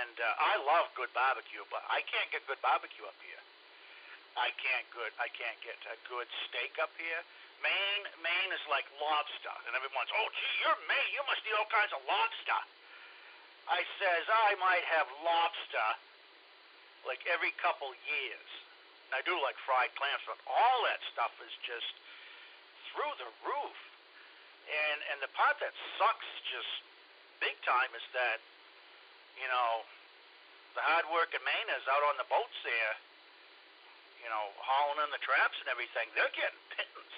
And I love good barbecue, but I can't get good barbecue up here. I can't get a good steak up here. Maine is like lobster, and everyone's, oh, gee, you're Maine, you must eat all kinds of lobster. I says I might have lobster like every couple years. And I do like fried clams, but all that stuff is just through the roof. And the part that sucks just big time is that, you know, the hard-working Mainers out on the boats there, you know, hauling in the traps and everything, they're getting pittance.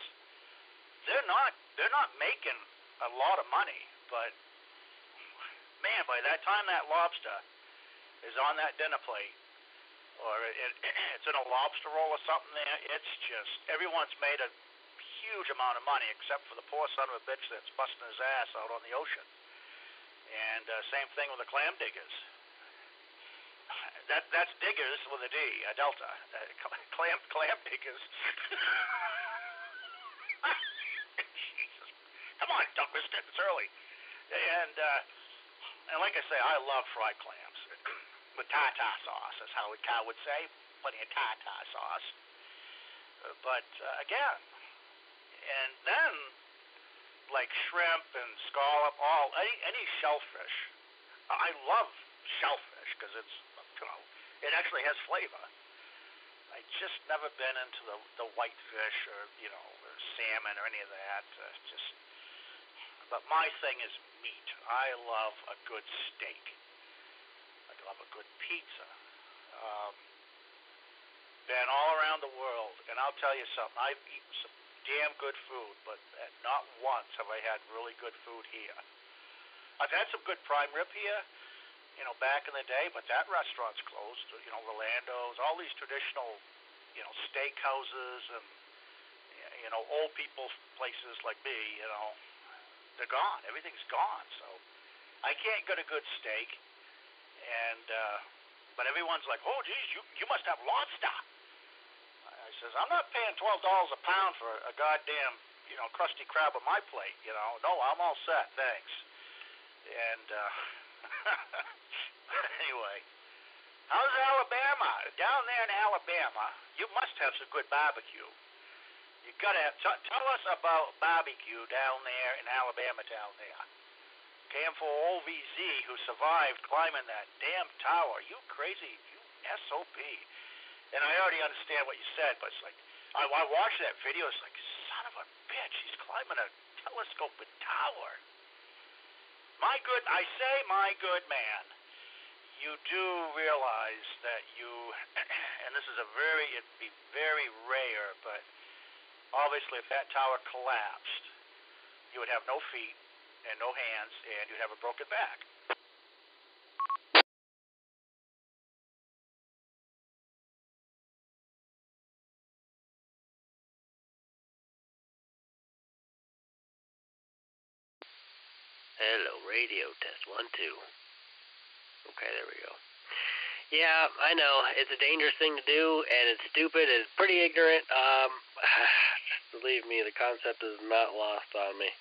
They're not making a lot of money, but man, by that time that lobster is on that dinner plate, or it's in a lobster roll or something there, it's just, everyone's made a huge amount of money except for the poor son of a bitch that's busting his ass out on the ocean. And same thing with the clam diggers. That's diggers with a D, a delta. Clam diggers. Jesus. Come on, Douglas, it's early. And like I say, I love fried clams with tartar sauce, as Howard Cow would say. Plenty of tartar sauce. But again, and then like shrimp and scallop, any shellfish. I love shellfish because it's, you know, it actually has flavor. I just never been into the whitefish or, you know, or salmon or any of that. But my thing is meat. I love a good steak. I love a good pizza. Been all around the world, and I'll tell you something. I've eaten some damn good food, but not once have I had really good food here. I've had some good prime rib here, you know, back in the day, but that restaurant's closed. You know, Rolando's, all these traditional, you know, steak houses and, you know, old people's places like me, you know, they're gone. Everything's gone. So I can't get a good steak, and but everyone's like, oh, geez, you must have lobster. I says, I'm not paying $12 a pound for a goddamn, you know, crusty crab on my plate, you know. No, I'm all set, thanks. And anyway, how's Alabama? Down there in Alabama, you must have some good barbecue. You gotta have. Tell us about barbecue down there in Alabama. Down there, came for OVZ who survived climbing that damn tower. You crazy, you SOB. And I already understand what you said, but it's like, I watched that video, it's like, son of a bitch, he's climbing a telescoping tower. My good man, you do realize that you, and this is it'd be very rare, but obviously if that tower collapsed, you would have no feet and no hands, and you'd have a broken back. Hello, radio, test 1, 2. Okay, there we go. Yeah, I know, it's a dangerous thing to do, and it's stupid, it's pretty ignorant. Believe me, the concept is not lost on me.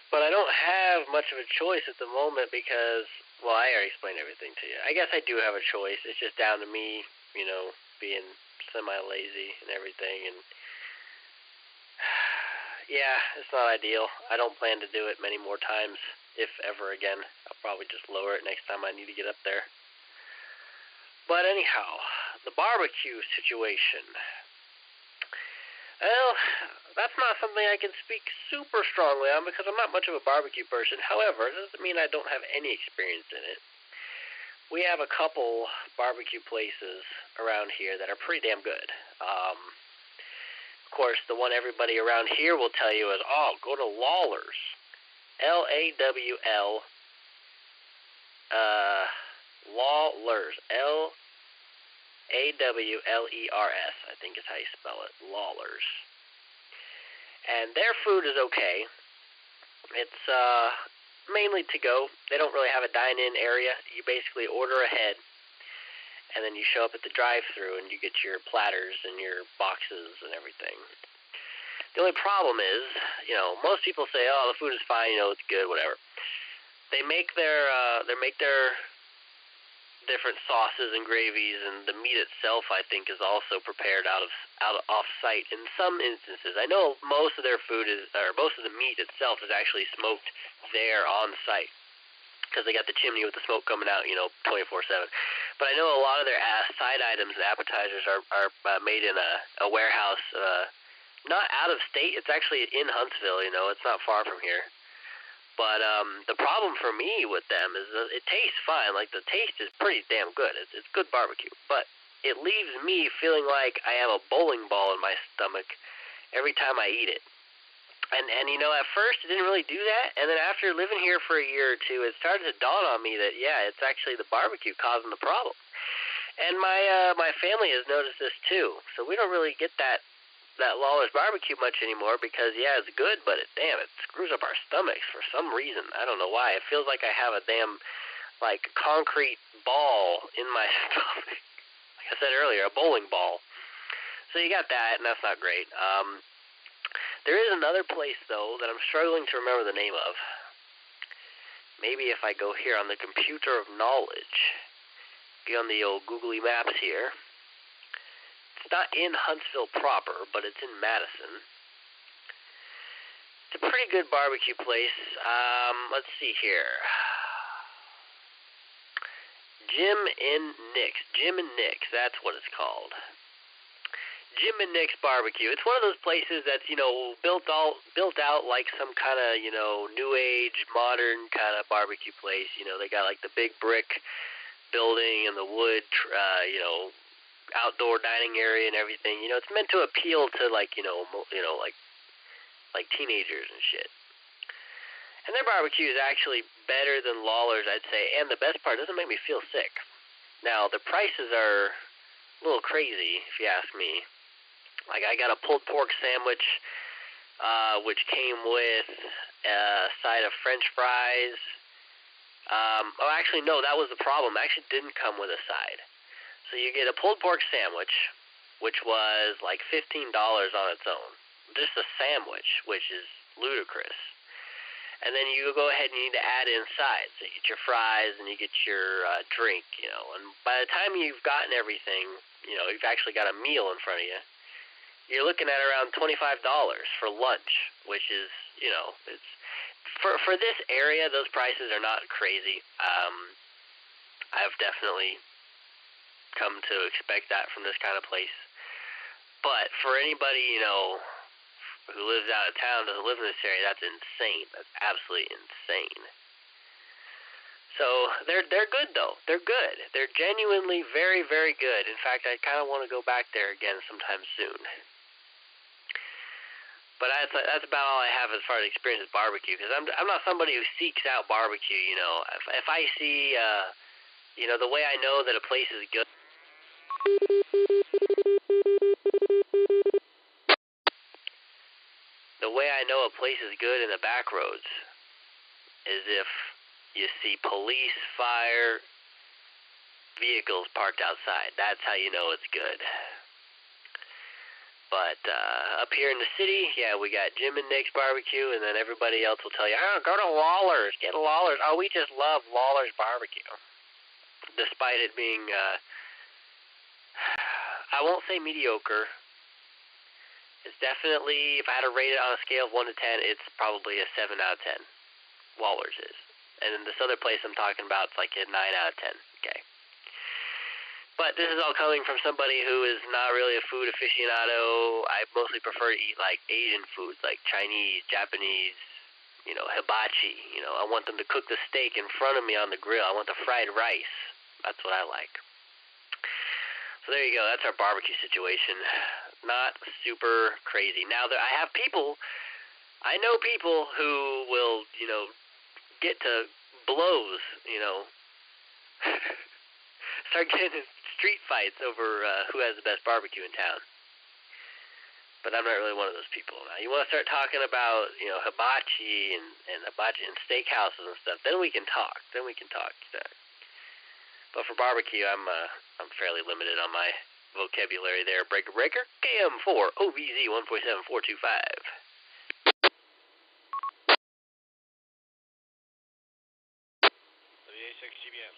But I don't have much of a choice at the moment because, well, I already explained everything to you. I guess I do have a choice, it's just down to me, you know, being semi-lazy and everything, and yeah, it's not ideal. I don't plan to do it many more times, if ever again. I'll probably just lower it next time I need to get up there. But anyhow, the barbecue situation. Well, that's not something I can speak super strongly on because I'm not much of a barbecue person. However, it doesn't mean I don't have any experience in it. We have a couple barbecue places around here that are pretty damn good. Of course, the one everybody around here will tell you is, oh, go to Lawler's. L-A-W-L, Lawler's, L-A-W-L-E-R-S, I think is how you spell it, Lawler's. And their food is okay. It's mainly to go. They don't really have a dine-in area. You basically order ahead, and then you show up at the drive-thru and you get your platters and your boxes and everything. The only problem is, you know, most people say, oh, the food is fine, you know, it's good, whatever. They make their different sauces and gravies, and the meat itself, I think, is also prepared out of off-site in some instances. I know most of their food is, or most of the meat itself is actually smoked there on site, because they got the chimney with the smoke coming out, 24/7. But I know a lot of their side items and appetizers are made in a warehouse, not out of state. It's actually in Huntsville. It's not far from here. But the problem for me with them is that it tastes fine. Like, the taste is pretty damn good. It's good barbecue. But it leaves me feeling like I have a bowling ball in my stomach every time I eat it. And at first it didn't really do that. And then after living here for a year or two, it started to dawn on me that, yeah, it's actually the barbecue causing the problem. And my family has noticed this too. So we don't really get that Lawler's barbecue much anymore because, yeah, it's good, but it screws up our stomachs for some reason. I don't know why. It feels like I have a damn, concrete ball in my stomach. Like I said earlier, a bowling ball. So you got that, and that's not great. There is another place, though, that I'm struggling to remember the name of. Maybe if I go here on the computer of knowledge, be on the old googly maps here. It's not in Huntsville proper, but it's in Madison. It's a pretty good barbecue place. Let's see here. Jim and Nick's, that's what it's called. Jim and Nick's Barbecue. It's one of those places that's, built out like some kind of, new age, modern kind of barbecue place. They got like the big brick building and the wood, outdoor dining area and everything. It's meant to appeal to like teenagers and shit. And their barbecue is actually better than Lawler's, I'd say. And the best part, it doesn't make me feel sick. Now, the prices are a little crazy, if you ask me. Like, I got a pulled pork sandwich, which came with a side of French fries. Actually, no, that was the problem. It actually didn't come with a side. So you get a pulled pork sandwich, which was like $15 on its own. Just a sandwich, which is ludicrous. And then you go ahead and you need to add in sides. So you get your fries and you get your drink, And by the time you've gotten everything, you've actually got a meal in front of you. You're looking at around $25 for lunch, which is, it's for this area, those prices are not crazy. I've definitely come to expect that from this kind of place. But for anybody, who lives out of town, doesn't live in this area, that's insane. That's absolutely insane. So they're good though. They're good. They're genuinely very, very good. In fact, I kind of want to go back there again sometime soon. But that's about all I have as far as experience with barbecue, because I'm not somebody who seeks out barbecue. If I see, the way I know that a place is good. The way I know a place is good in the back roads is if you see police, fire, vehicles parked outside. That's how you know it's good. But up here in the city, yeah, we got Jim and Nick's Barbecue, and then everybody else will tell you, go to Lawler's, get Lawler's. Oh, we just love Lawler's Barbecue. Despite it being, I won't say mediocre. It's definitely, if I had to rate it on a scale of 1 to 10, it's probably a 7 out of 10. Lawler's is. And then this other place I'm talking about, it's like a 9 out of 10. Okay. But this is all coming from somebody who is not really a food aficionado. I mostly prefer to eat like Asian foods, like Chinese, Japanese, hibachi. I want them to cook the steak in front of me on the grill. I want the fried rice. That's what I like. So there you go. That's our barbecue situation. Not super crazy. Now, I know people who will, get to blows, start getting in street fights over who has the best barbecue in town. But I'm not really one of those people. Now, you want to start talking about, hibachi and hibachi and steakhouses and stuff, then we can talk. But for barbecue, I'm fairly limited on my vocabulary there. Breaker, KM4 OVZ 147425. WA6 GBS.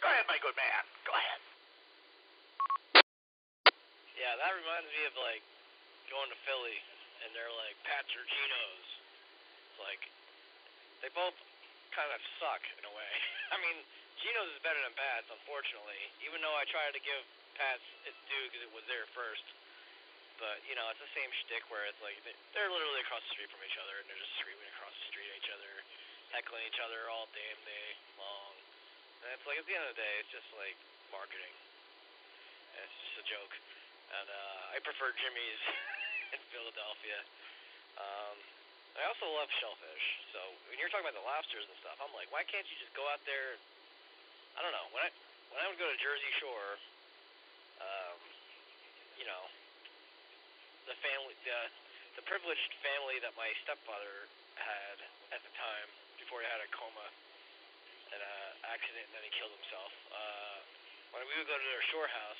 Go ahead, my good man. Go ahead. Yeah, that reminds me of, like, going to Philly, and they're like, Pats or Geno's. It's like, they both kind of suck, in a way. I mean, Geno's is better than Pats, unfortunately, even though I try to give Pats its due because it was there first. But, you know, it's the same shtick where it's like, they're literally across the street from each other, and they're just screaming across the street at each other, heckling each other all damn day long. And it's like, at the end of the day, it's just like marketing. And it's just a joke. And I prefer Jimmy's in Philadelphia. I also love shellfish. So when you're talking about the lobsters and stuff, I'm like, why can't you just go out there? I don't know. When I would go to Jersey Shore, you know, the privileged family that my stepfather had at the time before he had a coma and accident, and then he killed himself. When we would go to their shore house,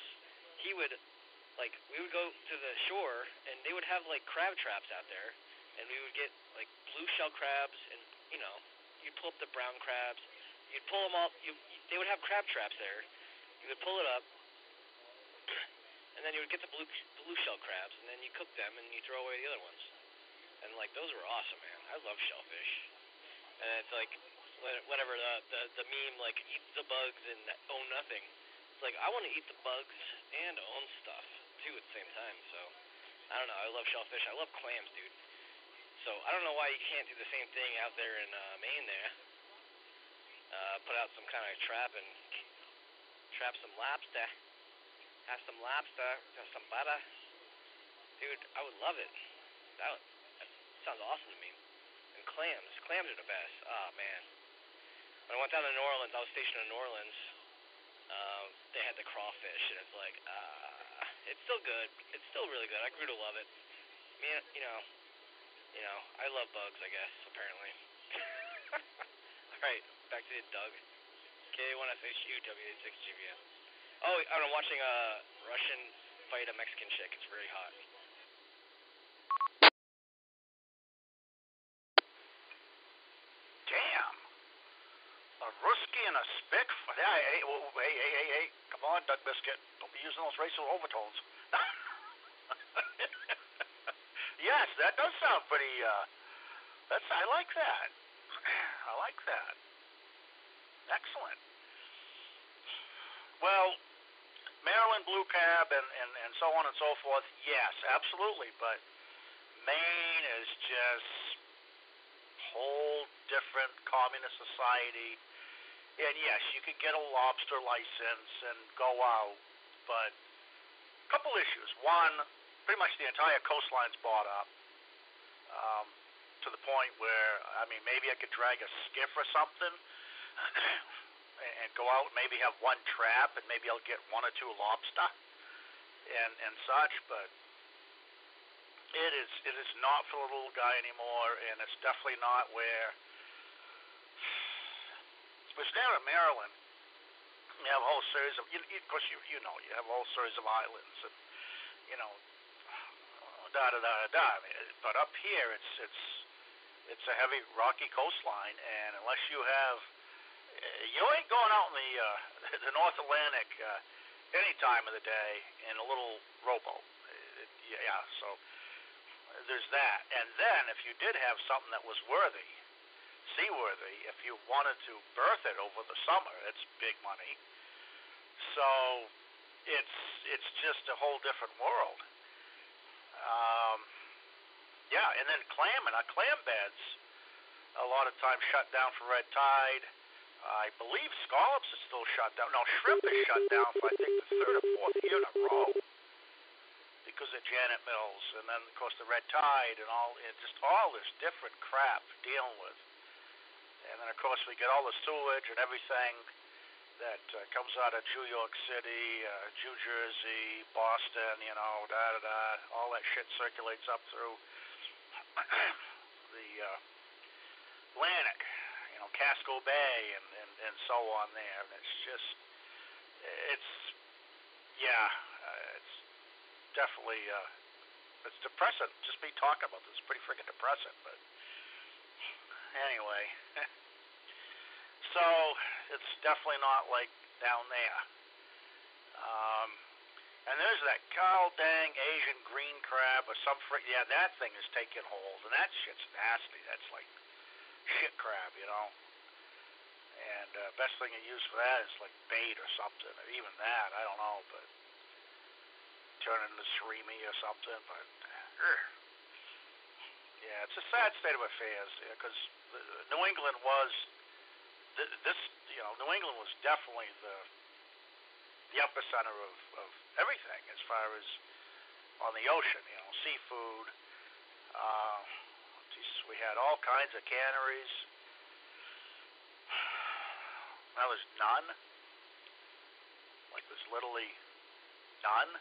we would go to the shore, and they would have, like, crab traps out there, and we would get, like, blue shell crabs, and, you know, you'd pull up the brown crabs, you'd pull them all, they would have crab traps there, you would pull it up, and then you would get the blue shell crabs, and then you cook them, and you throw away the other ones. And, like, those were awesome, man. I love shellfish. And it's like, whenever the meme, like, eat the bugs and own nothing. It's like, I want to eat the bugs and own stuff, too, at the same time. So, I don't know. I love shellfish. I love clams, dude. So, I don't know why you can't do the same thing out there in Maine there. Put out some kind of trap and trap some lobster. Have some lobster, have some butter. Dude, I would love it. That sounds awesome to me. And clams. Clams are the best. Oh, man. When I went down to New Orleans, I was stationed in New Orleans. They had the crawfish, and it's like, it's still good. It's still really good. I grew to love it. I mean, you know, I love bugs, I guess, apparently. Alright, back to you, Doug. K1FHU, W86GVM. Oh, I'm watching a Russian fight a Mexican chick. It's very hot. Damn. A Ruski and a Spick? Hey. Come on, Doug Biscuit. Don't be using those racial overtones. Yes, that does sound pretty, I like that. I like that. Excellent. Well, Maryland Blue Cab and so on and so forth, yes, absolutely, but Maine is just whole different communist society, and yes, you could get a lobster license and go out, but a couple issues. One, pretty much the entire coastline's bought up, to the point where, I mean, maybe I could drag a skiff or something and go out and maybe have one trap, and maybe I'll get one or two lobster and such, but it is not for the little guy anymore, and it's definitely not where. Because down in Maryland, you have a whole series of, of course you know, you have a whole series of islands, and you know, I mean, but up here it's a heavy rocky coastline, and unless you have, you ain't going out in the North Atlantic any time of the day in a little rowboat. Yeah, so there's that. And then if you did have something that was seaworthy, if you wanted to berth it over the summer, it's big money. So it's just a whole different world. Yeah, and then clamming. Clam beds a lot of times shut down for red tide. I believe scallops is still shut down. No, shrimp is shut down for I think the third or fourth year in a row because of Janet Mills, and then of course the red tide and just all this different crap dealing with. And then of course we get all the sewage and everything that comes out of New York City, New Jersey, Boston, you know, all that shit circulates up through the Atlantic, you know, Casco Bay and so on there. And it's just, it's definitely, it's depressing. Just be talking about this. It's pretty freaking depressing, but anyway. So, it's definitely not like down there. And there's that cow dang Asian green crab or some yeah, that thing is taking hold, and that shit's nasty. That's like shit crab, you know. And best thing you use for that is like bait or something, or even that, I don't know, but turn it into surimi or something. But yeah, it's a sad state of affairs because New England was this, you know, New England was definitely the epicenter of everything as far as on the ocean, you know, seafood. We had all kinds of canneries. Now there's none. Like there's literally none.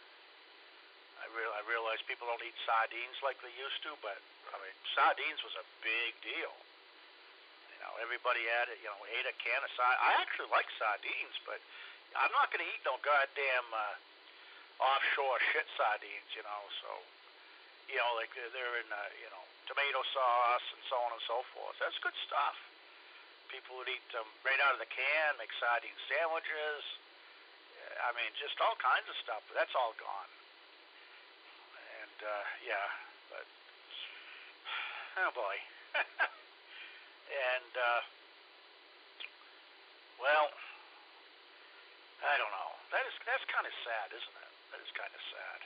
I realize people don't eat sardines like they used to, but I mean, sardines was a big deal. You know, everybody had it. You know, ate a can of sardines. I actually like sardines, but I'm not going to eat no goddamn offshore shit sardines. You know, so you know, like they're in you know, tomato sauce and so on and so forth. That's good stuff. People would eat them right out of the can, make sardine sandwiches. I mean, just all kinds of stuff. But that's all gone. And yeah, but oh boy. And well, I don't know. That's kind of sad, isn't it? That is kind of sad.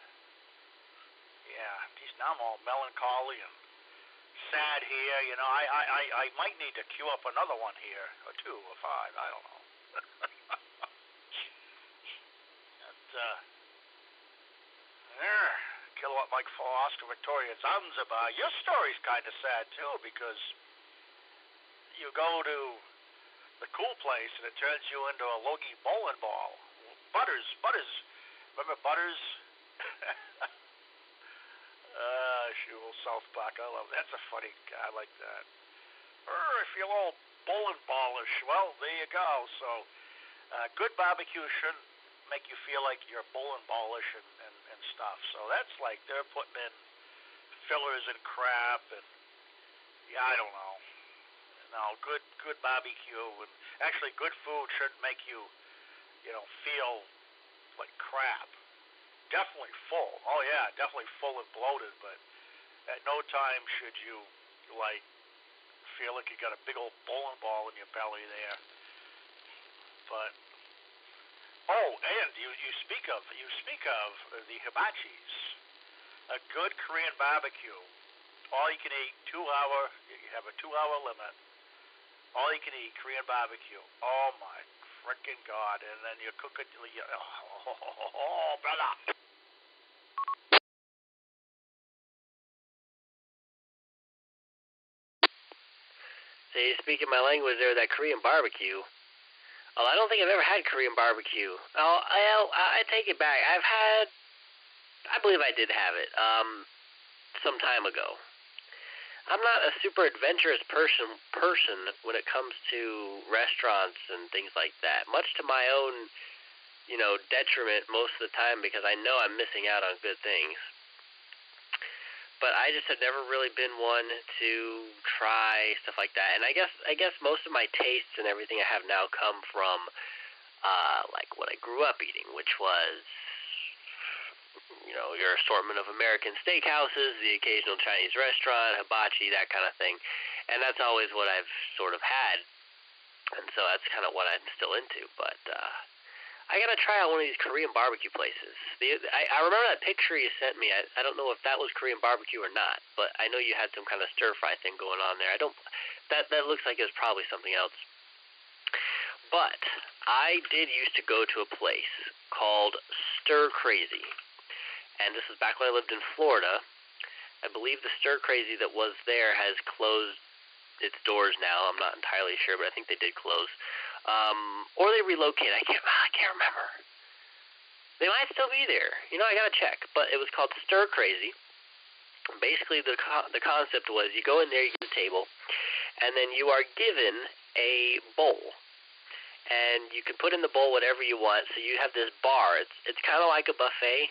Yeah, geez, now I'm all melancholy and sad here. You know, I might need to queue up another one here, or two, or five. I don't know. Kilowatt Mike 4 Oscar Victoria Zanzibar. Your story's kind of sad too because you go to the cool place and it turns you into a logie bowling ball. Butters. Remember Butters? Shoot, South Park. I love that. That's a funny guy. I like that. If you're all bowling ballish, well, there you go. So, good barbecue shouldn't make you feel like you're bowling ballish and stuff. So that's like they're putting in fillers and crap and yeah, I don't know. No, good barbecue and actually good food shouldn't make you, you know, feel like crap. Definitely full. Oh yeah, definitely full and bloated, but at no time should you like feel like you got a big old bowling ball in your belly there. But oh, and you speak of the hibachis, a good Korean barbecue. All you can eat, 2 hour. You have a 2-hour limit. All you can eat Korean barbecue. Oh my freaking God! And then you cook it. Oh, brother. So you speaking my language there, that Korean barbecue. Oh, I don't think I've ever had Korean barbecue. Oh, I take it back. I believe I did have it, some time ago. I'm not a super adventurous person when it comes to restaurants and things like that. Much to my own, you know, detriment most of the time because I know I'm missing out on good things. But I just have never really been one to try stuff like that. And I guess most of my tastes and everything I have now come from like what I grew up eating, which was, you know, your assortment of American steakhouses, the occasional Chinese restaurant, hibachi, that kind of thing. And that's always what I've sort of had. And so that's kind of what I'm still into. But I gotta try out one of these Korean barbecue places. I remember that picture you sent me. I don't know if that was Korean barbecue or not, but I know you had some kind of stir fry thing going on there. That looks like it was probably something else. But I did used to go to a place called Stir Crazy, and this was back when I lived in Florida. I believe the Stir Crazy that was there has closed its doors now. I'm not entirely sure, but I think they did close. Or they relocated. I can't remember. They might still be there. You know, I gotta check. But it was called Stir Crazy. Basically, the concept was you go in there, you get a table, and then you are given a bowl. And you can put in the bowl whatever you want. So you have this bar. It's kind of like a buffet.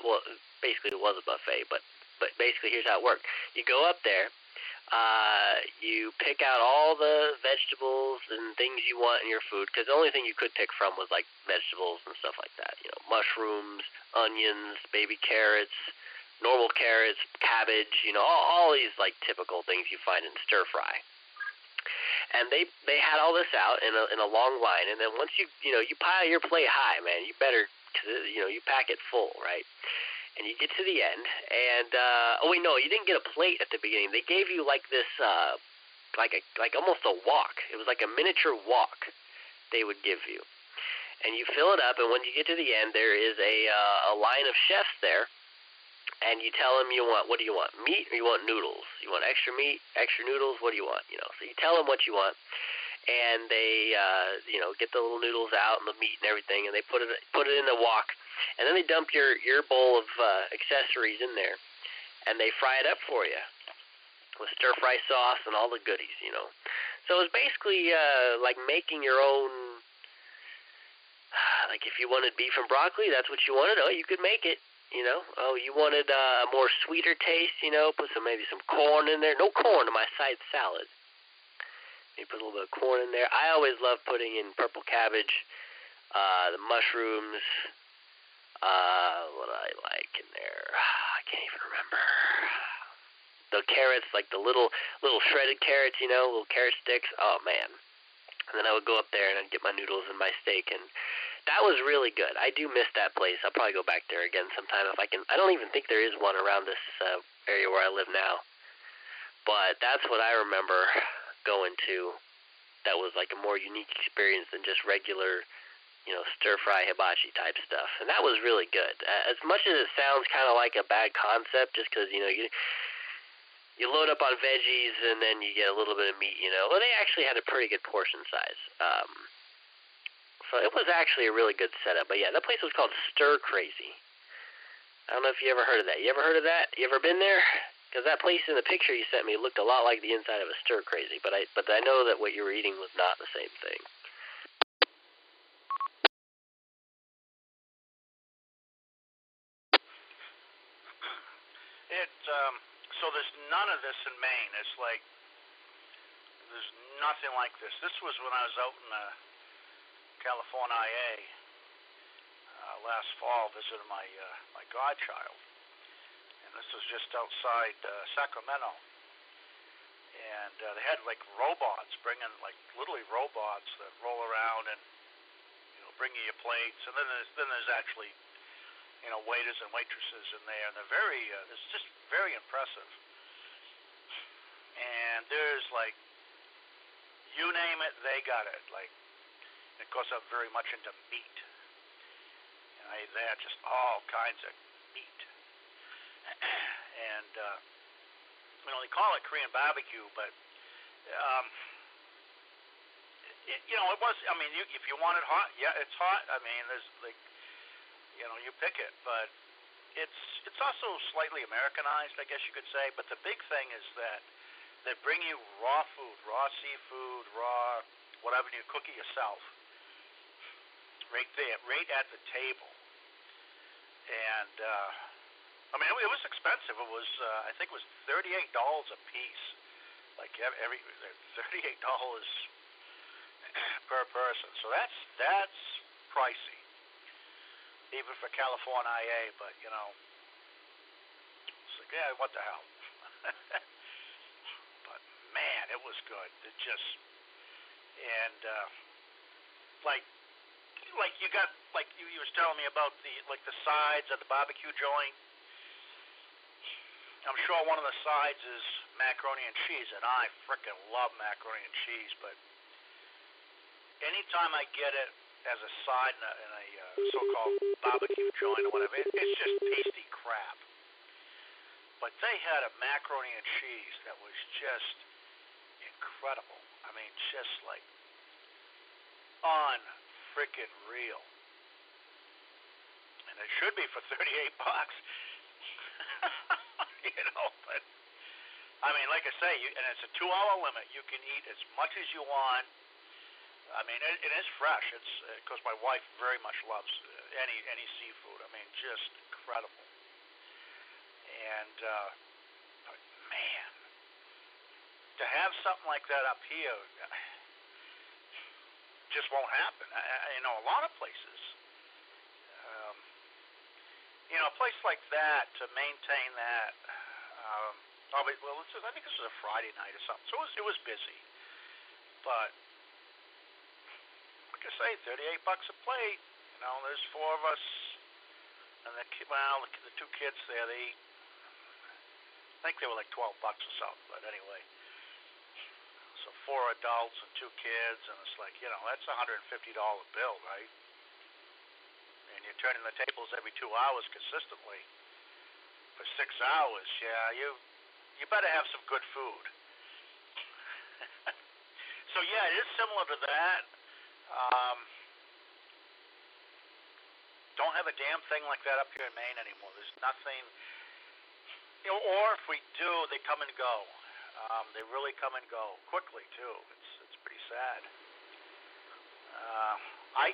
Well, basically it was a buffet, but basically here's how it worked. You go up there. You pick out all the vegetables and things you want in your food, because the only thing you could pick from was like vegetables and stuff like that. You know, mushrooms, onions, baby carrots, normal carrots, cabbage. You know, all these like typical things you find in stir fry. And they had all this out in a long line, and then once you pile your plate high, man, you better, cause you pack it full, right? And you get to the end, and oh wait, no, you didn't get a plate at the beginning. They gave you like this, like almost a walk. It was like a miniature walk they would give you, and you fill it up. And when you get to the end, there is a line of chefs there, and you tell them what do you want, meat or you want noodles? You want extra meat, extra noodles? What do you want? You know, so you tell them what you want, and they get the little noodles out and the meat and everything, and they put it in the wok. And then they dump your bowl of accessories in there, and they fry it up for you with stir-fry sauce and all the goodies, you know. So it's basically like making your own, like if you wanted beef and broccoli, that's what you wanted. Oh, you could make it, you know. Oh, you wanted a more sweeter taste, you know, put maybe some corn in there. No corn in my side salad. You put a little bit of corn in there. I always love putting in purple cabbage, the mushrooms. What I like in there, I can't even remember. The carrots, like the little shredded carrots, you know, little carrot sticks. Oh man! And then I would go up there and I'd get my noodles and my steak, and that was really good. I do miss that place. I'll probably go back there again sometime if I can. I don't even think there is one around this area where I live now, but that's what I remember going to. That was like a more unique experience than just regular, you know, stir-fry hibachi type stuff. And that was really good. As much as it sounds kind of like a bad concept, just because, you know, you load up on veggies and then you get a little bit of meat, you know. Well, they actually had a pretty good portion size. So it was actually a really good setup. But, yeah, that place was called Stir Crazy. I don't know if you ever heard of that. You ever heard of that? You ever been there? Because that place in the picture you sent me looked a lot like the inside of a Stir Crazy. But I know that what you were eating was not the same thing. So there's none of this in Maine. It's like there's nothing like this. This was when I was out in California last fall visiting my godchild, and this was just outside Sacramento. And they had like robots bringing, like literally robots that roll around and bring you your plates, and then there's actually waiters and waitresses in there, and they're very, it's just very impressive. And there's like, you name it, they got it. Like, of course, I'm very much into meat. They had just all kinds of meat. And, they call it Korean barbecue, but, it was, if you want it hot, yeah, it's hot. There's like, you pick it, but it's also slightly Americanized, I guess you could say. But the big thing is that they bring you raw food, raw seafood, raw whatever, you cook it yourself, right there, right at the table. And it was expensive. It was I think it was $38 a piece, like every $38 per person. So that's pricey, even for California, but, it's like, yeah, what the hell. But, man, it was good. It just, and, like you got, like you was telling me about the sides of the barbecue joint. I'm sure one of the sides is macaroni and cheese, and I frickin' love macaroni and cheese, but anytime I get it as a side in a so-called barbecue joint or whatever, it's just tasty crap. But they had a macaroni and cheese that was just incredible. Just like un-frickin' real. And it should be for $38. But like I say, and it's a 2-hour limit. You can eat as much as you want. It is fresh. It's because my wife very much loves any seafood. Just incredible. And but man, to have something like that up here just won't happen. A lot of places. A place like that, to maintain that, I think this was a Friday night or something, so it was busy. But, like I say, $38 a plate. There's 4 of us, and the two kids there, I think they were like $12 or something, but anyway. So 4 adults and 2 kids, and it's like, that's a $150 bill, right? And you're turning the tables every 2 hours consistently for 6 hours. Yeah, you better have some good food. So yeah, it is similar to that. Don't have a damn thing like that up here in Maine anymore. There's nothing. Or if we do, they come and go. They really come and go quickly too. It's pretty sad.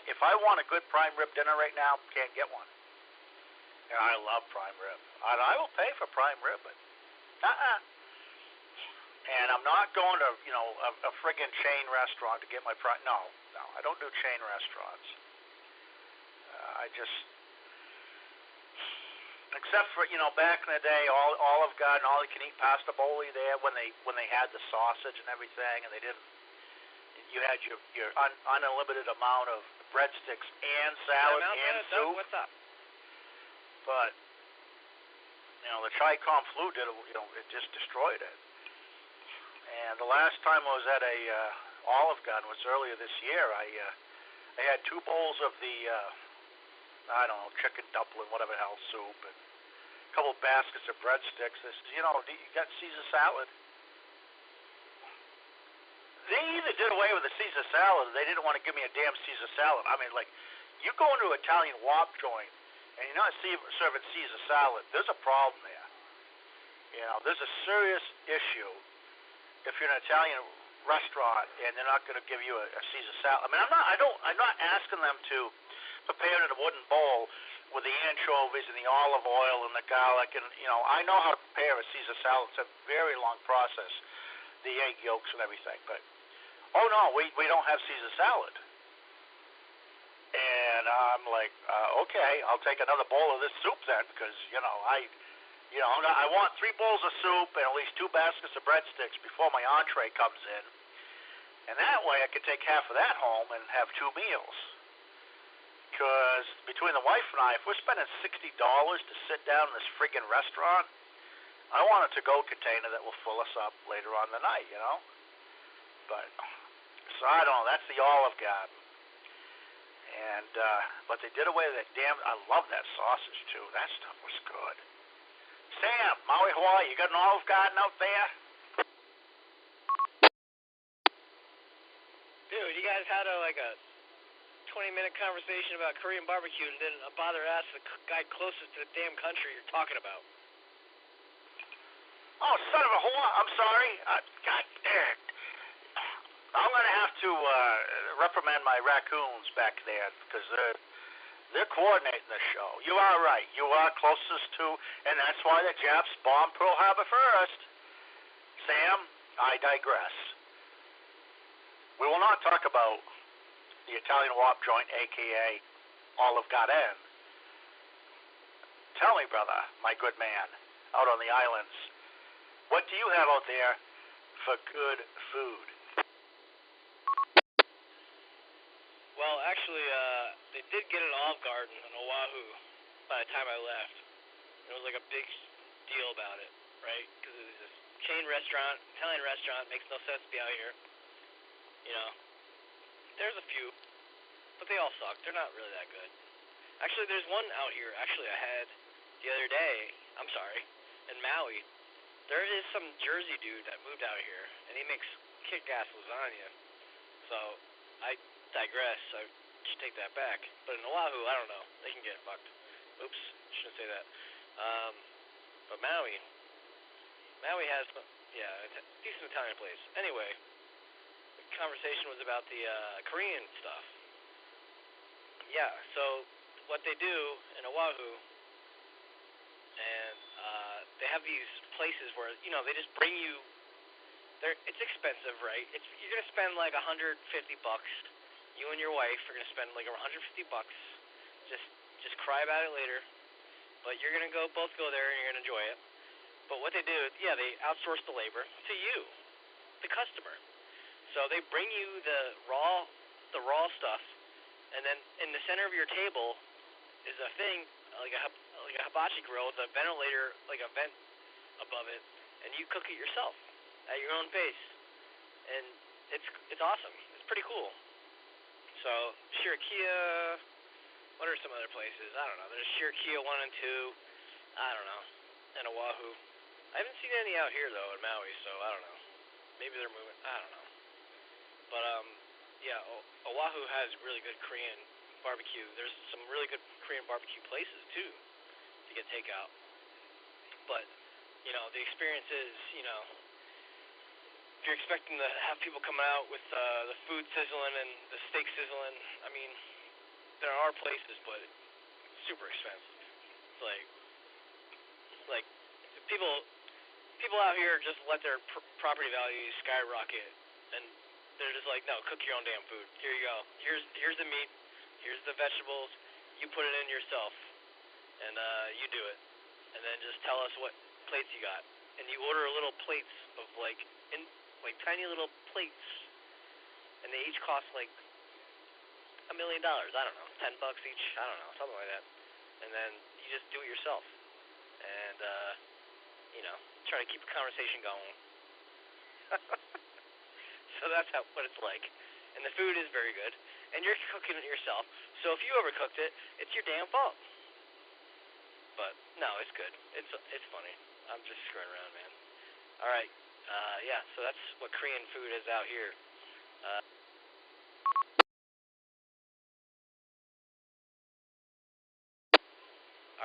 If I want a good prime rib dinner right now, can't get one. And I love prime rib. I will pay for prime rib, but And I'm not going to a friggin' chain restaurant to get my prime. No, I don't do chain restaurants. I just, except for back in the day, Olive Garden, all you can eat pasta bowly there when they had the sausage and everything, and they didn't. You had your unlimited amount of breadsticks and salad and soup. Doug, what's up? But the Chi-Com flu did it just destroyed it. And the last time I was at a Olive Garden was earlier this year. I had 2 bowls of the chicken dumpling, whatever the hell, soup, and a couple of baskets of breadsticks. They said, you got Caesar salad? They either did away with the Caesar salad, or they didn't want to give me a damn Caesar salad. I mean, like, you go into an Italian wop joint, and you're not serving Caesar salad, there's a problem there. There's a serious issue if you're an Italian restaurant and they're not going to give you a Caesar salad. I mean, I'm not asking them to prepare it in a wooden bowl with the anchovies and the olive oil and the garlic, and I know how to prepare a Caesar salad. It's a very long process, the egg yolks and everything. But oh no, we don't have Caesar salad. And I'm like, okay, I'll take another bowl of this soup then, because I want 3 bowls of soup and at least 2 baskets of breadsticks before my entree comes in, and that way I can take half of that home and have 2 meals. Because between the wife and I, if we're spending $60 to sit down in this friggin' restaurant, I want a to-go container that will fill us up later on the night, But so I don't know. That's the Olive Garden. And but they did away with that damn. I love that sausage too. That stuff was good. Sam, Maui, Hawaii, you got an Olive Garden out there? Dude, you guys had a 20-minute conversation about Korean barbecue and didn't bother to ask the guy closest to the damn country you're talking about. Oh, son of a whore! I'm sorry. God damn. I'm gonna have to reprimand my raccoons back there because they're coordinating the show. You are right. You are closest to, and that's why the Japs bombed Pearl Harbor first. Sam, I digress. We will not talk about the Italian wop joint, a.k.a. Olive Garden. Tell me, brother, my good man, out on the islands, what do you have out there for good food? Well, actually, they did get an Olive Garden on Oahu by the time I left. It was like a big deal about it, right? Because it was this chain restaurant, Italian restaurant, makes no sense to be out here. There's a few, but they all suck. They're not really that good. Actually, there's one out here. Actually, I had the other day. I'm sorry, in Maui. There is some Jersey dude that moved out here, and he makes kick-ass lasagna. So I digress. I should take that back. But in Oahu, I don't know. They can get fucked. Oops, shouldn't say that. But Maui has, a decent Italian place. Anyway, the conversation was about the Korean stuff. Yeah, so what they do in Oahu, and they have these places where, they just bring you It's expensive, right? You're gonna spend like $150. You and your wife are gonna spend like $150. Just cry about it later. But you're gonna both go there and you're gonna enjoy it. But what they do is, they outsource the labor to you, the customer. So they bring you the raw stuff, and then in the center of your table is a thing like a hibachi grill with a ventilator, like a vent above it, and you cook it yourself at your own pace, and it's awesome. It's pretty cool. So Shirakia, what are some other places? I don't know. There's Shirakia 1 and 2. I don't know. And Oahu. I haven't seen any out here though in Maui, so I don't know. Maybe they're moving. I don't know. But Oahu has really good Korean barbecue. There's some really good Korean barbecue places too to get takeout. But the experience is, if you're expecting to have people coming out with the food sizzling and the steak sizzling, I mean, there are places, but it's super expensive. It's like people out here just let their property values skyrocket, and they're just like, no, cook your own damn food. Here you go. Here's the meat. Here's the vegetables. You put it in yourself, and you do it. And then just tell us what plates you got. And you order little plates of like tiny little plates, and they each cost like $1 million. I don't know, $10 each. I don't know, something like that. And then you just do it yourself, and try to keep a conversation going. So that's what it's like. And the food is very good, and you're cooking it yourself. So if you overcooked it, it's your damn fault. But no, it's good. It's funny. I'm just screwing around, man. All right. So that's what Korean food is out here.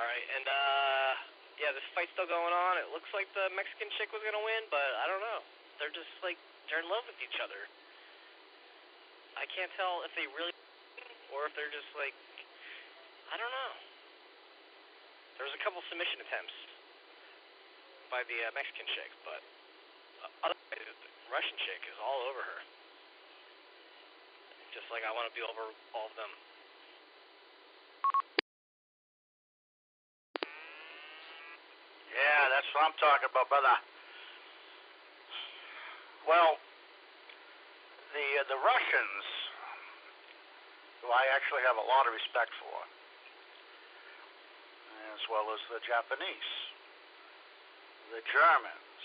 All right, and this fight's still going on. It looks like the Mexican chick was gonna win, but I don't know. They're just they're in love with each other. I can't tell if they really, or if they're just I don't know. There was a couple submission attempts by the Mexican chick, but otherwise, the Russian chick is all over her. Just like I want to be over all of them. Yeah, that's what I'm talking about, brother. Well, the Russians, who I actually have a lot of respect for, as well as the Japanese, the Germans,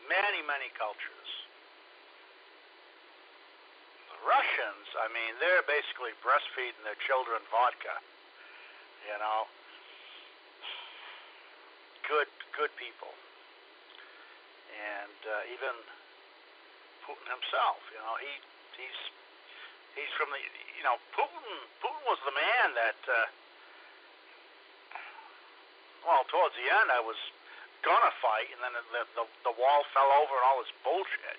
many cultures. The Russians, I mean, they're basically breastfeeding their children vodka, Good people. And even Putin himself, he's from the, Putin was the man that, towards the end I was gonna fight, and then the wall fell over and all this bullshit,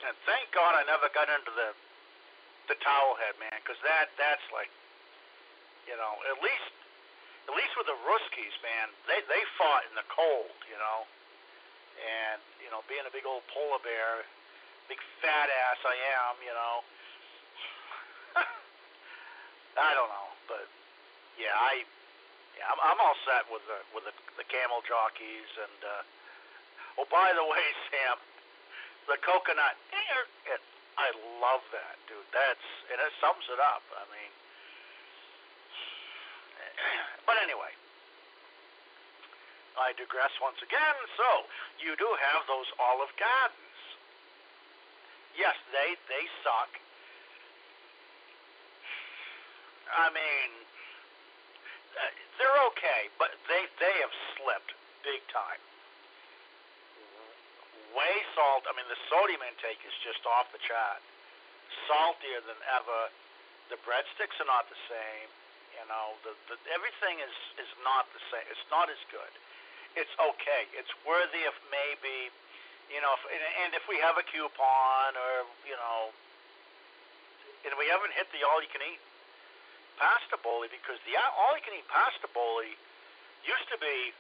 And thank God I never got into the towelhead, man, because that's like, at least with the Ruskies, man, they fought in the cold, and being a big old polar bear, big fat ass I am, I don't know, but I'm all set with the camel jockeys, and by the way, Sam, the coconut, I love that, dude. And it sums it up. I mean, but anyway, I digress once again. So you do have those Olive Gardens. Yes, they suck. I mean, they're okay, but they have slipped big time. Way salt. I mean, the sodium intake is just off the chart. Saltier than ever. The breadsticks are not the same. Everything is not the same. It's not as good. It's okay. It's worthy of maybe, and if we have a coupon or, and we haven't hit the all-you-can-eat pasta bowlie, because the all-you-can-eat pasta bowlie used to be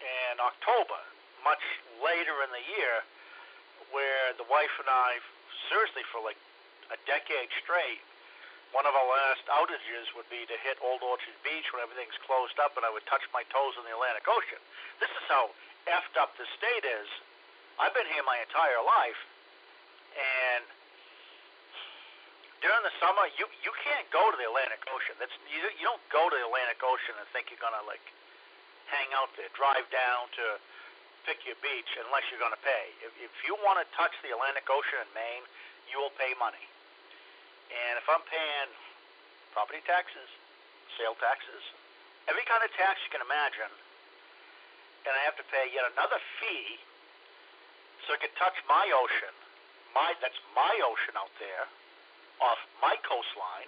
in October, much later in the year, where the wife and I, seriously for like a decade straight, one of our last outages would be to hit Old Orchard Beach when everything's closed up and I would touch my toes in the Atlantic Ocean. This is how effed up the state is. I've been here my entire life, and during the summer, you can't go to the Atlantic Ocean. You don't go to the Atlantic Ocean and think you're gonna like hang out there, drive down to pick your beach unless you're gonna pay. If you want to touch the Atlantic Ocean in Maine, you will pay money. And if I'm paying property taxes, sale taxes, every kind of tax you can imagine, and I have to pay yet another fee so I can touch my ocean, that's my ocean out there, off my coastline.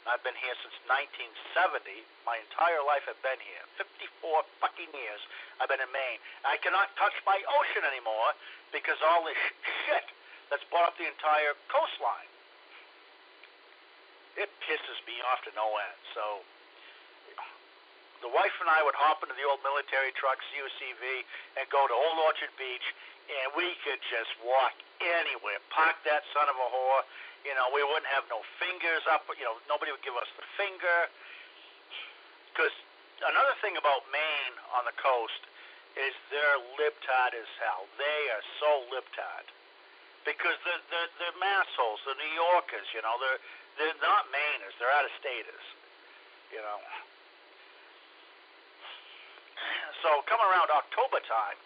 I've been here since 1970. My entire life I've been here. 54 fucking years I've been in Maine. I cannot touch my ocean anymore because all this shit that's bought up the entire coastline. It pisses me off to no end. So the wife and I would hop into the old military truck, CUCV, and go to Old Orchard Beach, and we could just walk anywhere, park that son of a whore. You know, we wouldn't have no fingers up. You know, nobody would give us the finger. Because another thing about Maine on the coast is they're libtard as hell. They are so libtard. Because they're massholes, they're New Yorkers, you know, they're not Mainers, they're out-of-staters, you know. So come around October time,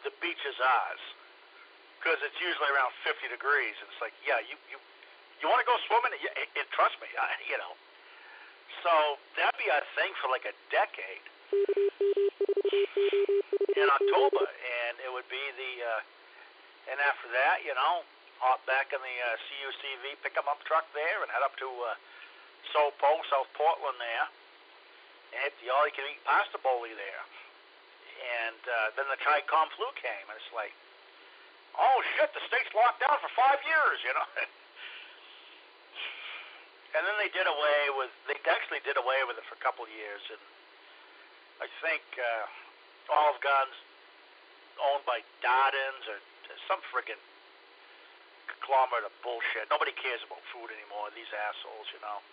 the beach is ours, because it's usually around 50 degrees, and it's like, yeah, you want to go swimming? Yeah, and trust me, you know. So that'd be our thing for like a decade in October, and it would be and after that, you know, hop back in the CUCV, pick them up truck there, and head up to SoPo, South Portland there, and hit the all-you-can-eat pasta bowlie there. And then the Chi-Com flu came, and it's like, oh shit, the state's locked down for 5 years, you know. And then they actually did away with it for a couple of years, and I think Olive Garden's owned by Darden's or some friggin' conglomerate of bullshit. Nobody cares about food anymore, these assholes, you know.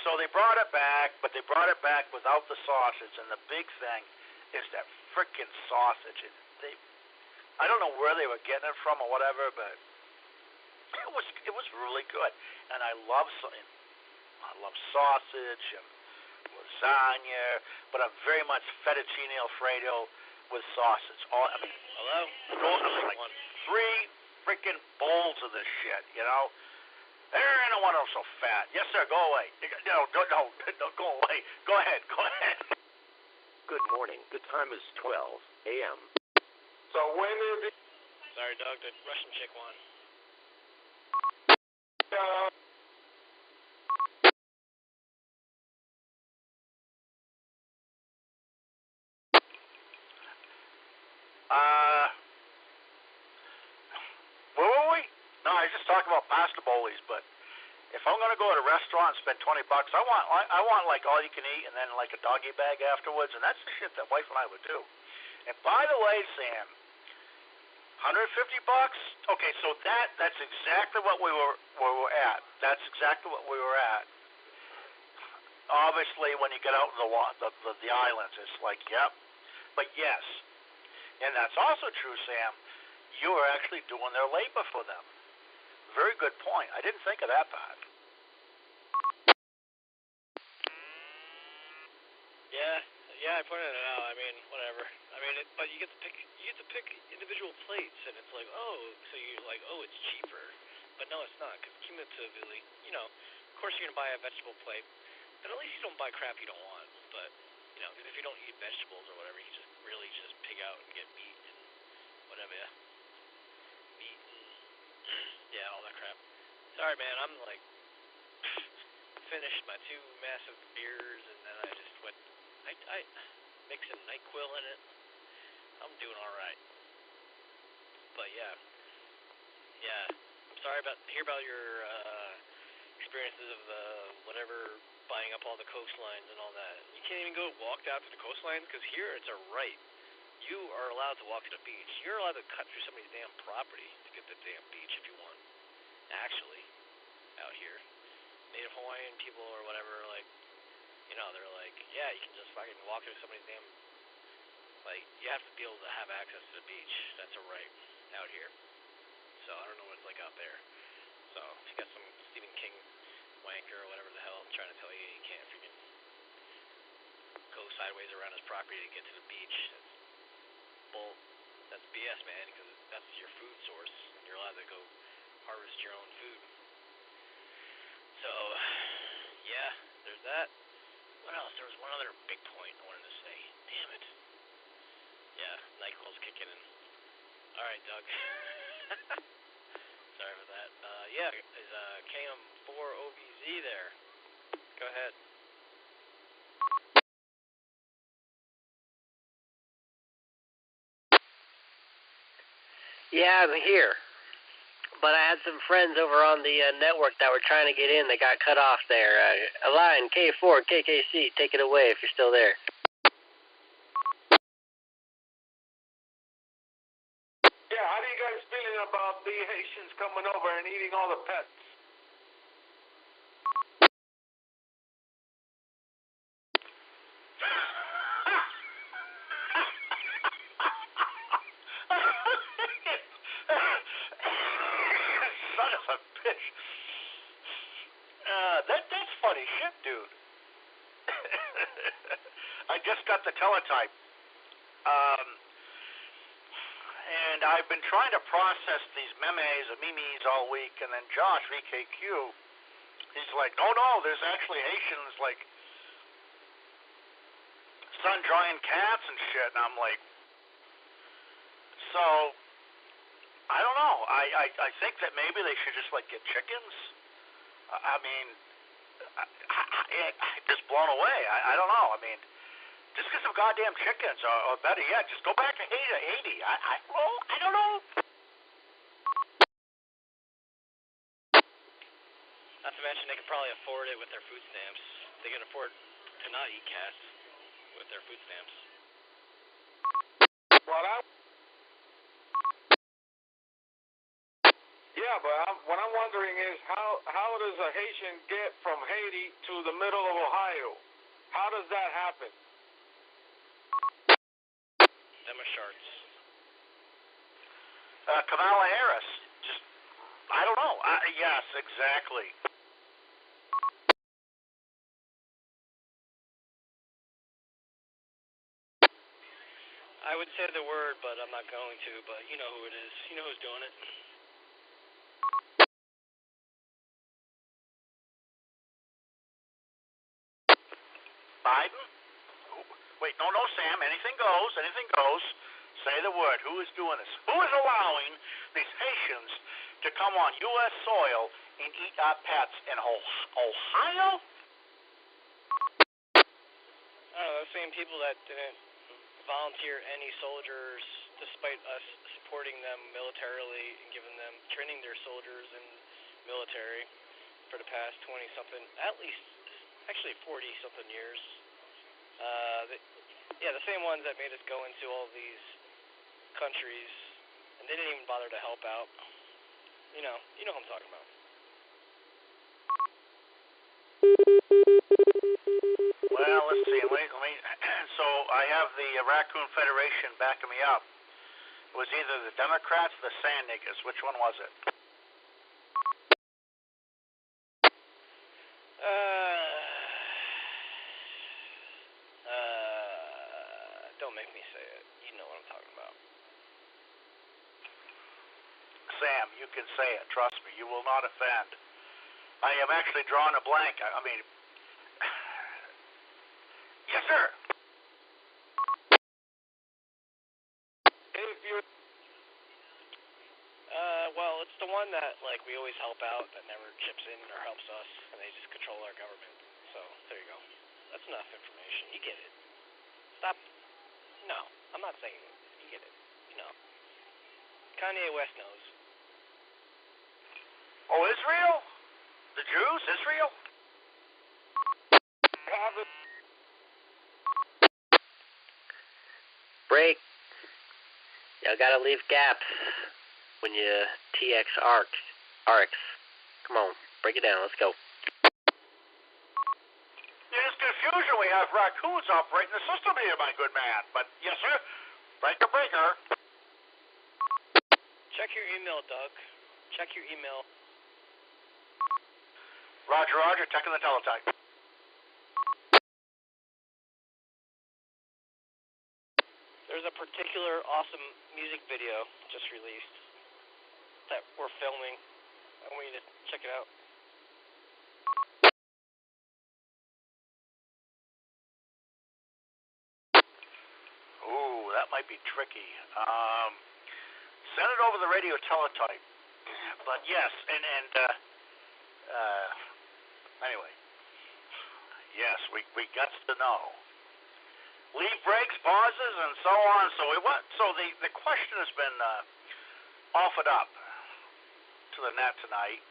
So they brought it back, but they brought it back without the sausage, and the big thing is that frickin' sausage. I don't know where they were getting it from or whatever, but it was really good. And I love sausage and lasagna, but I'm very much fettuccine Alfredo with sausage. Hello? Like 3 freaking bowls of this shit, you know. I don't want them so fat. Yes, sir, go away. No, go away. Go ahead. Good morning. The time is 12 a.m. So when is it? Sorry, Doug, the Russian chick won. Where were we? No, I was just talking about pasta bowlies, but if I'm gonna go to a restaurant and spend $20, I want like all you can eat and then like a doggy bag afterwards, and that's the shit that wife and I would do. And by the way, Sam, $150? Okay, so that's exactly what we were at. That's exactly what we were at. Obviously, when you get out in the islands, it's like, yep. But yes, and that's also true, Sam. You are actually doing their labor for them. Very good point. I didn't think of that part. Yeah, I pointed it out. I mean, whatever. I mean, but you get to pick individual plates, and it's like, oh, so you're like, oh, it's cheaper, but no, it's not, because cumulatively, you know, of course you're gonna buy a vegetable plate, but at least you don't buy crap you don't want. But you know, if you don't eat vegetables or whatever, you just really just pig out and get meat and whatever. Yeah. Meat and yeah, all that crap. Sorry, man. I'm like finished my 2 massive beers, and then I just went. I mixing NyQuil in it. I'm doing all right. But yeah. I'm sorry about your experiences of whatever buying up all the coastlines and all that. You can't even go walk down to the coastlines because here it's a right. You are allowed to walk to the beach. You're allowed to cut through somebody's damn property to get to the damn beach if you want. Actually, out here, Native Hawaiian people or whatever, like, you know, they're like, yeah, you can just fucking walk through somebody's damn, like, you have to be able to have access to the beach. That's a right out here. So I don't know what it's like out there. So if you got some Stephen King wanker or whatever the hell trying to tell you you can't freaking go sideways around his property to get to the beach, that's BS, man, because that's your food source, and you're allowed to go harvest your own food. So, yeah, there's that. What else? There was one other big point I wanted to say. Damn it. Yeah, NyQuil's kicking in. Alright, Doug. Sorry for that. Yeah, is KM4OVZ there? Go ahead. Yeah, I'm here. But I had some friends over on the network that were trying to get in that got cut off there. Align K4, KKC, take it away if you're still there. Yeah, how do you guys feeling about the Haitians coming over and eating all the pets? Son of a bitch. That's funny shit, dude. I just got the teletype. And I've been trying to process these memes and memes all week, and then Josh, VKQ, he's like, no, there's actually Haitians, like, sun-drying cats and shit, and I'm like, so, I don't know, I think that maybe they should just, like, get chickens. I mean, I'm just blown away. I don't know, I mean, just get some goddamn chickens, or better yet, just go back to Haiti. I don't know. Not to mention they could probably afford it with their food stamps. They can afford to not eat cats with their food stamps. What I'm wondering is how does a Haitian get from Haiti to the middle of Ohio? How does that happen? Them are sharks. Kamala Harris. Just, I don't know. Yes, exactly. I would say the word, but I'm not going to, but you know who it is. You know who's doing it. Biden? Wait, no, Sam. Anything goes. Anything goes. Say the word. Who is doing this? Who is allowing these Haitians to come on U.S. soil and eat our pets in Ohio? I don't know, those same people that didn't volunteer any soldiers despite us supporting them militarily and giving them, training their soldiers in military for the past 20-something, at least, actually 40-something years. The same ones that made us go into all these countries, and they didn't even bother to help out. You know who I'm talking about. Well, let's see. Let me. So I have the Raccoon Federation backing me up. It was either the Democrats or the Sand Niggas. Which one was it? Don't make me say it. You know what I'm talking about. Sam, you can say it. Trust me. You will not offend. I am actually drawing a blank. I mean, yes, sir. Well, it's the one that, like, we always help out, that never chips in or helps us, and they just control our government. So, there you go. That's enough information. You get it. Stop. No, I'm not saying it. You get it. You know. Kanye West knows. Oh, Israel? The Jews? Israel? break. Y'all gotta leave gaps when you TX RX. Come on, break it down. Let's go. There's confusion. We have raccoons operating the system here, my good man. But yes, sir. Breaker. Check your email, Doug. Check your email. Roger. Checking the teletype. There's a particular awesome music video just released that we're filming. I want you to check it out. Ooh, that might be tricky. Send it over the radio teletype. But yes, anyway. Yes, we got to know. Leave breaks, pauses, and so on. So the question has been offered up to the net tonight.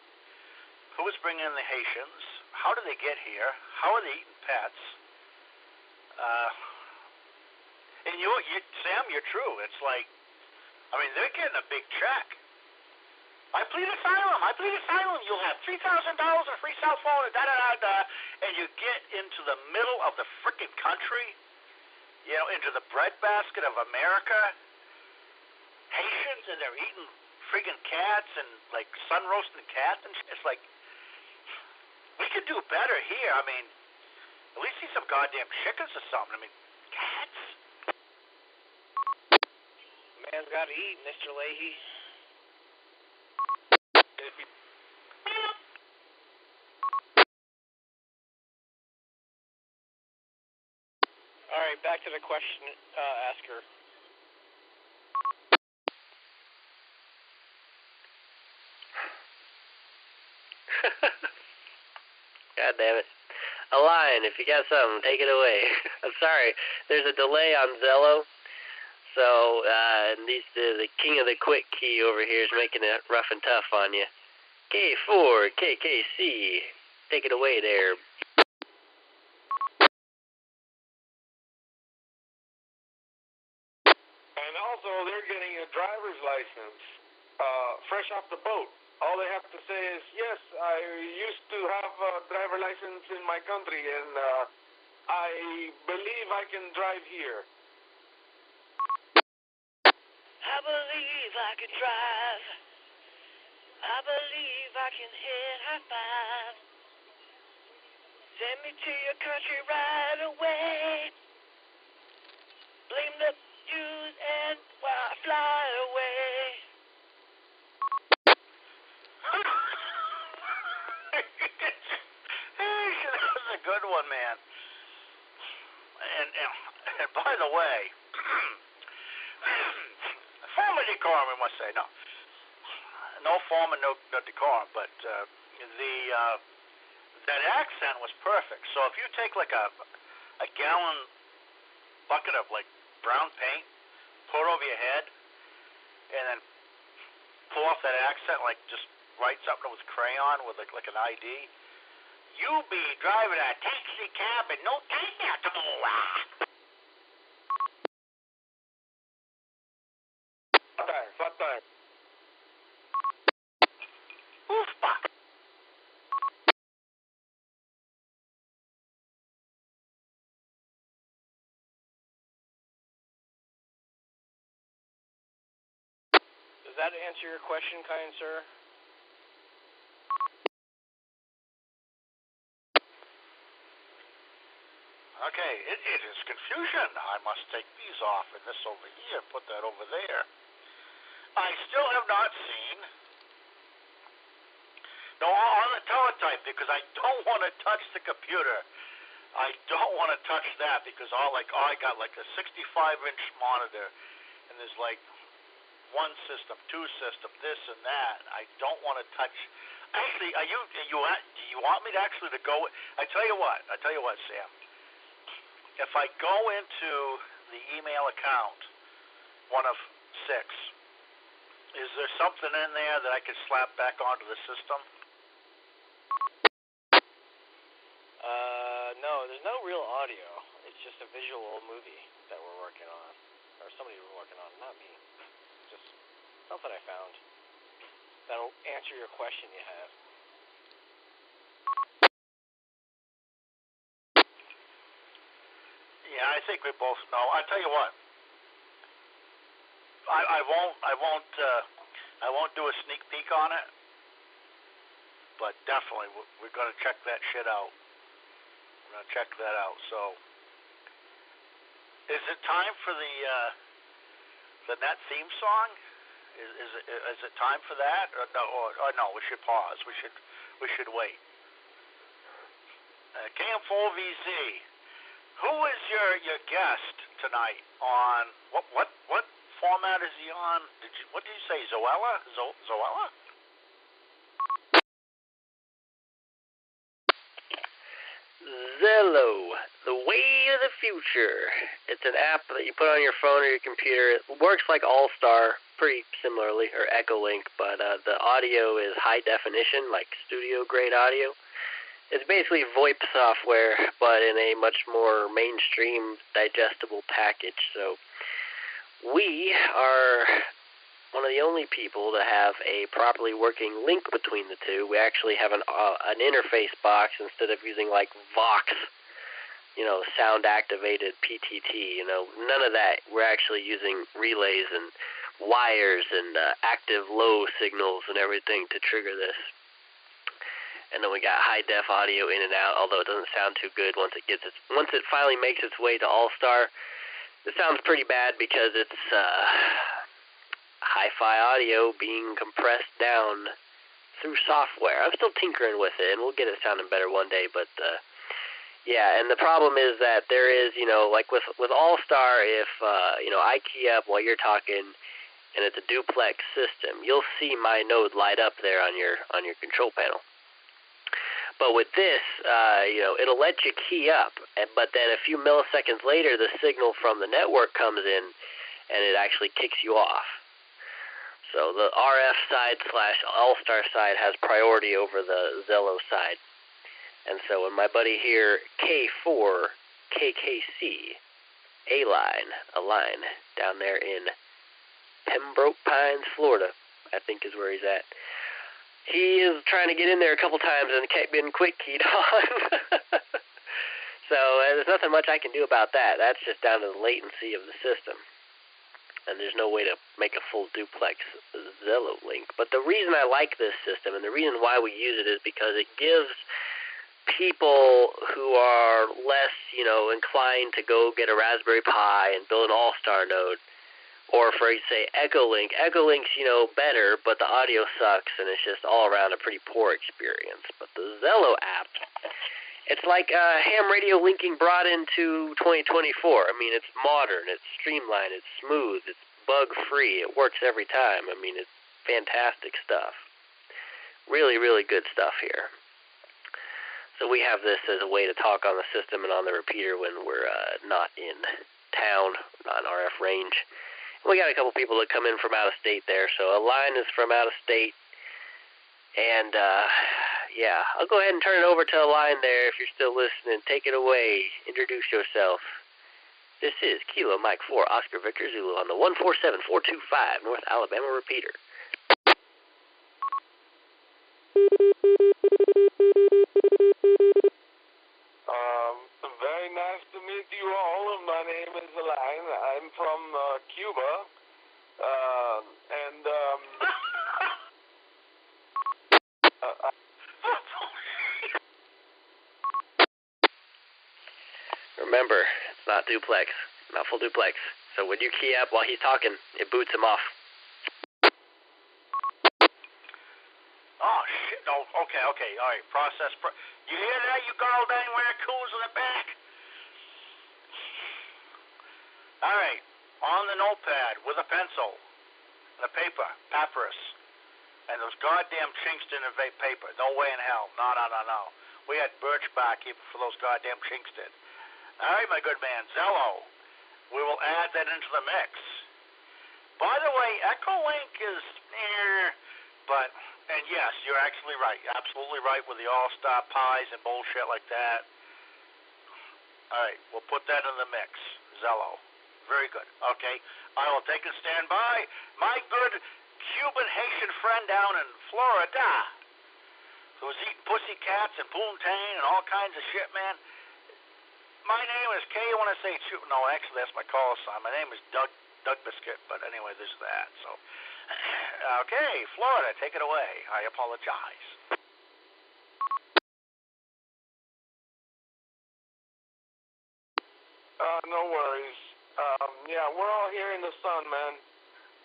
Who is bringing in the Haitians? How do they get here? How are they eating pets? And Sam, you're true. It's like, I mean, they're getting a big check. I plead asylum. You'll have $3,000 in free cell phone, and you get into the middle of the frickin' country. You know, into the breadbasket of America, Haitians, and they're eating friggin' cats and, like, sun-roasting cats and shit. It's like, we could do better here. I mean, at least see some goddamn chickens or something. I mean, cats? Man's gotta eat, Mr. Leahy. Alright, back to the question asker. God damn it. A lion, if you got something, take it away. I'm sorry. There's a delay on Zello. So, the king of the quick key over here is making it rough and tough on you. K4, KKC. Take it away there. And also, they're getting a driver's license fresh off the boat. All they have to say is, yes, I used to have a driver license in my country, and I believe I can drive here. I believe I can drive. I believe I can hit high five. Send me to your country right away. Blame the Jews and fly away. That was a good one, man. And by the way, form of decorum, we must say. No form and no decorum, but that accent was perfect. So if you take like a gallon bucket of like brown paint, pour it over your head, and then pull off that accent, like just write something with crayon with like an ID, you be driving a taxi cab and no time at all. Flat time. Oofba. Does that answer your question, kind sir? Okay, it is confusion. I must take these off and this over here, put that over there. I still have not seen. No, on the teletype, because I don't want to touch the computer. I don't want to touch that because I got like a 65-inch monitor, and there's like one system, two system, this and that. I don't want to touch. Actually, do you want me to actually go? I tell you what, Sam. If I go into the email account, one of 6, is there something in there that I can slap back onto the system? No, there's no real audio. It's just a visual movie that we're working on. or somebody was working on it, not me. Just something I found that'll answer your question you have. Yeah, I think we both know. I tell you what, I won't do a sneak peek on it, but definitely we're gonna check that shit out. We're gonna check that out. So, is it time for the net theme song? Is it time for that? Or no? We should pause. We should wait. KM4VZ. Who is your guest tonight on what format is he on? What did you say? Zoella? Zoella? Zello, the way of the future. It's an app that you put on your phone or your computer. It works like All-Star, pretty similarly, or Echolink, but the audio is high definition, like studio-grade audio. It's basically VoIP software, but in a much more mainstream, digestible package. So we are one of the only people to have a properly working link between the two. We actually have an interface box instead of using like Vox, sound-activated PTT. None of that. We're actually using relays and wires and active low signals and everything to trigger this. And then we got high-def audio in and out, although it doesn't sound too good once it finally makes its way to All-Star. It sounds pretty bad because it's hi-fi audio being compressed down through software. I'm still tinkering with it, and we'll get it sounding better one day, but yeah, and the problem is that there is, like with All-Star, if I key up while you're talking and it's a duplex system, you'll see my node light up there on your control panel. But with this, it'll let you key up, but then a few milliseconds later, the signal from the network comes in, and it actually kicks you off. So the RF side / All-Star side has priority over the Zello side. And so when my buddy here, K4 KKC, a line down there in Pembroke Pines, Florida, I think is where he's at. He is trying to get in there a couple times and kept getting quick keyed on. So there's nothing much I can do about that. That's just down to the latency of the system. And there's no way to make a full duplex Zello link. But the reason I like this system and the reason why we use it is because it gives people who are less, inclined to go get a Raspberry Pi and build an All-Star node, or for, say, Echolink. Ecolink's, better, but the audio sucks, and it's just all around a pretty poor experience. But the Zello app, it's like ham radio linking brought into 2024. I mean, it's modern, it's streamlined, it's smooth, it's bug-free, it works every time. I mean, it's fantastic stuff. Really, really good stuff here. So we have this as a way to talk on the system and on the repeater when we're not in town, not in RF range. We got a couple people that come in from out of state there, so a line is from out of state, and yeah, I'll go ahead and turn it over to a line there if you're still listening. Take it away. Introduce yourself. This is Kilo Mike 4 Oscar Victor Zulu on the 147425 North Alabama repeater. Very nice to meet you all. My name is Alain. I'm from Cuba, and Remember, it's not duplex, not full duplex. So when you key up while he's talking, it boots him off. Oh, shit. Oh, okay. All right. Process. You hear that, you goddamn raccoons in the back? All right. On the notepad with a pencil and a paper, papyrus, and those goddamn chinks in the paper. No way in hell. No. We had birch bark even for those goddamn chinks did. All right, my good man, Zello. We will add that into the mix. By the way, Echolink is and yes, you're actually right. Absolutely right with the All-Star pies and bullshit like that. All right, we'll put that in the mix, Zello. Very good. Okay. I will take and stand by. My good Cuban Haitian friend down in Florida, who's eating pussy cats and poontang and all kinds of shit, man. My name is K. When I say no, actually that's my call sign. My name is Doug Biscuit. But anyway, there's that. So, okay, Florida, take it away. I apologize. No worries. Yeah, we're all here in the sun, man.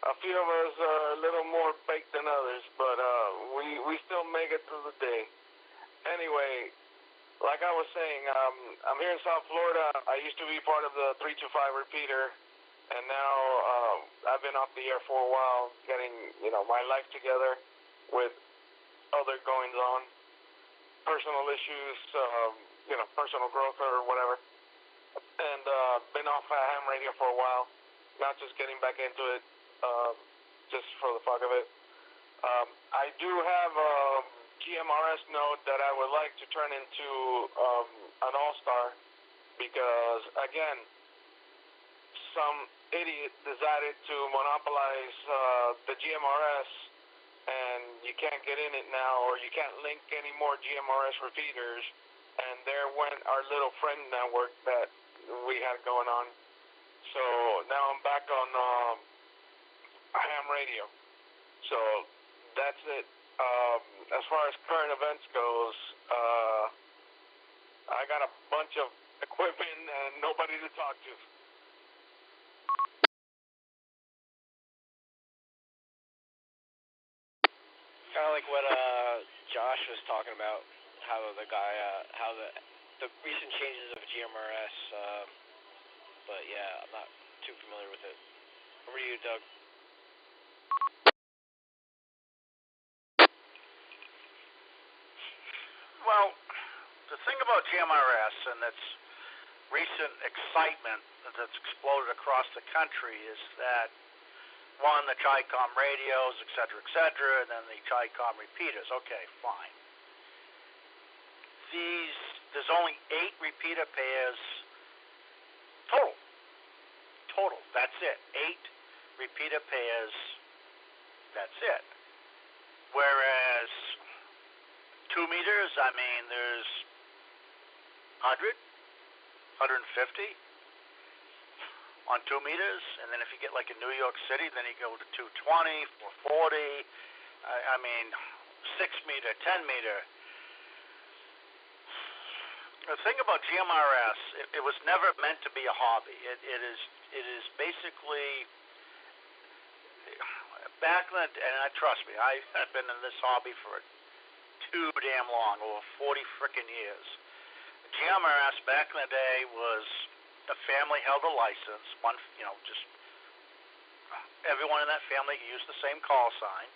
A few of us are a little more baked than others, but we still make it through the day. Anyway, like I was saying, I'm here in South Florida. I used to be part of the 325 repeater, and now I've been off the air for a while, getting my life together with other goings on, personal issues, personal growth or whatever. And been off ham radio for a while, not just getting back into it, just for the fuck of it. I do have a GMRS node that I would like to turn into an all-star because, again, some idiot decided to monopolize the GMRS, and you can't get in it now, or you can't link any more GMRS repeaters, and there went our little friend network that we had going on. So now I'm back on ham radio. So that's it. As far as current events goes, I got a bunch of equipment and nobody to talk to. Kind of like what Josh was talking about, how the guy, how the recent changes of GMRS, but yeah, I'm not too familiar with it. Over to you, Doug. Well, the thing about GMRS and its recent excitement that's exploded across the country is that, one, the Chi-Com radios, et cetera, and then the Chi-Com repeaters. Okay, fine. There's only 8 repeater pairs total. That's it. 8 repeater pairs. That's it. Whereas 2 meters, I mean, there's 100, 150 on 2 meters, and then if you get like in New York City, then you go to 220, 440. I mean, 6 meter, 10 meter. The thing about GMRS, it was never meant to be a hobby. It is basically back then, and trust me, I've been in this hobby for too damn long, over 40 frickin' years. GMRS back in the day was the family held a license. One, just everyone in that family used the same call sign,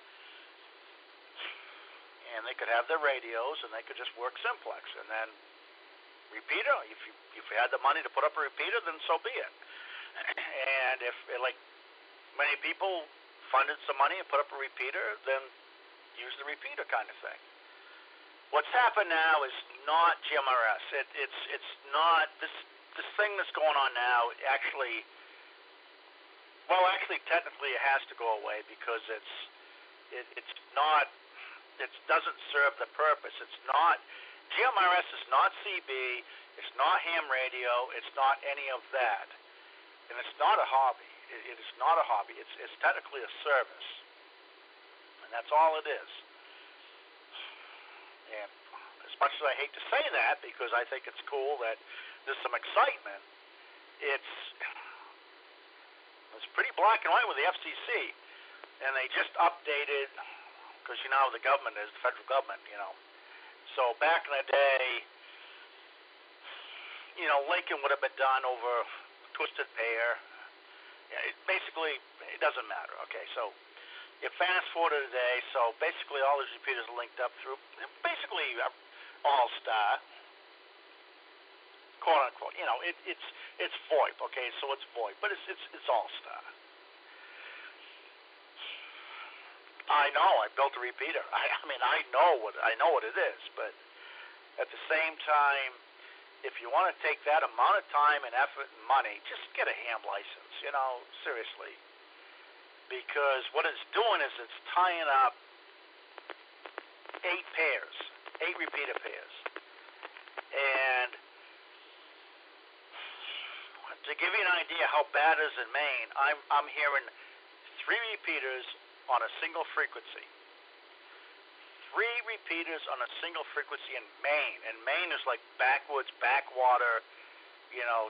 and they could have their radios, and they could just work simplex, and then repeater. If you had the money to put up a repeater, then so be it. And if like many people funded some money and put up a repeater, then use the repeater kind of thing. What's happened now is not GMRS. It's not this thing that's going on now. Actually, technically it has to go away because it's not. It doesn't serve the purpose. It's not. GMRS is not CB, it's not ham radio, it's not any of that. And it's not a hobby. It is not a hobby. It's technically a service. And that's all it is. And as much as I hate to say that, because I think it's cool that there's some excitement, it's pretty black and white with the FCC. And they just updated, because you know how the government is, the federal government, So back in the day, Lincoln would have been done over twisted pair. Basically, it doesn't matter. Okay, so you fast forward to today, so basically all these repeaters are linked up through basically All-Star, quote unquote. It's VoIP. Okay, so it's VoIP, but it's All-Star. I know. I built a repeater. I mean, I know what it is, but at the same time, if you want to take that amount of time and effort and money, just get a ham license, seriously. Because what it's doing is it's tying up 8 repeater pairs. And to give you an idea how bad it is in Maine, I'm hearing 3 repeaters on a single frequency. 3 repeaters on a single frequency in Maine. And Maine is like backwoods, backwater,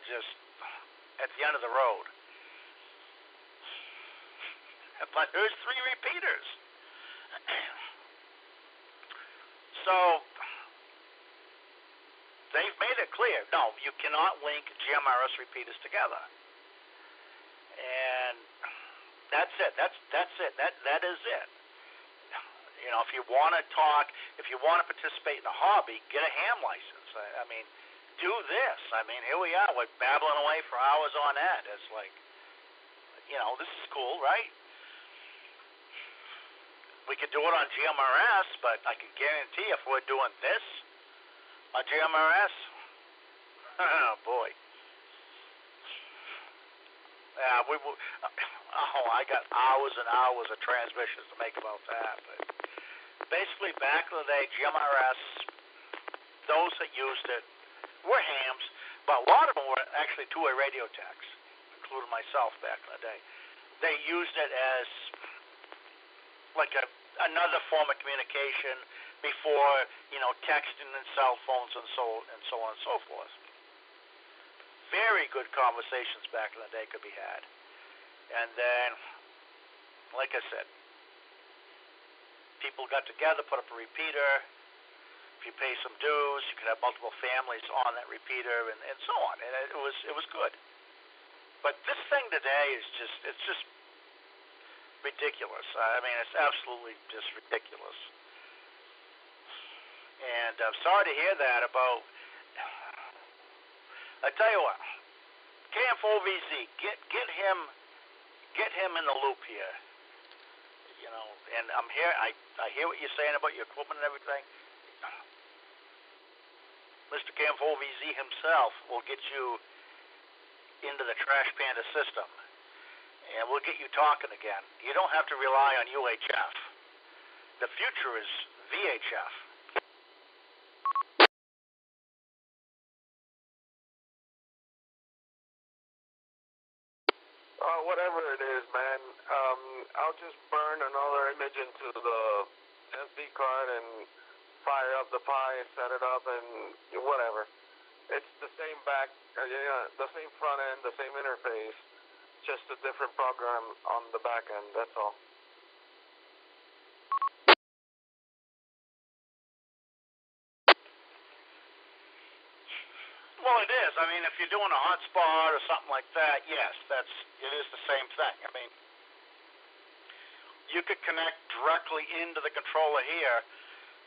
just at the end of the road. But there's 3 repeaters. So they've made it clear, no, you cannot link GMRS repeaters together. And that's it. That's it. That is it. If you want to talk, if you want to participate in a hobby, get a ham license. I mean, do this. I mean, here we are, we're babbling away for hours on end. It's like, this is cool, right? We could do it on GMRS, but I can guarantee if we're doing this on GMRS, oh boy. Yeah, I got hours and hours of transmissions to make about that. But basically, back in the day, GMRS, those that used it were hams, but a lot of them were actually two-way radio techs, including myself back in the day. They used it as like another form of communication before, texting and cell phones and so on and so forth. Very good conversations back in the day could be had. And then, like I said, people got together, put up a repeater. If you pay some dues, you could have multiple families on that repeater and so on. And it was good. But this thing today is just ridiculous. I mean, it's absolutely just ridiculous. And I'm sorry to hear that about. I tell you what, KF4VZ, get him in the loop here. And I'm here. I hear what you're saying about your equipment and everything. Mr. KF4VZ himself will get you into the Trash Panda system, and we'll get you talking again. You don't have to rely on UHF. The future is VHF. Whatever it is, man, I'll just burn another image into the SD card and fire up the Pi, set it up, and whatever. It's the same the same front end, the same interface, just a different program on the back end, that's all. Well, it is. I mean, if you're doing a hotspot or something like that, yes, it is the same thing. I mean, you could connect directly into the controller here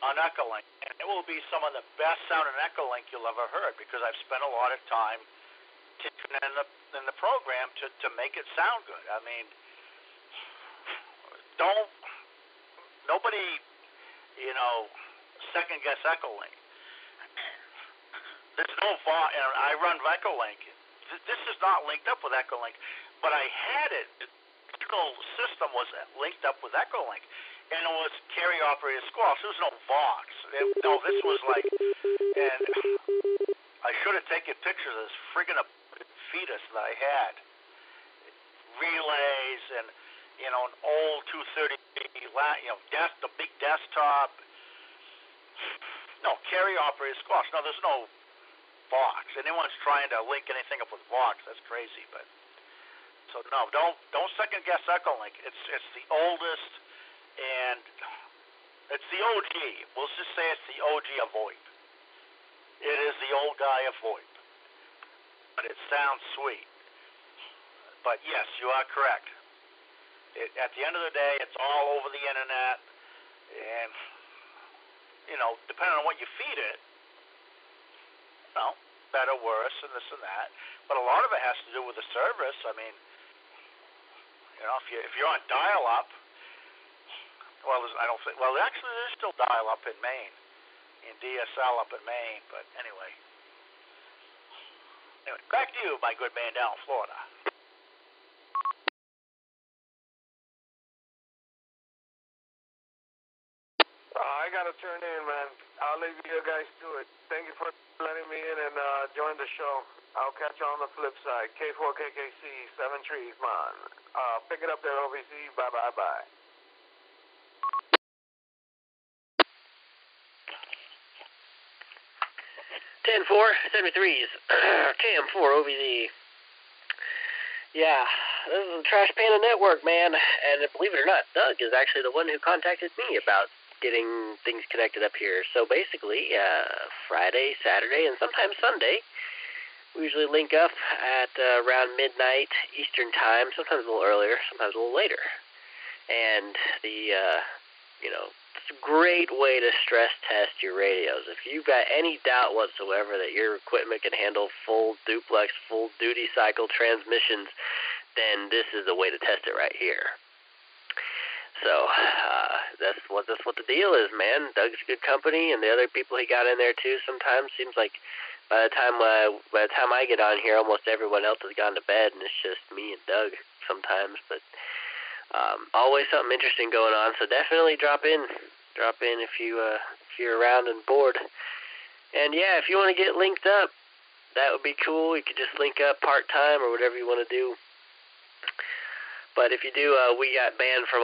on Echolink, and it will be some of the best sounding Echolink you'll ever heard, because I've spent a lot of time tinkering in the program to make it sound good. I mean, nobody, second guess Echolink. There's no I run Echolink. This is not linked up with Echolink, but I had it. The original system was linked up with Echolink, and it was carry operated squash. There was no Vox. This was like, and I should have taken pictures of this friggin' fetus that I had. Relays and an old 230, the big desktop. No, carry operated squash. No, there's no Vox. Anyone's trying to link anything up with Vox, that's crazy. But so no, don't second guess Echolink. It's the oldest, and it's the OG. We'll just say it's the OG of VoIP. It is the old guy of VoIP, but it sounds sweet. But yes, you are correct. At the end of the day, it's all over the internet, and depending on what you feed it, better, worse, and this and that. But a lot of it has to do with the service. I mean, if you're on dial-up, actually there's still dial-up in Maine, in DSL up in Maine. But anyway, Anyway, back to you, my good man down in Florida. I gotta turn in, man. I'll leave you guys to it. Thank you for letting me in and join the show. I'll catch you on the flip side. K4KKC, 7 Trees, man. Pick it up there, OVC. Bye. 10-4, 73s, KM4 OVZ. Yeah, this is the Trash Panda Network, man. And believe it or not, Doug is actually the one who contacted me about getting things connected up here. So basically, Friday, Saturday, and sometimes Sunday, we usually link up at around midnight Eastern time, sometimes a little earlier, sometimes a little later. And it's a great way to stress test your radios. If you've got any doubt whatsoever that your equipment can handle full duplex, full duty cycle transmissions, then this is the way to test it right here. So that's what the deal is, man. Doug's good company, and the other people he got in there too. Sometimes seems like by the time I get on here, almost everyone else has gone to bed, and it's just me and Doug sometimes. But always something interesting going on. So definitely drop in if you're around and bored. And yeah, if you want to get linked up, that would be cool. You could just link up part time or whatever you want to do. But if you do, we got banned from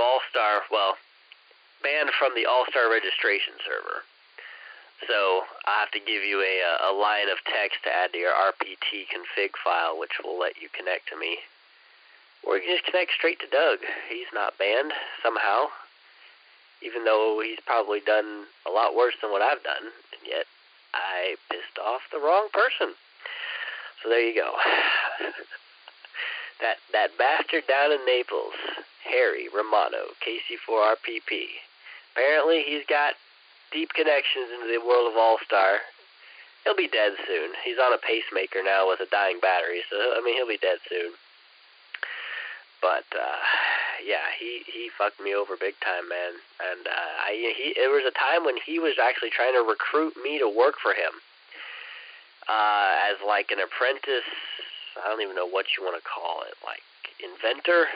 banned from the All-Star registration server. So I have to give you a line of text to add to your RPT config file, which will let you connect to me. Or you can just connect straight to Doug. He's not banned somehow, even though he's probably done a lot worse than what I've done, and yet I pissed off the wrong person. So there you go. That bastard down in Naples, Harry Romano, KC4RPP. Apparently he's got deep connections into the world of All-Star. He'll be dead soon. He's on a pacemaker now with a dying battery, so he'll be dead soon. But yeah, he fucked me over big time, man. And there was a time when he was actually trying to recruit me to work for him as like an apprentice. I don't even know what you want to call it, like inventor,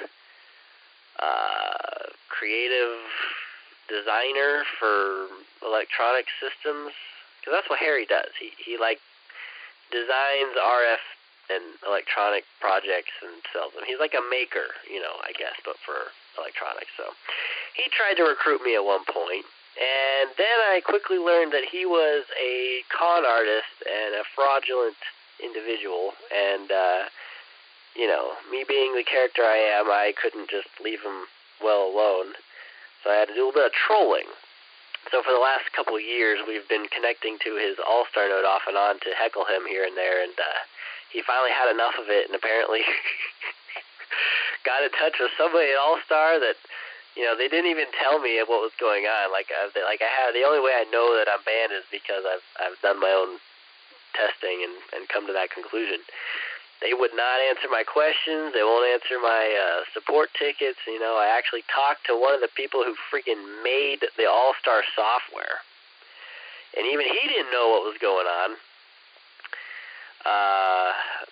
creative designer for electronic systems, because that's what Harry does. He like designs RF and electronic projects and sells them. He's like a maker, I guess, but for electronics. So he tried to recruit me at one point, and then I quickly learned that he was a con artist and a fraudulent individual, and me being the character I am, I couldn't just leave him well alone, so I had to do a little bit of trolling. So for the last couple of years, we've been connecting to his All-Star node off and on to heckle him here and there, and he finally had enough of it, and apparently got in touch with somebody at All-Star that, they didn't even tell me what was going on. The only way I know that I'm banned is because I've done my own testing and come to that conclusion. They would not answer my questions. They won't answer my support tickets. I actually talked to one of the people who freaking made the All-Star software, and even he didn't know what was going on.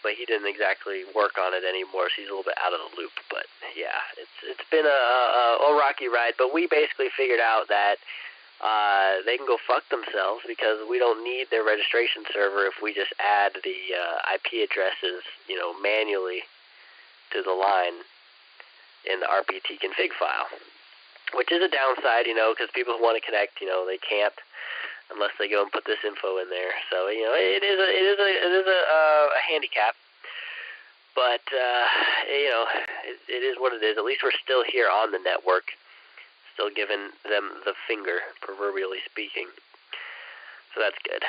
But he didn't exactly work on it anymore, so he's a little bit out of the loop. But yeah, it's been a rocky ride. But we basically figured out that they can go fuck themselves, because we don't need their registration server if we just add the IP addresses, manually to the line in the RPT config file, which is a downside, because people who want to connect, they can't unless they go and put this info in there. So it is a handicap, but it is what it is. At least we're still here on the network, still giving them the finger, proverbially speaking. So that's good.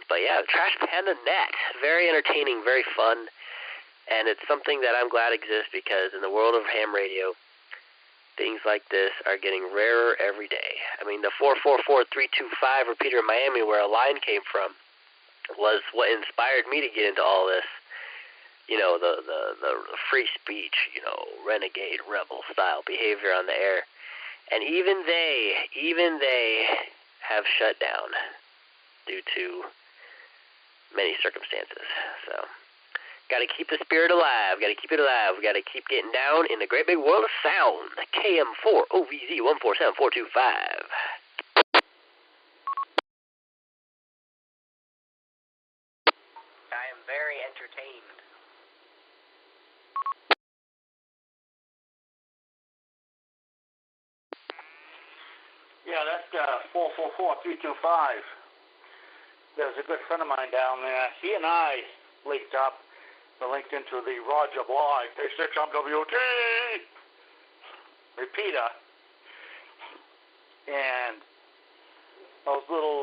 But yeah, Trash Panda Net, very entertaining, very fun, and it's something that I'm glad exists, because in the world of ham radio, things like this are getting rarer every day. The 444-325 repeater in Miami, where a line came from, was what inspired me to get into all this. The free speech, renegade rebel style behavior on the air. And even they have shut down due to many circumstances. So Got to keep the spirit alive. Got to keep it alive. We got to keep getting down in the great big world of sound. KM4 OVZ 147425. I am very entertained. Yeah, that's 444325. There's a good friend of mine down there. He and I linked up. We're linked into the Roger Bly K6MWT repeater. And those little,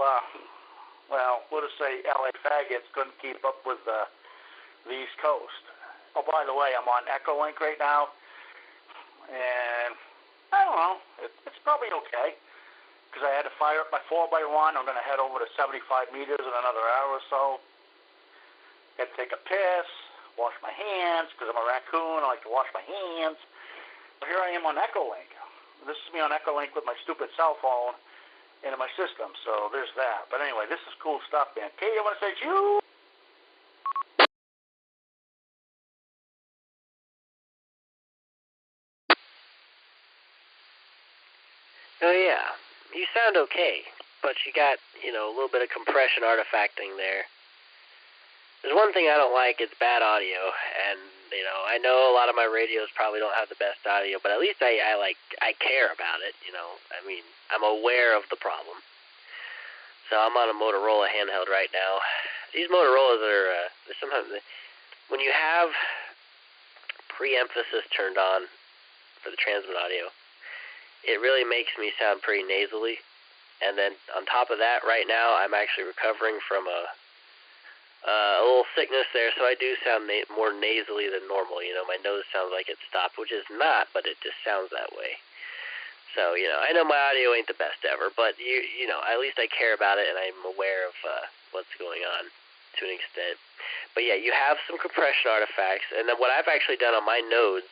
we'll just say LA faggots couldn't keep up with the East Coast. Oh, by the way, I'm on Echolink right now. And I don't know. It's probably okay. Because I had to fire up my 4x1. I'm going to head over to 75 meters in another hour or so. Had to take a piss, wash my hands, because I'm a raccoon. I like to wash my hands. But here I am on Echolink. This is me on Echolink with my stupid cell phone into my system. So there's that. But anyway, this is cool stuff, man. Katie, I want to say to you. Oh, yeah. You sound okay, but you got, a little bit of compression artifacting there. There's one thing I don't like, it's bad audio, and, I know a lot of my radios probably don't have the best audio, but at least I care about it, I'm aware of the problem. So I'm on a Motorola handheld right now. These Motorola's are, sometimes, when you have pre-emphasis turned on for the transmit audio, it really makes me sound pretty nasally. And then on top of that, right now, I'm actually recovering from a little sickness there, so I do sound more nasally than normal. My nose sounds like it stopped, which is not, but it just sounds that way. So, I know my audio ain't the best ever, but, at least I care about it, and I'm aware of what's going on to an extent. But, yeah, you have some compression artifacts, and then what I've actually done on my nodes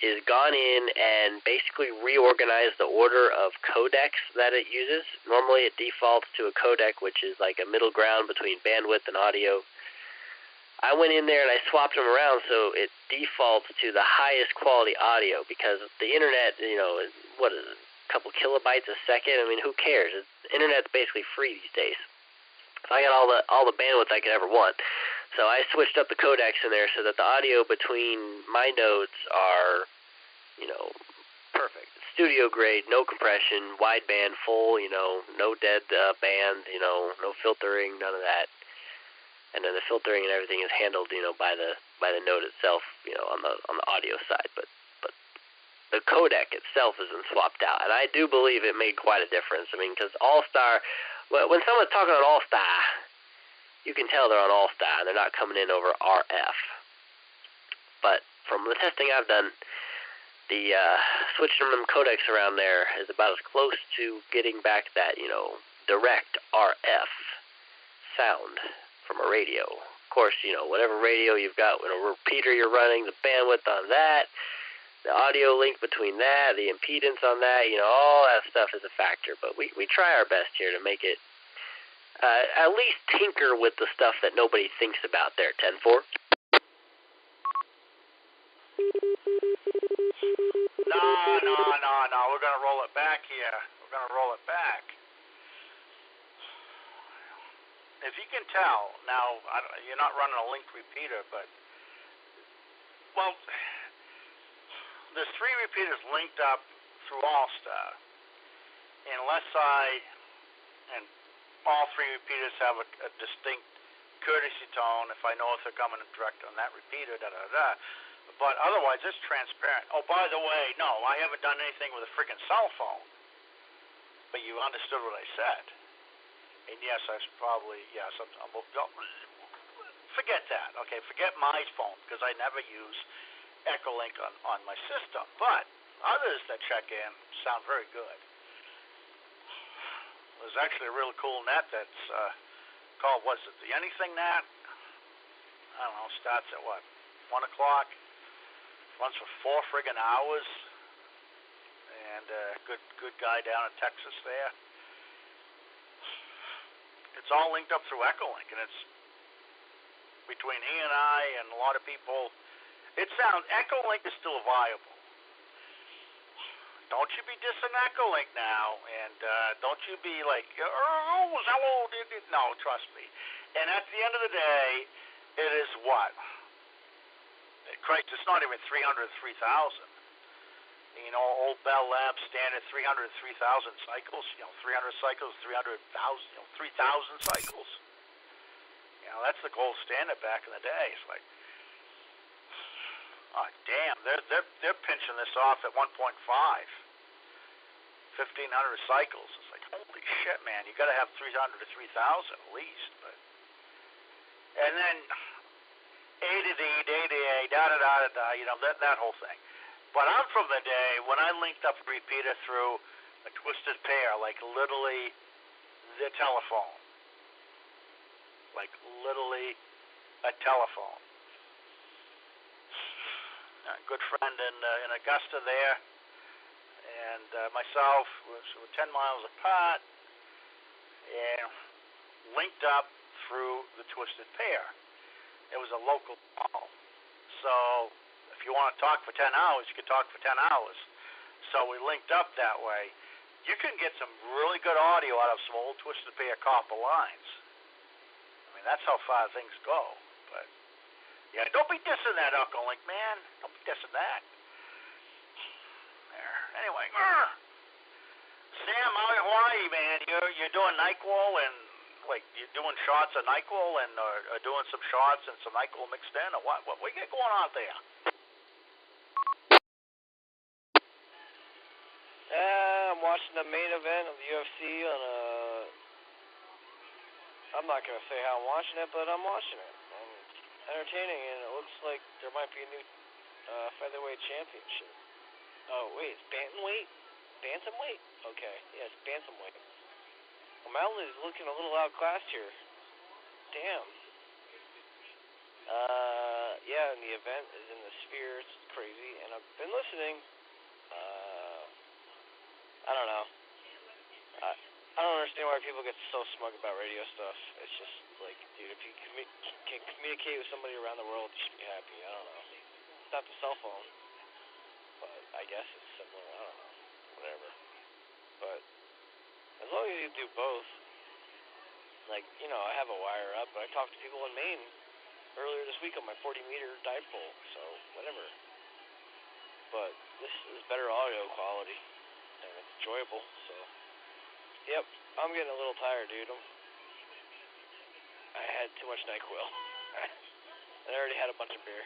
is gone in and basically reorganized the order of codecs that it uses. Normally it defaults to a codec, which is like a middle ground between bandwidth and audio. I went in there and I swapped them around so it defaults to the highest quality audio, because the internet, what is it, a couple kilobytes a second? Who cares? Internet's basically free these days. So I got all the bandwidth I could ever want. So I switched up the codecs in there so that the audio between my nodes are, perfect. Studio grade, no compression, wideband, full, no dead band, no filtering, none of that. And then the filtering and everything is handled, by the node itself, on the audio side. But the codec itself isn't swapped out, and I do believe it made quite a difference. Because All-Star, when someone's talking on All-Star, you can tell they're on All-Star, and they're not coming in over RF. But from the testing I've done, the switching them codecs around there is about as close to getting back that, direct RF sound from a radio. Of course, whatever radio you've got, with a repeater you're running, the bandwidth on that, the audio link between that, the impedance on that, all that stuff is a factor. But we try our best here to make it at least tinker with the stuff that nobody thinks about there. 10-4. No. We're going to roll it back here. We're going to roll it back. If you can tell, now, you're not running a link repeater, but, there's 3 repeaters linked up through All-Star. Unless and all 3 repeaters have a distinct courtesy tone if I know if they're coming direct on that repeater, da-da-da. But otherwise, it's transparent. Oh, by the way, no, I haven't done anything with a freaking cell phone. But you understood what I said. And yes, forget that. Okay, forget my phone, because I never use Echolink on my system. But others that check in sound very good. There's actually a really cool net that's called, what's it, the Anything Net? I don't know, starts at 1 o'clock? Runs for 4 friggin' hours. And good guy down in Texas there. It's all linked up through Echolink, and it's between he and I and a lot of people, it sounds Echolink is still viable. Don't you be dissing Echolink now, and don't you be like, oh, hello, no, trust me. And at the end of the day, it is what? Christ, it's not even 303,000. You know, old Bell Labs standard 303,000 cycles. You know, 300 cycles, 300,000. 3,000 cycles. You know, that's the gold standard back in the day. It's like, oh damn, they're pinching this off at 1.5. 1,500 cycles. It's like, holy shit, man! You got to have 300 to 3,000 at least. But and then A to D, day to A, da da da da da. You know that whole thing. But I'm from the day when I linked up a repeater through a twisted pair, like literally the telephone, like literally a telephone. A good friend in Augusta there. And myself were 10 miles apart and linked up through the twisted pair. It was a local call. So if you want to talk for 10 hours, you can talk for 10 hours. So we linked up that way. You can get some really good audio out of some old twisted pair copper lines. I mean, that's how far things go. But yeah, don't be dissing that Echolink, man. Don't be dissing that. Anyway, Sam, out in Hawaii, man, you're doing NyQuil and like you're doing shots of NyQuil and doing some shots and some NyQuil mixed in, or what you got going on there? I'm watching the main event of the UFC on I'm not gonna say how I'm watching it, but I'm watching it. And it's entertaining, and it looks like there might be a new featherweight championship. Oh, wait, it's bantamweight? Bantamweight? Okay, yeah, it's bantamweight. O'Malley's looking a little outclassed here. Damn. Yeah, and the event is in the Sphere. It's crazy, and I've been listening. I don't know. I don't understand why people get so smug about radio stuff. It's just like, dude, if you can communicate with somebody around the world, you should be happy. I don't know. It's not the cell phone. But I guess it's similar. I don't know. Whatever. But as long as you do both, like, you know, I have a wire up, but I talked to people in Maine earlier this week on my 40-meter dive pole, so whatever. But this is better audio quality, and it's enjoyable, so. Yep, I'm getting a little tired, dude. I had too much NyQuil. And I already had a bunch of beer,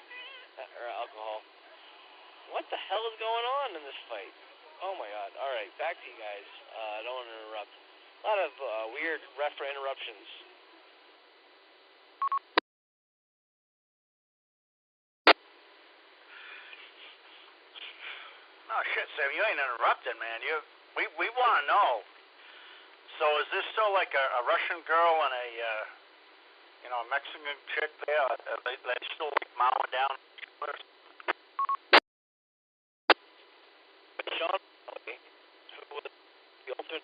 or alcohol. What the hell is going on in this fight? Oh my god. Alright, back to you guys. I don't want to interrupt. A lot of weird ref interruptions. Oh shit, Sam, you ain't interrupting, man. We want to know. So is this still like a Russian girl and a a Mexican chick there? Are they still like mowing down? Sean, who was the ultimate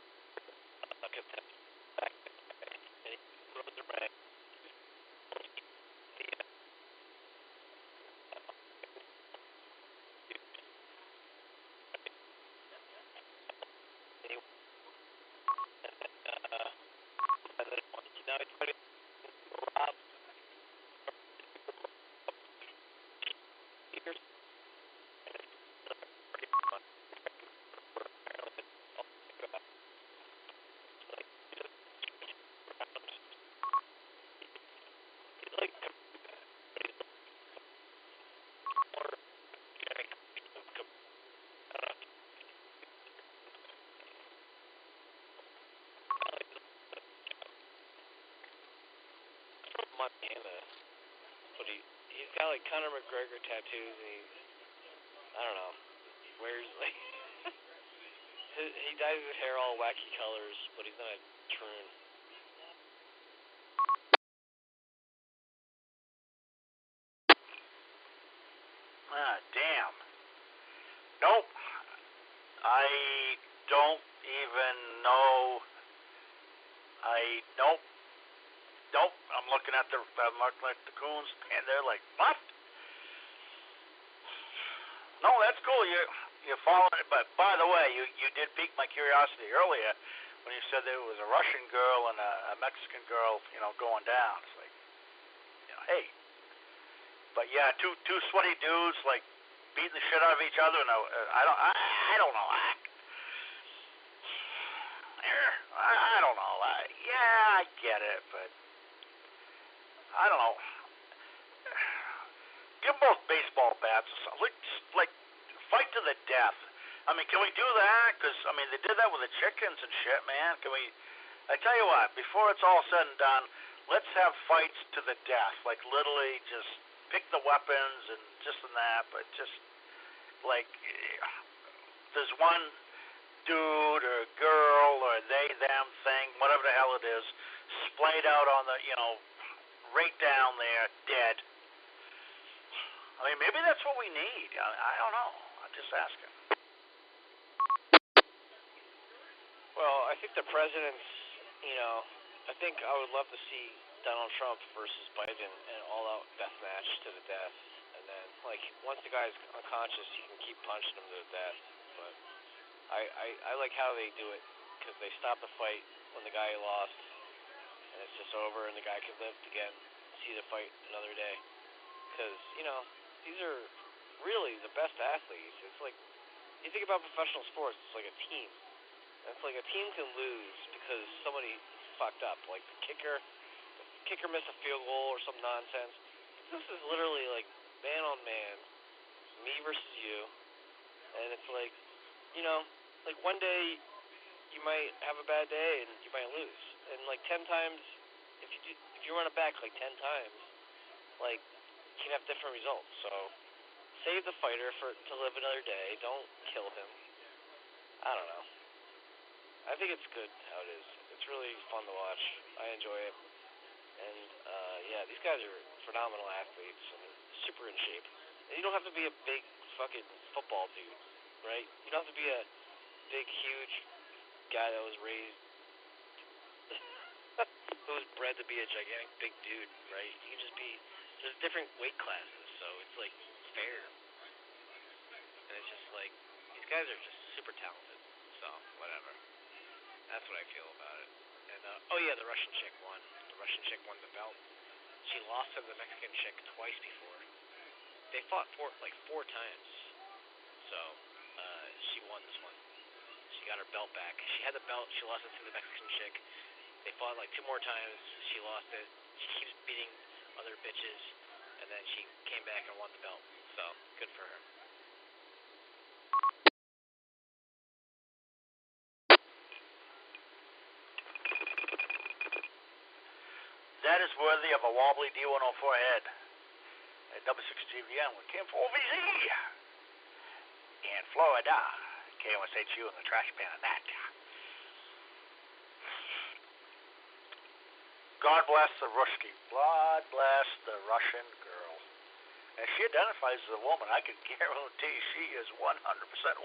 contestant back in the day, and he rode the rank. Now he's fighting Rob. Montana, but he's got like Conor McGregor tattoos, and I don't know, wears like he dyes his hair all wacky colors, but he's not a troon. Ah, damn. Nope. I don't even know. Nope. Nope. I'm looking at the coons, and they're like, what? No, that's cool. You're following it. But by the way, you did pique my curiosity earlier when you said there was a Russian girl and a Mexican girl, going down. It's like, hey. But yeah, two sweaty dudes like beating the shit out of each other. And I don't know. I don't know. Yeah, I get it, but I don't know. Give both baseball bats or something. Like fight to the death. I mean, can we do that? Because, they did that with the chickens and shit, man. Can we... I tell you what, before it's all said and done, let's have fights to the death. Like, literally just pick the weapons and this and that, but just, like, there's one dude or girl or they, them thing, whatever the hell it is, splayed out on the, right down there, dead. Maybe that's what we need. I don't know. I'm just asking. Well, I think the president's, I think I would love to see Donald Trump versus Biden in an all-out death match to the death. And then, once the guy's unconscious, you can keep punching him to the death. But I like how they do it, because they stop the fight when the guy lost, and it's just over, and the guy can live again, see the fight another day. Because, these are really the best athletes. It's like, you think about professional sports, it's like a team. And it's like a team can lose because somebody fucked up. Like the kicker missed a field goal or some nonsense. This is literally like man on man, me versus you. And it's like, like one day you might have a bad day and you might lose. And like 10 times, if you run it back like 10 times, like, you can have different results. So save the fighter to live another day. Don't kill him. I don't know. I think it's good how it is. It's really fun to watch. I enjoy it. And yeah, these guys are phenomenal athletes and super in shape. And you don't have to be a big fucking football dude, right? You don't have to be a big, huge guy that was raised, who was bred to be a gigantic big dude, right? You can just be. There's different weight classes, so it's like fair. And it's just like, these guys are just super talented. So, whatever. That's what I feel about it. And, oh yeah, the Russian chick won. The Russian chick won the belt. She lost to the Mexican chick twice before. They fought four times. So, she won this one. She got her belt back. She had the belt, she lost it to the Mexican chick. They fought 2 more times. She lost it. She keeps beating other bitches, and then she came back and won the belt. So, good for her. That is worthy of a wobbly D104 head. A double 6 GVN with KM4VZ in Florida. KOSHU in the trash pan of that. God bless the Ruski. God bless the Russian girl. And she identifies as a woman. I can guarantee she is 100%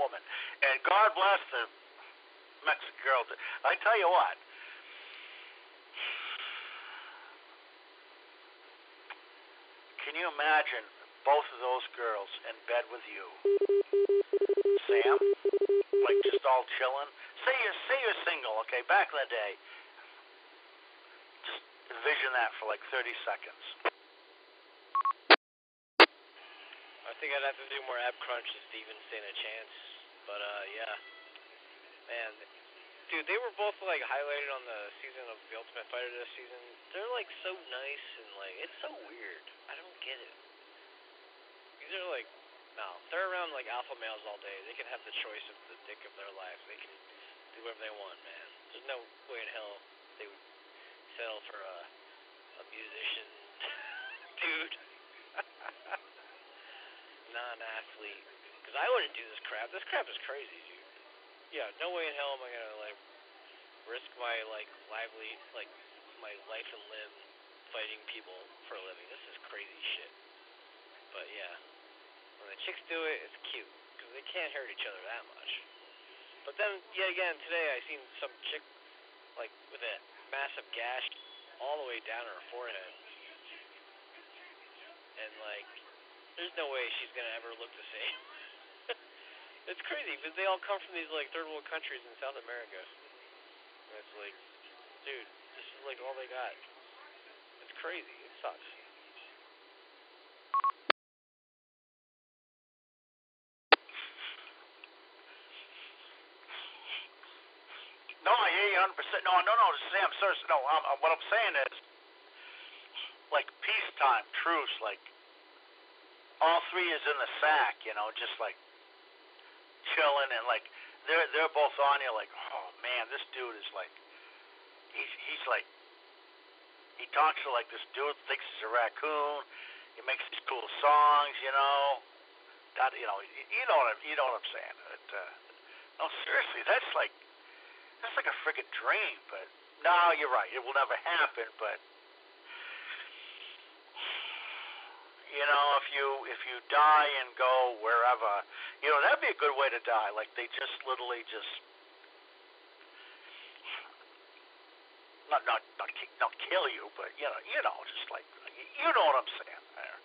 woman. And God bless the Mexican girl. I tell you what. Can you imagine both of those girls in bed with you? Sam? Like just all chilling? Say you're single, okay, back in the day. Just envision that for 30 seconds. I think I'd have to do more ab crunches to even stand a chance. But, yeah. Man, dude, they were both, highlighted on the season of The Ultimate Fighter this season. They're, so nice and, it's so weird. I don't get it. These are, no, they're around, alpha males all day. They can have the choice of the dick of their life. They can do whatever they want, man. There's no way in hell they would settle for a musician dude. Non-athlete. Because I wouldn't do this crap. This crap is crazy, dude. Yeah, no way in hell am I gonna, risk my, my life and limb fighting people for a living. This is crazy shit. But, yeah. When the chicks do it, it's cute. Because they can't hurt each other that much. But then, yet again, today I seen some chick, with a massive gash all the way down her forehead. And, like, there's no way she's going to ever look the same. It's crazy, but they all come from these, like, third world countries in South America. And it's like, dude, this is, like, all they got. It's crazy. It sucks. No, I hear you 100%. No, Sam, seriously, no, what I'm saying is, like, peacetime, truce, like, all three is in the sack, you know, just, like, chilling, and, like, they're both on you, like, oh, man, this dude is, like, he's like, he talks to, like, this dude thinks he's a raccoon, he makes these cool songs, you know, that, you know what I'm saying. No, seriously, that's like a friggin' dream, but, no, you're right, it will never happen, but, you know, if you die and go wherever, you know, that'd be a good way to die. Like, they just literally just not kill you, but you know, just like, you know what I'm saying there.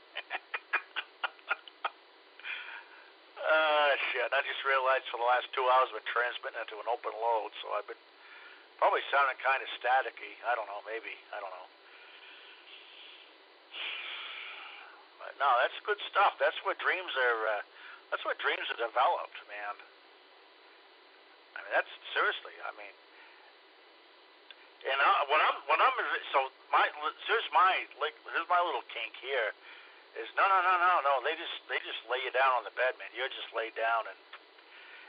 Shit. I just realized for the last 2 hours I've been transmitting into an open load, so I've been probably sounding kind of staticky. I don't know, maybe. I don't know. But no, that's good stuff. That's where dreams are developed, man. I mean, that's seriously. I mean, and when I'm so here's my little kink here is no. They just lay you down on the bed, man. You're just laid down and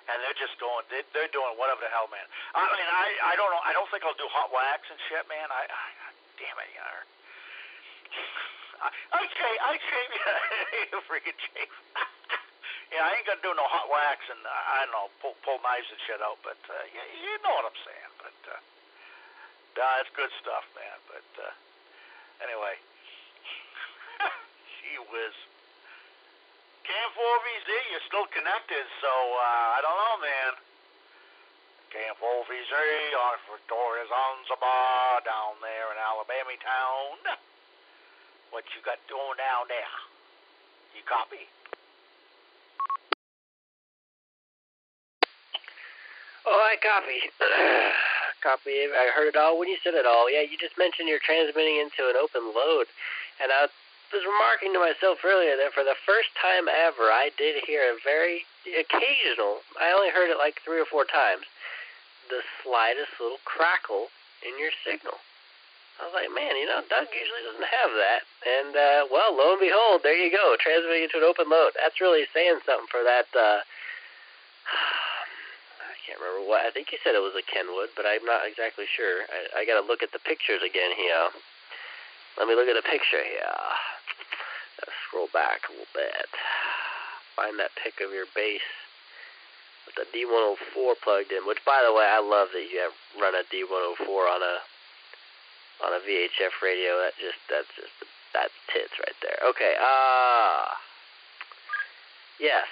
they're just going. They're doing whatever the hell, man. I mean, I don't know. I don't think I'll do hot wax and shit, man. Damn it, you know. I shave, you freaking shave. Yeah, I ain't gonna do no hot wax and I don't know, pull knives and shit out. But you know what I'm saying. But it's good stuff, man. But anyway, gee whiz. Camp4VZ, you're still connected, so I don't know, man. Camp4VZ on Victoria Zanzibar down there in Alabama town. What you got doing down there? You copy? Oh, I copy. Copy. I heard it all when you said it all. Yeah, you just mentioned you're transmitting into an open load, and I was remarking to myself earlier that for the first time ever, I did hear a very occasional, I only heard it like 3 or 4 times, the slightest little crackle in your signal. I was like, man, you know, Doug usually doesn't have that. And, well, lo and behold, there you go, transmitting into an open load. That's really saying something for that, I can't remember what, I think you said it was a Kenwood, but I'm not exactly sure. I got to look at the pictures again here. Let me look at the picture here. Let's scroll back a little bit. Find that pic of your bass with the D104 plugged in, which, by the way, I love that you have run a D104 on a VHF radio. That's tits right there. Okay, yes,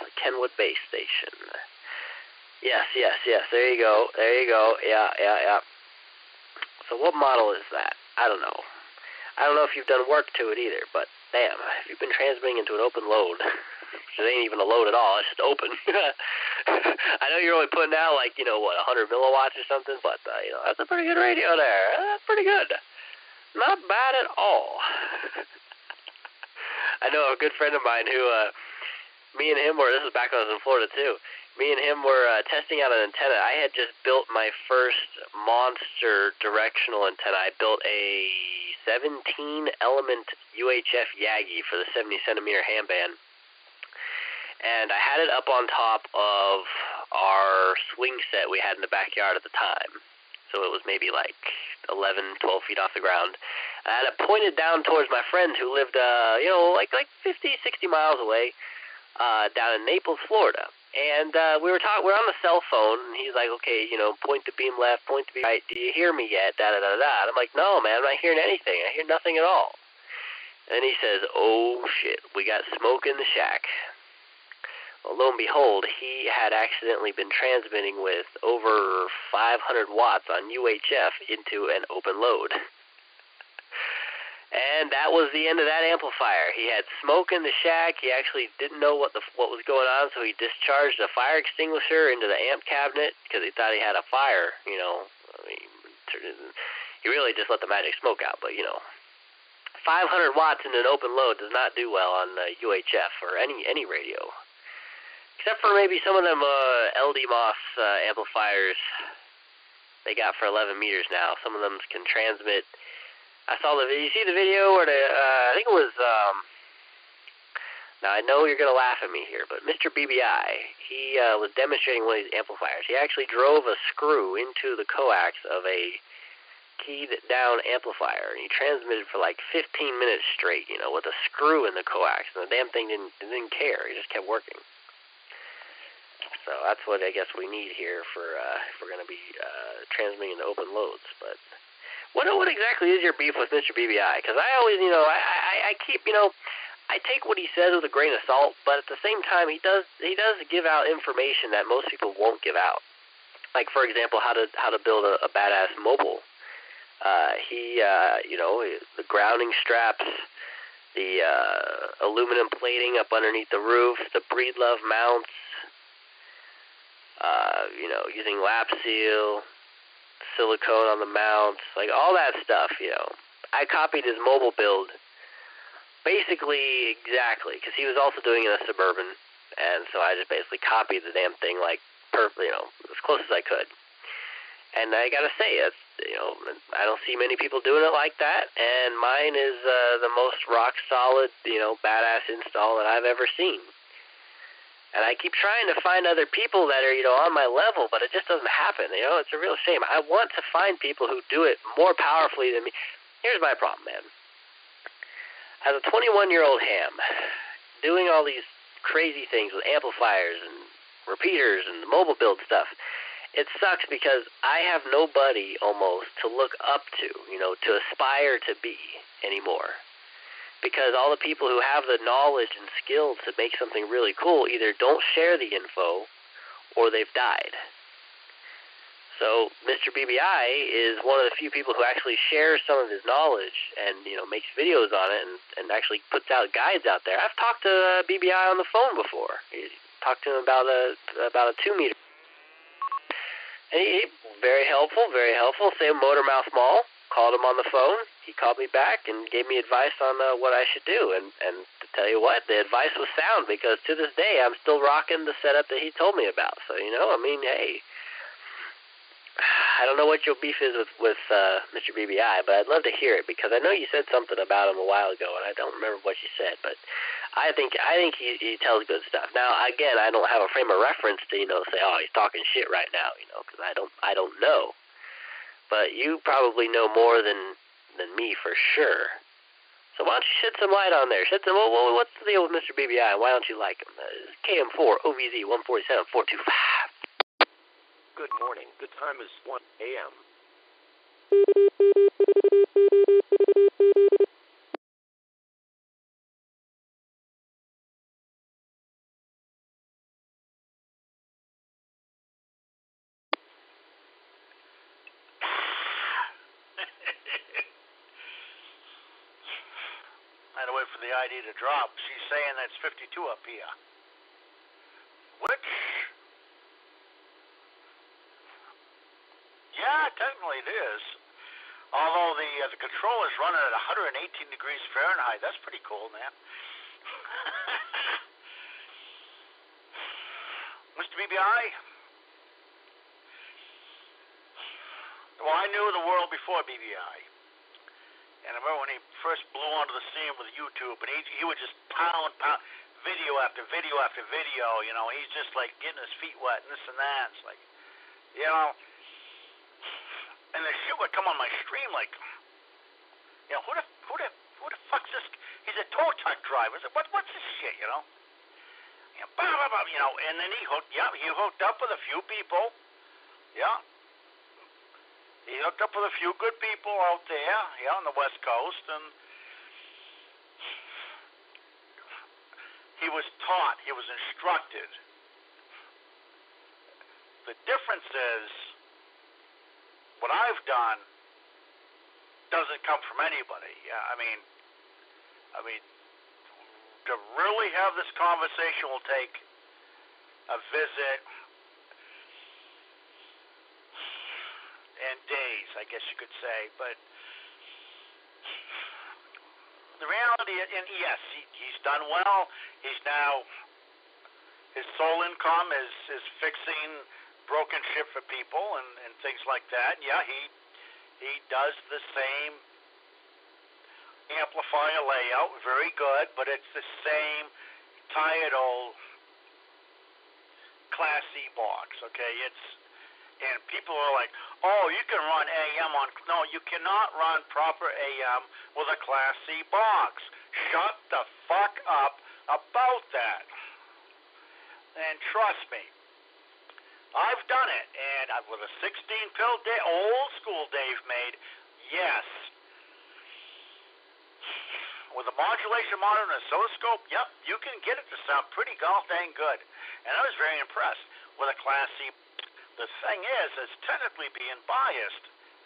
the Kenwood base station. Yes, there you go, yeah. So what model is that? I don't know. I don't know if you've done work to it either, but damn, if you've been transmitting into an open load, which ain't even a load at all, it's just open. I know you're only putting out, like, 100 milliwatts or something, but, that's a pretty good radio there. That's pretty good. Not bad at all. I know a good friend of mine who, me and him were, this was back when I was in Florida too, me and him were testing out an antenna. I had just built my first monster directional antenna. I built a 17-element UHF Yagi for the 70-centimeter ham band. And I had it up on top of our swing set we had in the backyard at the time. So it was maybe like 11, 12 feet off the ground. I had it pointed down towards my friend who lived, like 50, 60 miles away, down in Naples, Florida. And we were on the cell phone, and he's like, okay, point the beam left, point the beam right. Do you hear me yet? Da-da-da-da. I'm like, no, man, I'm not hearing anything. I hear nothing at all. And he says, oh, shit, we got smoke in the shack. Well, lo and behold, he had accidentally been transmitting with over 500 watts on UHF into an open load. And that was the end of that amplifier. He had smoke in the shack. He actually didn't know what was going on, so he discharged a fire extinguisher into the amp cabinet because he thought he had a fire. You know, I mean, he really just let the magic smoke out. But 500 watts in an open load does not do well on UHF or any radio, except for maybe some of them LD-MOS amplifiers they got for 11 meters now. Some of them can transmit. I saw you see the video where I think it was, now I know you're going to laugh at me here, but Mr. BBI, he was demonstrating one of these amplifiers. He actually drove a screw into the coax of a keyed down amplifier, and he transmitted for like 15 minutes straight, with a screw in the coax, and the damn thing didn't care. He just kept working. So that's what I guess we need here for if we're going to be transmitting into open loads, but... What exactly is your beef with Mr. BBI? Because I always, I keep, I take what he says with a grain of salt, but at the same time, he does give out information that most people won't give out. Like, for example, how to build a badass mobile. The grounding straps, the aluminum plating up underneath the roof, the Breedlove mounts, using lap seal, silicone on the mounts, like all that stuff, I copied his mobile build basically exactly, because he was also doing it in a Suburban, and so I just basically copied the damn thing like perfectly, as close as I could. And I gotta say, it's, I don't see many people doing it like that, and mine is the most rock solid, badass install that I've ever seen. And I keep trying to find other people that are, on my level, but it just doesn't happen. It's a real shame. I want to find people who do it more powerfully than me. Here's my problem, man. As a 21-year-old ham, doing all these crazy things with amplifiers and repeaters and the mobile build stuff, it sucks because I have nobody almost to look up to, to aspire to be anymore. Because all the people who have the knowledge and skill to make something really cool either don't share the info or they've died. So Mr. BBI is one of the few people who actually shares some of his knowledge and, makes videos on it and actually puts out guides out there. I've talked to BBI on the phone before. He talked to him about a 2-meter. And he very helpful, same Motormouth Mall. Called him on the phone. He called me back and gave me advice on what I should do. And to tell you what, the advice was sound because to this day I'm still rocking the setup that he told me about. So, hey, I don't know what your beef is with Mr. BBI, but I'd love to hear it because I know you said something about him a while ago, and I don't remember what you said. But I think he tells good stuff. Now, again, I don't have a frame of reference to say, oh, he's talking shit right now, because I don't know. But you probably know more than me for sure. So why don't you shed some light on there? What's the deal with Mr. BBI? Why don't you like him? KM4 OVZ 147 425. Good morning. Good time is 1 a.m. I had to wait for the ID to drop. She's saying that's 52 up here. Which, yeah, technically it is. Although the controller's running at 118 degrees Fahrenheit. That's pretty cool, man. Mr. BBI? Well, I knew the world before BBI. And I remember when he first blew onto the scene with YouTube, and he would just pound, video after video after video, he's just like getting his feet wet and this and that. It's like, and the shit would come on my stream like, who the fuck's this? He's a tow truck driver. It's like, what's this shit, blah, blah, blah, and then he hooked up with a few people, He hooked up with a few good people out there, on the West Coast, and He was taught. He was instructed. The difference is, what I've done doesn't come from anybody. I mean, to really have this conversation will take a visit and days, I guess you could say. But the reality, and yes, he's done well. He's now, his sole income is fixing broken shit for people and things like that. Yeah, he does the same amplifier layout, very good, but it's the same tired old Class C box, okay? And people are like, oh, you can run AM on, no, you cannot run proper AM with a Class C box. Shut the fuck up about that. And trust me, I've done it, and with a 16-pill old school Dave made, yes. With a modulation monitor and oscilloscope, yep, you can get it to sound pretty golf dang good. And I was very impressed with a Class C. The thing is, it's technically being biased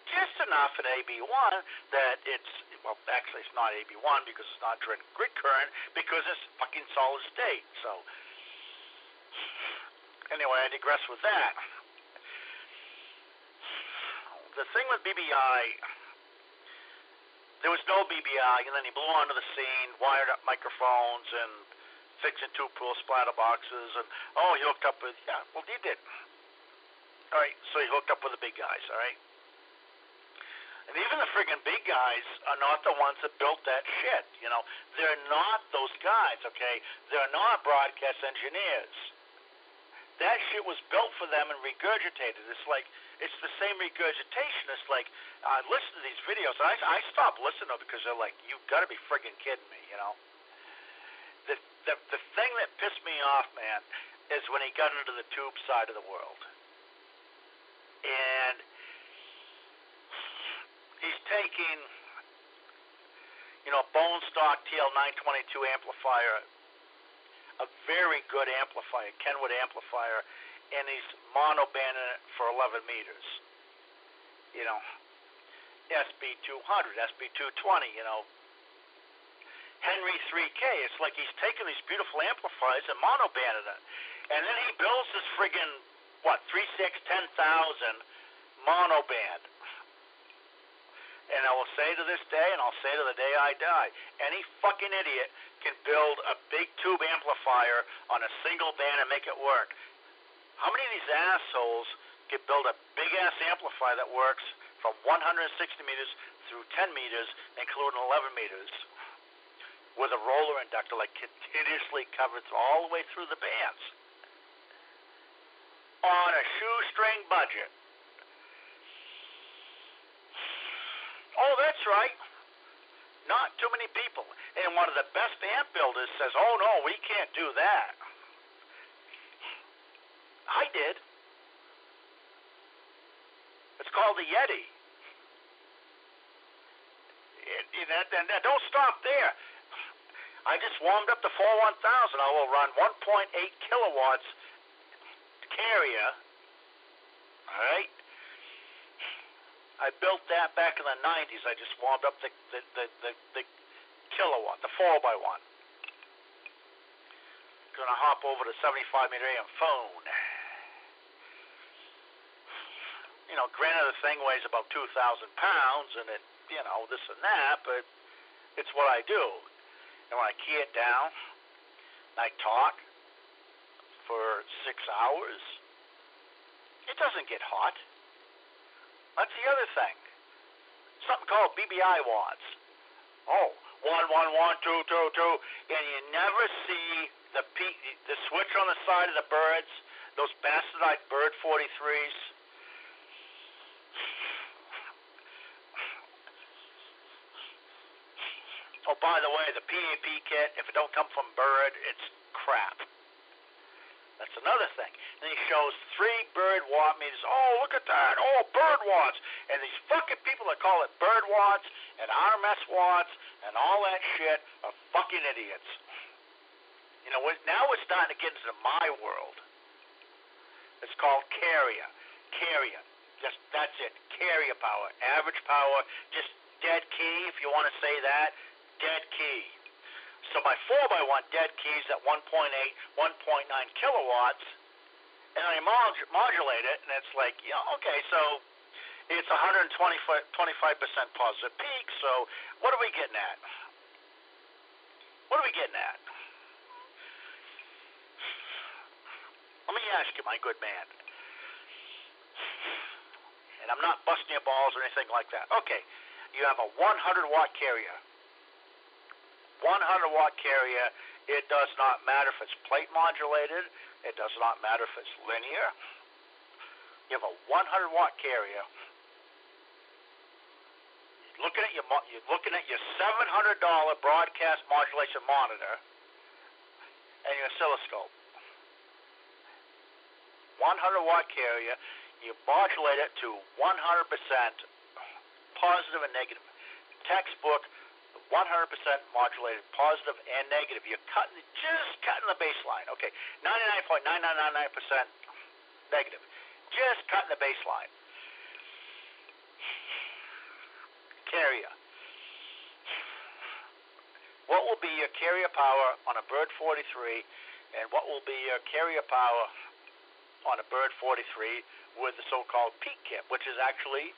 just enough in AB1 that it's, well, actually it's not AB1 because it's not drawing grid current because it's fucking solid state. So, anyway, I digress with that. The thing with BBI, there was no BBI, and then he blew onto the scene, wired up microphones, and fixing two-pool splatter boxes, and, oh, he hooked up with, yeah, well, he did. All right, so he hooked up with the big guys, all right? And even the friggin' big guys are not the ones that built that shit, you know? They're not those guys, okay? They're not broadcast engineers. That shit was built for them and regurgitated. It's like, it's the same regurgitation. It's like, I listen to these videos, and I stopped listening to them because they're like, you've got to be friggin' kidding me, you know? The thing that pissed me off, man, is when he got into the tube side of the world. And he's taking, you know, bone stock TL922 amplifier, a very good amplifier, Kenwood amplifier, and he's monobanding it for 11 meters. You know, SB200, SB220, you know, Henry 3K. It's like he's taking these beautiful amplifiers and monobanding it. And then he builds this friggin', 3.6/10,000 monoband. And I will say to this day, and I'll say to the day I die, any fucking idiot can build a big tube amplifier on a single band and make it work. How many of these assholes can build a big-ass amplifier that works from 160 meters through 10 meters, including 11 meters, with a roller inductor like continuously covered all the way through the bands? On a shoestring budget. Oh, that's right. Not too many people. And one of the best amp builders says, oh, no, we can't do that. I did. It's called the Yeti. And don't stop there. I just warmed up the 41000. I will run 1.8 kilowatts carrier. All right. I built that back in the 90s. I just warmed up the kilowatt, the 4x1. Gonna hop over to 75 meter AM phone. You know, granted the thing weighs about 2,000 pounds, and it, you know, this and that, but it's what I do. And when I key it down, I talk for 6 hours, it doesn't get hot. That's the other thing. Something called BBI watts. Oh, 1, 1, 1, 2, 2, 2, and you never see the switch on the side of the birds, those bastardized bird 43s. Oh, by the way, the PAP kit, if it don't come from bird, it's crap. That's another thing. And he shows 3 bird watt meters. Oh, look at that. Oh, bird watts. And these fucking people that call it bird watts and RMS watts and all that shit are fucking idiots. Now we're starting to get into my world. It's called carrier. Just that's it. Carrier power, average power, just dead key, if you want to say that, dead key. So my 4x1 dead key's at 1.8, 1.9 kilowatts, and I modulate it, and it's like, okay, so it's 125% positive peak. So what are we getting at? Let me ask you, my good man, and I'm not busting your balls or anything like that. Okay, you have a 100-watt carrier. 100-watt carrier, it does not matter if it's plate modulated. It does not matter if it's linear. You have a 100-watt carrier. You're looking at your $700 broadcast modulation monitor and your oscilloscope. 100-watt carrier, you modulate it to 100% positive and negative. Textbook, 100% modulated positive and negative. You're just cutting the baseline. Okay, 99.9999% negative. Just cutting the baseline. Carrier. What will be your carrier power on a Bird 43, and what will be your carrier power on a Bird 43 with the so-called peak kit, which is actually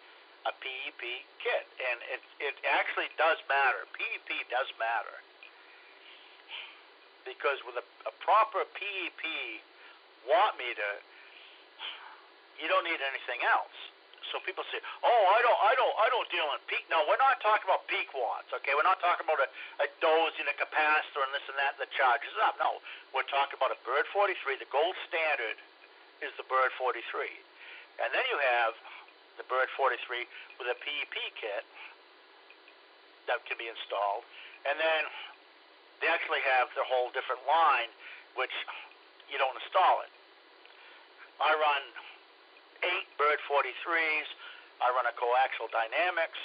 a PEP kit, and it actually does matter. PEP does matter because with a proper PEP watt meter, you don't need anything else. So people say, "Oh, I don't deal in peak." No, we're not talking about peak watts. Okay, we're not talking about a dose and a capacitor and this and that that charges up. No, we're talking about a Bird 43. The gold standard is the Bird 43, and then you have the Bird 43 with a PEP kit that can be installed, and then they actually have the whole different line, which you don't install it. I run 8 Bird 43s. I run a coaxial dynamics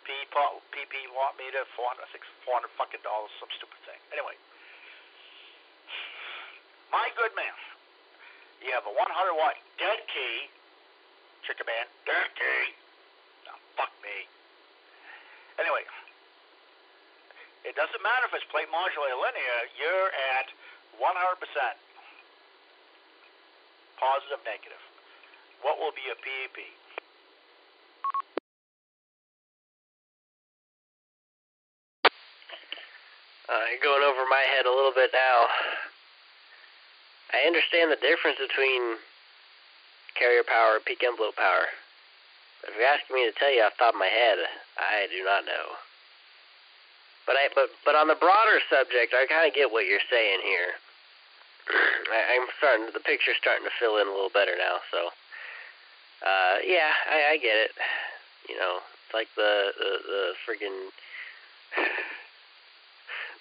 PP watt meter, $400 fucking dollars, some stupid thing. Anyway, my good man, you have a 100-watt dead key. Chicken man, dead key. No, fuck me. Anyway, it doesn't matter if it's plate modulated linear. You're at 100% positive, negative. What will be a PEP? You're going over my head a little bit now. I understand the difference between carrier power and peak envelope power. But if you're asking me to tell you off the top of my head, I do not know. But on the broader subject, I kind of get what you're saying here. The picture's starting to fill in a little better now, so yeah, I get it. It's like the friggin'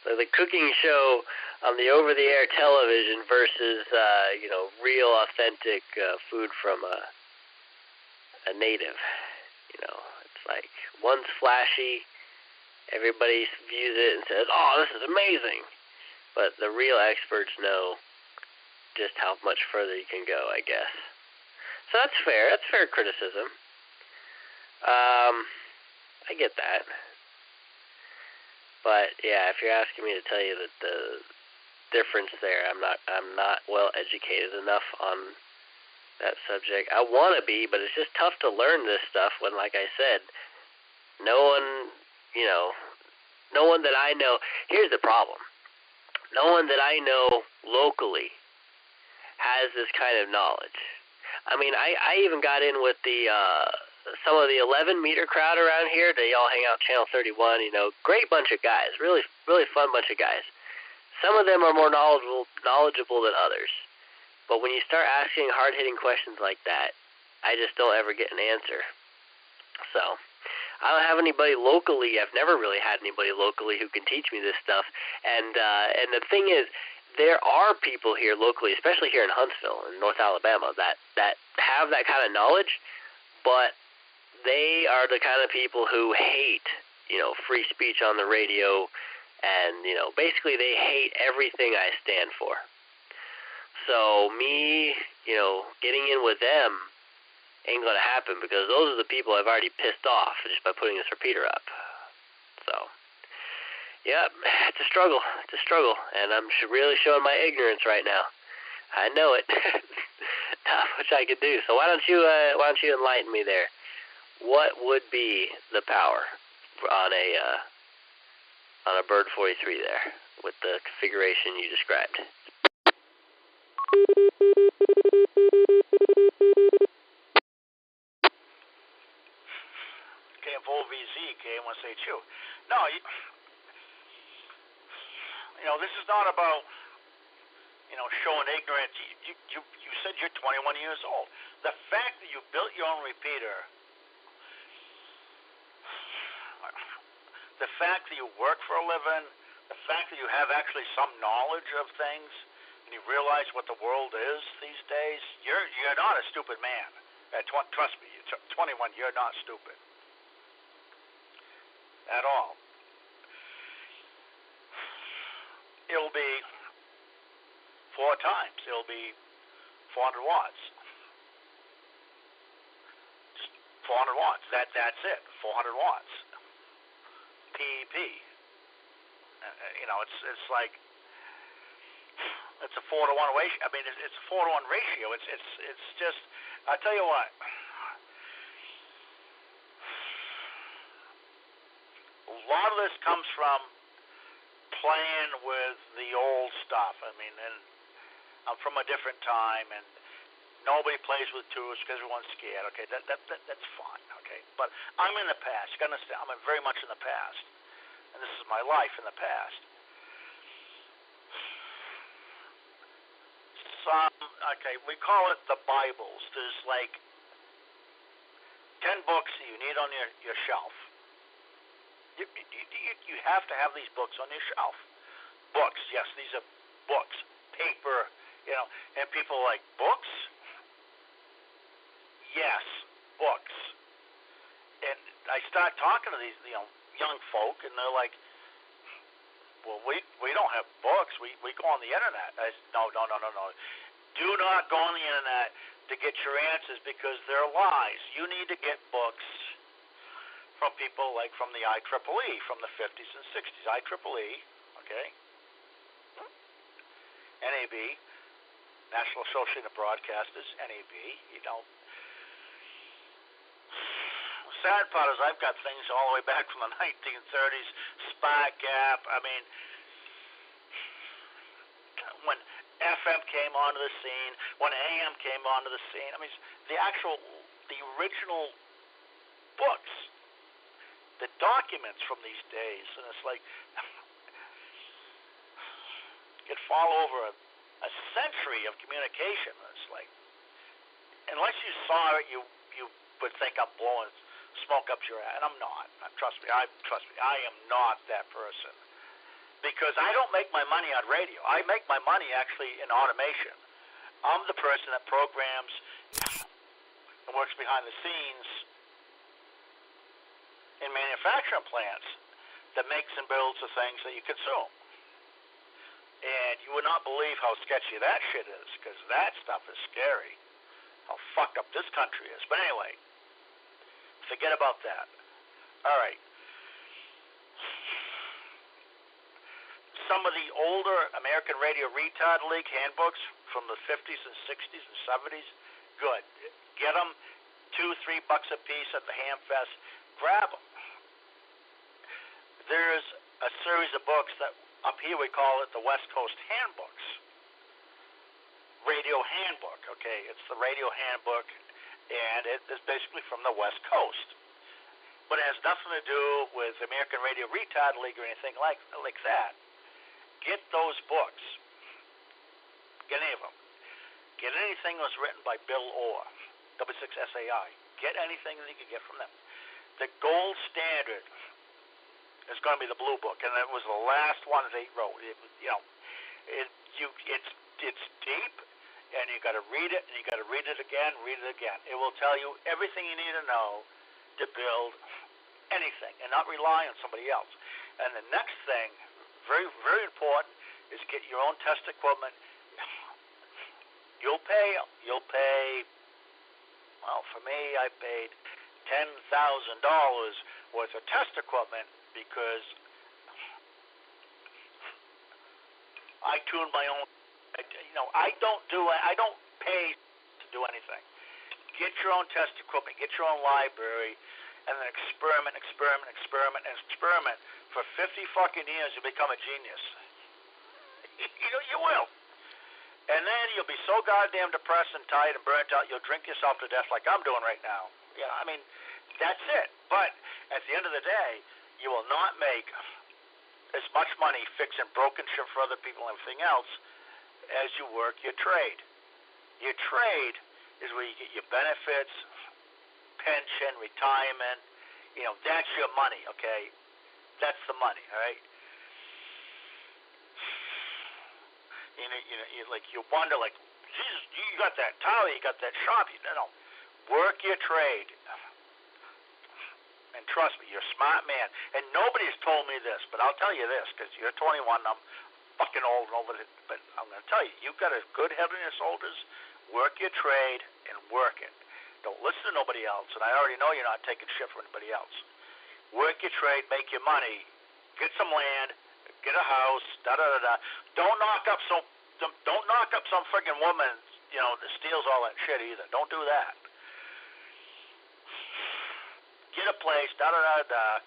the cooking show on the over-the-air television versus real authentic food from a native. It's like one's flashy, everybody views it and says, "Oh, this is amazing," but the real experts know just how much further you can go, I guess. So that's fair. That's fair criticism. I get that. But yeah, if you're asking me to tell you that the difference there, I'm not well educated enough on that subject. I want to be, but it's just tough to learn this stuff when, like I said, no one that I know. Here's the problem: no one that I know locally has this kind of knowledge. I mean, I even got in with the some of the 11-meter crowd around here. They all hang out Channel 31. Great bunch of guys, really fun bunch of guys. Some of them are more knowledgeable than others. But when you start asking hard-hitting questions like that, I just don't ever get an answer. So I don't have anybody locally. I've never really had anybody locally who can teach me this stuff. And the thing is, there are people here locally, especially here in Huntsville in North Alabama, that have that kind of knowledge, but they are the kind of people who hate, free speech on the radio And, basically they hate everything I stand for. So me, getting in with them ain't going to happen because those are the people I've already pissed off just by putting this repeater up. So, yep, it's a struggle. And I'm really showing my ignorance right now. I know it. Not much I could do. So why don't you enlighten me there? What would be the power on a Bird 43 there with the configuration you described? KFOVZ, K1SHU. No, this is not about, showing ignorance. You said you're 21 years old. The fact that you built your own repeater, the fact that you work for a living, the fact that you have actually some knowledge of things, and you realize what the world is these days, you're not a stupid man. Trust me, you're 21, you're not stupid. At all. It'll be 4 times. It'll be 400 watts. Just 400 watts. That's it. 400 watts. PEP. It's like it's a 4-to-1 ratio. I mean, it's a 4-to-1 ratio. It's just. I tell you what. A lot of this comes from playing with the old stuff. I mean, and I'm from a different time, and nobody plays with tools because everyone's scared. Okay, that's fine. Okay, but I'm in the past. You gotta understand, I'm very much in the past, and this is my life in the past. We call it the Bibles. There's like 10 books that you need on your shelf. You have to have these books on your shelf. Books, yes, these are books. Paper, and people are like, books? Yes, books. And I start talking to these, young folk, and they're like, well, we don't have books. We go on the internet. I said, no. Do not go on the internet to get your answers because they're lies. You need to get books from people like from the IEEE, from the 50s and 60s. IEEE, okay? NAB, National Association of Broadcasters, NAB, The sad part is I've got things all the way back from the 1930s, Spark Gap. I mean, when FM came onto the scene, when AM came onto the scene, I mean, the original books, the documents from these days, and it's like you could fall over a century of communication. It's like, unless you saw it, you would think I'm blowing smoke up your ass, and I'm not. Trust me, I am not that person. Because I don't make my money on radio. I make my money actually in automation. I'm the person that programs and works behind the scenes in manufacturing plants that makes and builds the things that you consume. And you would not believe how sketchy that shit is, because that stuff is scary. How fucked up this country is. But anyway, forget about that. All right. Some of the older American Radio Retard League handbooks from the 50s and 60s and 70s, good. Get them, $2-3 a piece at the Hamfest. Grab them. There's a series of books that up here we call it the West Coast Handbooks. Radio Handbook, okay? It's the Radio Handbook, and it is basically from the West Coast. But it has nothing to do with American Radio Retard League or anything like that. Get those books. Get any of them. Get anything that was written by Bill Orr, W6SAI. Get anything that you can get from them. The gold standard is going to be the Blue Book, and it was the last one that they wrote. It's deep, and you got to read it, and you got to read it again. It will tell you everything you need to know to build anything, and not rely on somebody else. And the next thing, very, very important, is get your own test equipment. You'll pay, well, for me, I paid $10,000 worth of test equipment because I tune my own, I don't pay to do anything. Get your own test equipment, get your own library, and then experiment for 50 fucking years. You become a genius. You will. And then you'll be so goddamn depressed and tired and burnt out, you'll drink yourself to death like I'm doing right now. I mean, that's it. But at the end of the day, you will not make as much money fixing broken shit for other people and everything else as you work your trade. Your trade is where you get your benefits, pension, retirement. That's your money, okay? That's the money, all right? You wonder, like, Jesus, you got that tower, you got that shop. Work your trade. And trust me, you're a smart man. And nobody's told me this, but I'll tell you this, because you're 21 and I'm fucking old and over it. But I'm going to tell you, you've got a good head on your shoulders. Work your trade and work it. Don't listen to nobody else. And I already know you're not taking shit from anybody else. Work your trade, make your money, get some land, get a house, da-da-da-da. Don't knock up some friggin' woman, that steals all that shit either. Don't do that. Get a place, da-da-da-da,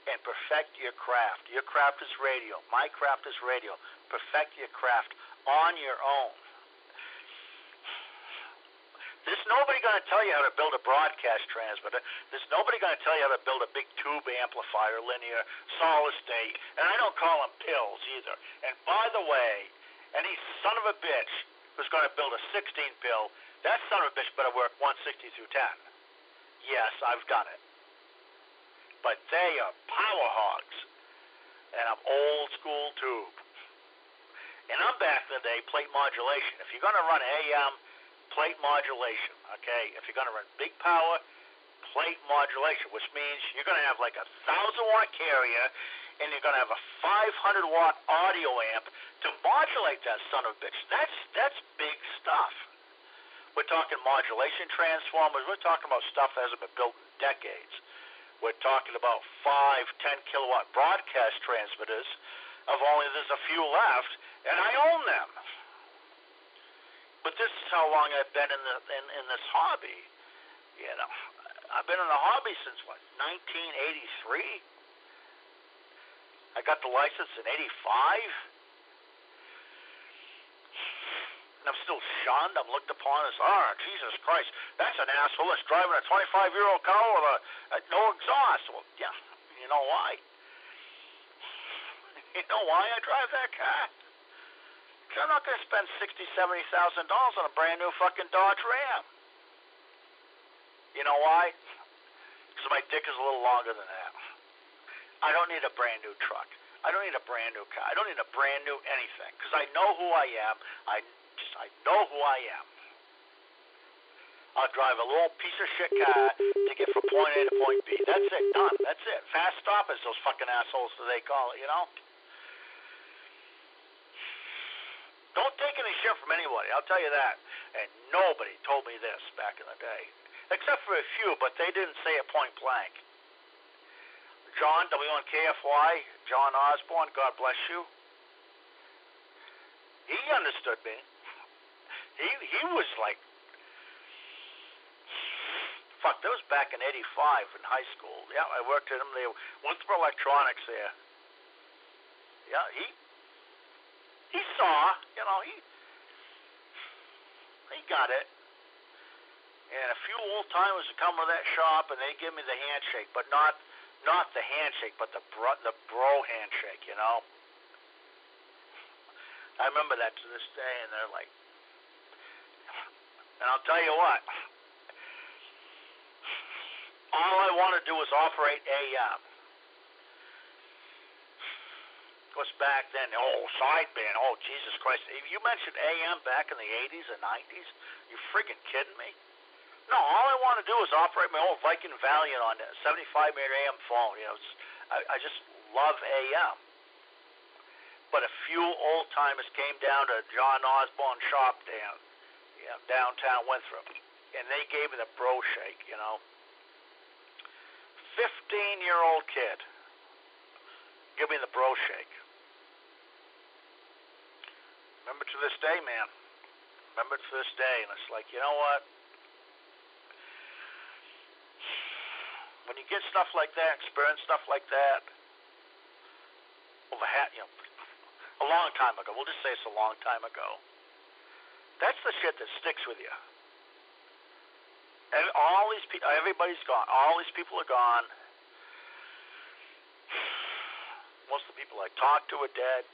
and perfect your craft. Your craft is radio. My craft is radio. Perfect your craft on your own. There's nobody going to tell you how to build a broadcast transmitter. There's nobody going to tell you how to build a big tube amplifier, linear, solid state, and I don't call them pills either. And by the way, any son of a bitch who's going to build a 16-pill, that son of a bitch better work 160 through 10. Yes, I've done it. But they are power hogs, and I'm old school tube. And I'm back in the day, plate modulation. If you're going to run AM, plate modulation, okay? If you're going to run big power, plate modulation, which means you're going to have like a 1,000-watt carrier, and you're going to have a 500-watt audio amp to modulate that son of a bitch. That's big stuff. We're talking modulation transformers. We're talking about stuff that hasn't been built in decades. We're talking about 5, 10-kilowatt broadcast transmitters of only there's a few left, and I own them. But this is how long I've been in this hobby. I've been in the hobby since, 1983? I got the license in 85. And I'm still shunned. I'm looked upon as, Jesus Christ, that's an asshole that's driving a 25-year-old car with no exhaust. Well, yeah, you know why? You know why I drive that car? I'm not going to spend $60,000, $70,000 on a brand new fucking Dodge Ram. You know why? Because my dick is a little longer than that. I don't need a brand new truck. I don't need a brand new car. I don't need a brand new anything. Because I know who I am. I know who I am. I'll drive a little piece of shit car to get from point A to point B. That's it. Done. That's it. Fast stoppers, those fucking assholes that they call it, Don't take any shit from anybody, I'll tell you that. And nobody told me this back in the day. Except for a few, but they didn't say it point blank. John, W1KFY, John Osborne, God bless you. He understood me. He was like, fuck, that was back in 85 in high school. Yeah, I worked at him. They went through electronics there. Yeah, he saw, he got it. And a few old timers would come to that shop and they give me the handshake, but not the handshake, but the bro handshake, I remember that to this day, and they're like, and I'll tell you what, all I want to do is operate AM. Of course, back then, sideband, Jesus Christ. If you mentioned AM back in the 80s and 90s, you friggin' kidding me? No, all I want to do is operate my old Viking Valiant on a 75-meter AM phone. I just love AM. But a few old timers came down to John Osborne shop downtown Winthrop, and they gave me the bro shake, 15-year-old kid, give me the bro shake. Remember to this day, man. Remember to this day, and it's like, you know what? When you get stuff like that, experience stuff like that, a long time ago. We'll just say it's a long time ago. That's the shit that sticks with you. And all these people, everybody's gone. All these people are gone. Most of the people I talk to are dead.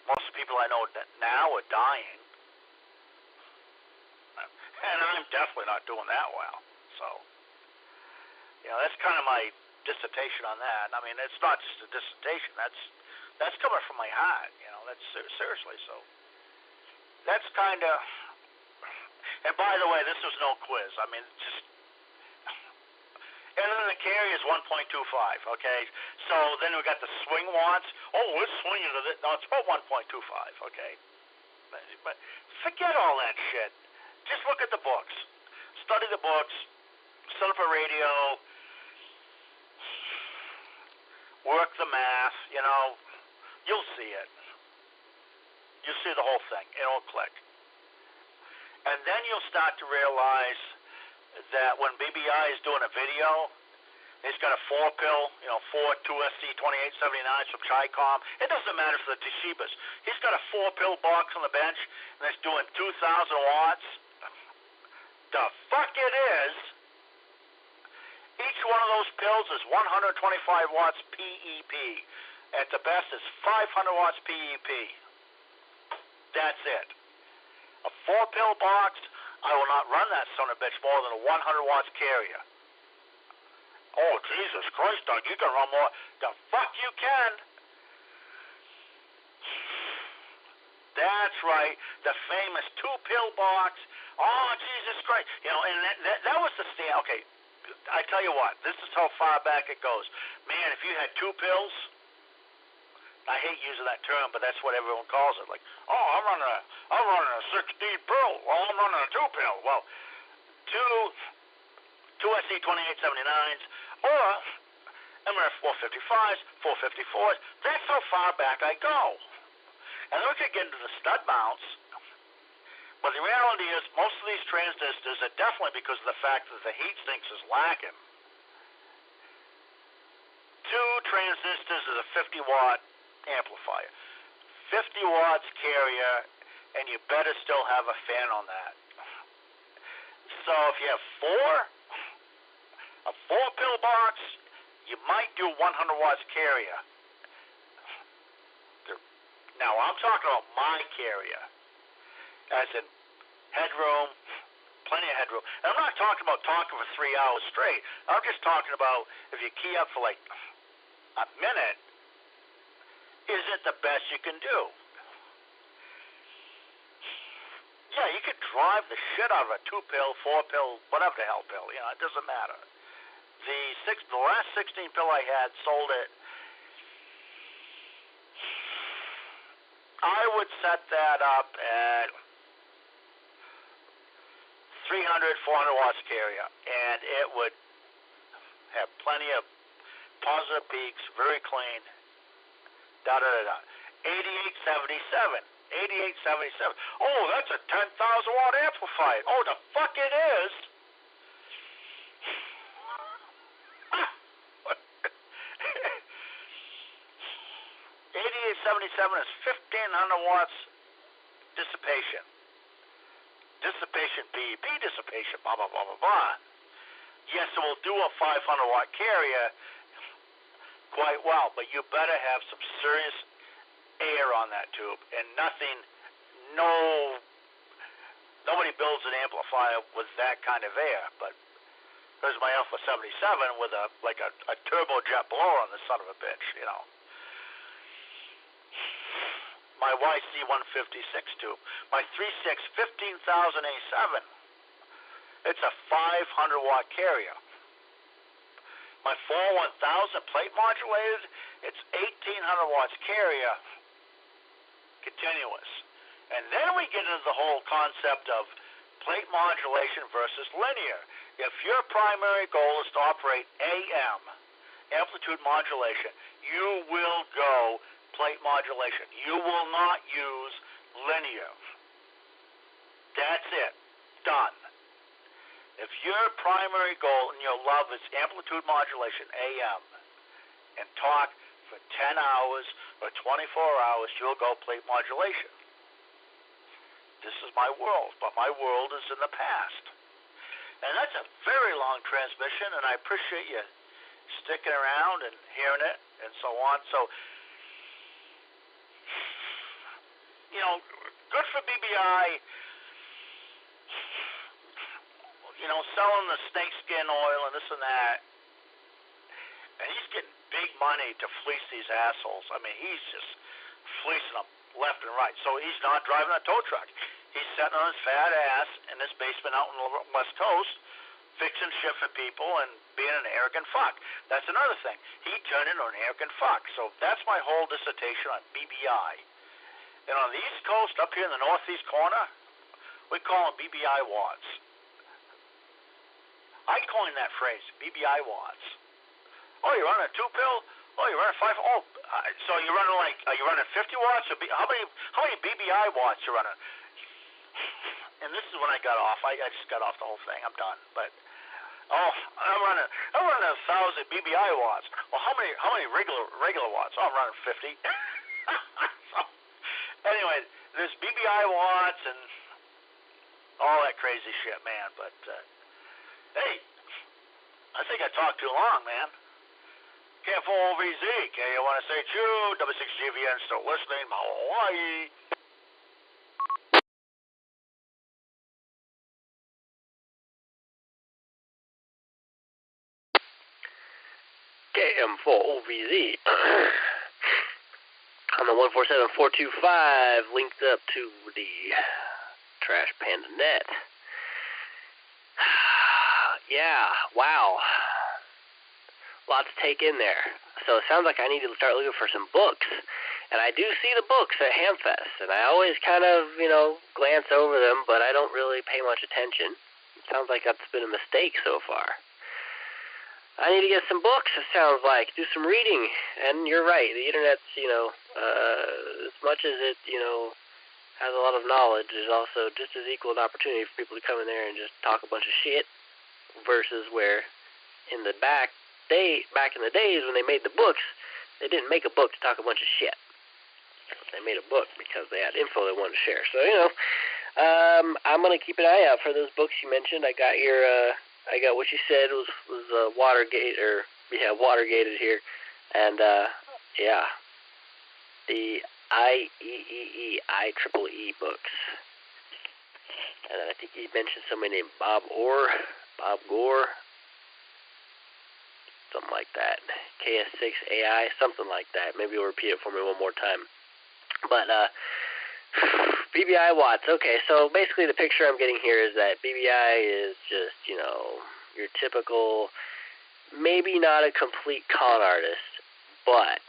Most of the people I know that now are dying. And I'm definitely not doing that well. So, that's kind of my dissertation on that. I mean, it's not just a dissertation. That's coming from my heart. That's seriously so. That's kind of. And by the way, this was no quiz. I mean, just. And then the carry is 1.25. Okay, so then we got the swing watts. Oh, we're swinging to this. No, it's about 1.25. Okay, but forget all that shit. Just look at the books. Study the books. Set up a radio. Work the math. You'll see it. You'll see the whole thing. It'll click. And then you'll start to realize that when BBI is doing a video, he's got a 4-pill, 4 2SC2879s from Chicom. It doesn't matter for the Toshibas. He's got a 4-pill box on the bench, and it's doing 2,000 watts. The fuck it is. Each one of those pills is 125 watts PEP. At the best, it's 500 watts PEP. That's it. A 4-pill box, I will not run that son of a bitch more than a 100 watts carrier. Oh, Jesus Christ, Doug, you can run more. The fuck you can. That's right, the famous 2-pill box. Oh, Jesus Christ. And that was the stand. Okay, I tell you what, this is how far back it goes. Man, if you had 2 pills, I hate using that term, but that's what everyone calls it. Like, oh, I'm running a 16 pill. Well, I'm running a 2-pill. Well, two SC2879s or MRF 455s, 454s. That's how far back I go. And then we could get into the stud mounts. But the reality is, most of these transistors are definitely because of the fact that the heat sinks is lacking. 2 transistors is a 50-watt amplifier. 50 watts carrier, and you better still have a fan on that. So if you have 4, a 4-pill box, you might do 100 watts carrier. Now, I'm talking about my carrier. As in headroom, plenty of headroom. And I'm not talking about talking for 3 hours straight. I'm just talking about if you key up for like a minute, is it the best you can do? Yeah, you could drive the shit out of a 2-pill, 4-pill, whatever the hell pill. It doesn't matter. The last 16 pill I had sold it. I would set that up at 300, 400 watts carrier, and it would have plenty of positive peaks, very clean. 8877. 8877. Oh, that's a 10,000 watt amplifier. Oh, the fuck it is. 8877 is 1,500 watts dissipation. Dissipation, BEP dissipation, blah, blah, blah, blah, blah. Yes, it will do a 500 watt carrier quite well, but you better have some serious air on that tube and nobody builds an amplifier with that kind of air, but there's my Alpha 77 with a turbojet blower on the son of a bitch, My YC156 tube, my 3.6 15,000 A7. It's a 500 watt carrier. My 41000 plate modulated, it's 1800 watts carrier, continuous. And then we get into the whole concept of plate modulation versus linear. If your primary goal is to operate AM, amplitude modulation, you will go plate modulation. You will not use linear. That's it. Done. If your primary goal and your love is amplitude modulation, AM, and talk for 10 hours or 24 hours, you'll go plate modulation. This is my world, but my world is in the past. And that's a very long transmission, and I appreciate you sticking around and hearing it and so on. So, you know, good for BBI, you know, selling the snakeskin oil and this and that. And he's getting big money to fleece these assholes. I mean, he's just fleecing them left and right. So he's not driving a tow truck. He's sitting on his fat ass in his basement out on the West Coast, fixing shit for people and being an arrogant fuck. That's another thing. He turned into an arrogant fuck. So that's my whole dissertation on BBI. And on the East Coast, up here in the northeast corner, we call them BBI watts. I coined that phrase, BBI watts. Oh, you're running a 2-pill? Oh, you're running 5? Oh, so you're running are you running 50 watts? Or how many BBI watts you running? And this is when I got off. I just got off the whole thing. I'm done. But I'm running 1,000 BBI watts. Well, how many regular watts? Oh, I'm running 50. So, anyway, there's BBI watts and all that crazy shit, man. But hey, I think I talked too long, man. KFOVZ, K1SHU, W6GVN, still listening, Hawaii. KM4OVZ on the 147-425, linked up to the Trash Panda Net. Yeah, wow. Lot to take in there. So it sounds like I need to start looking for some books. And I do see the books at Hamfest, and I always kind of, glance over them, but I don't really pay much attention. It sounds like that's been a mistake so far. I need to get some books, it sounds like, do some reading. And you're right, the internet's, as much as it, has a lot of knowledge, there's also just as equal an opportunity for people to come in there and just talk a bunch of shit, versus where in the back in the days when they made the books, they didn't make a book to talk a bunch of shit. They made a book because they had info they wanted to share. So, I'm going to keep an eye out for those books you mentioned. I got what you said was Watergated here. And, the IEEE books. And I think he mentioned somebody named Bob Gore, something like that. KS6AI, something like that. Maybe you'll repeat it for me one more time. But, BBI watts. Okay, so basically the picture I'm getting here is that BBI is just, your typical, maybe not a complete con artist, but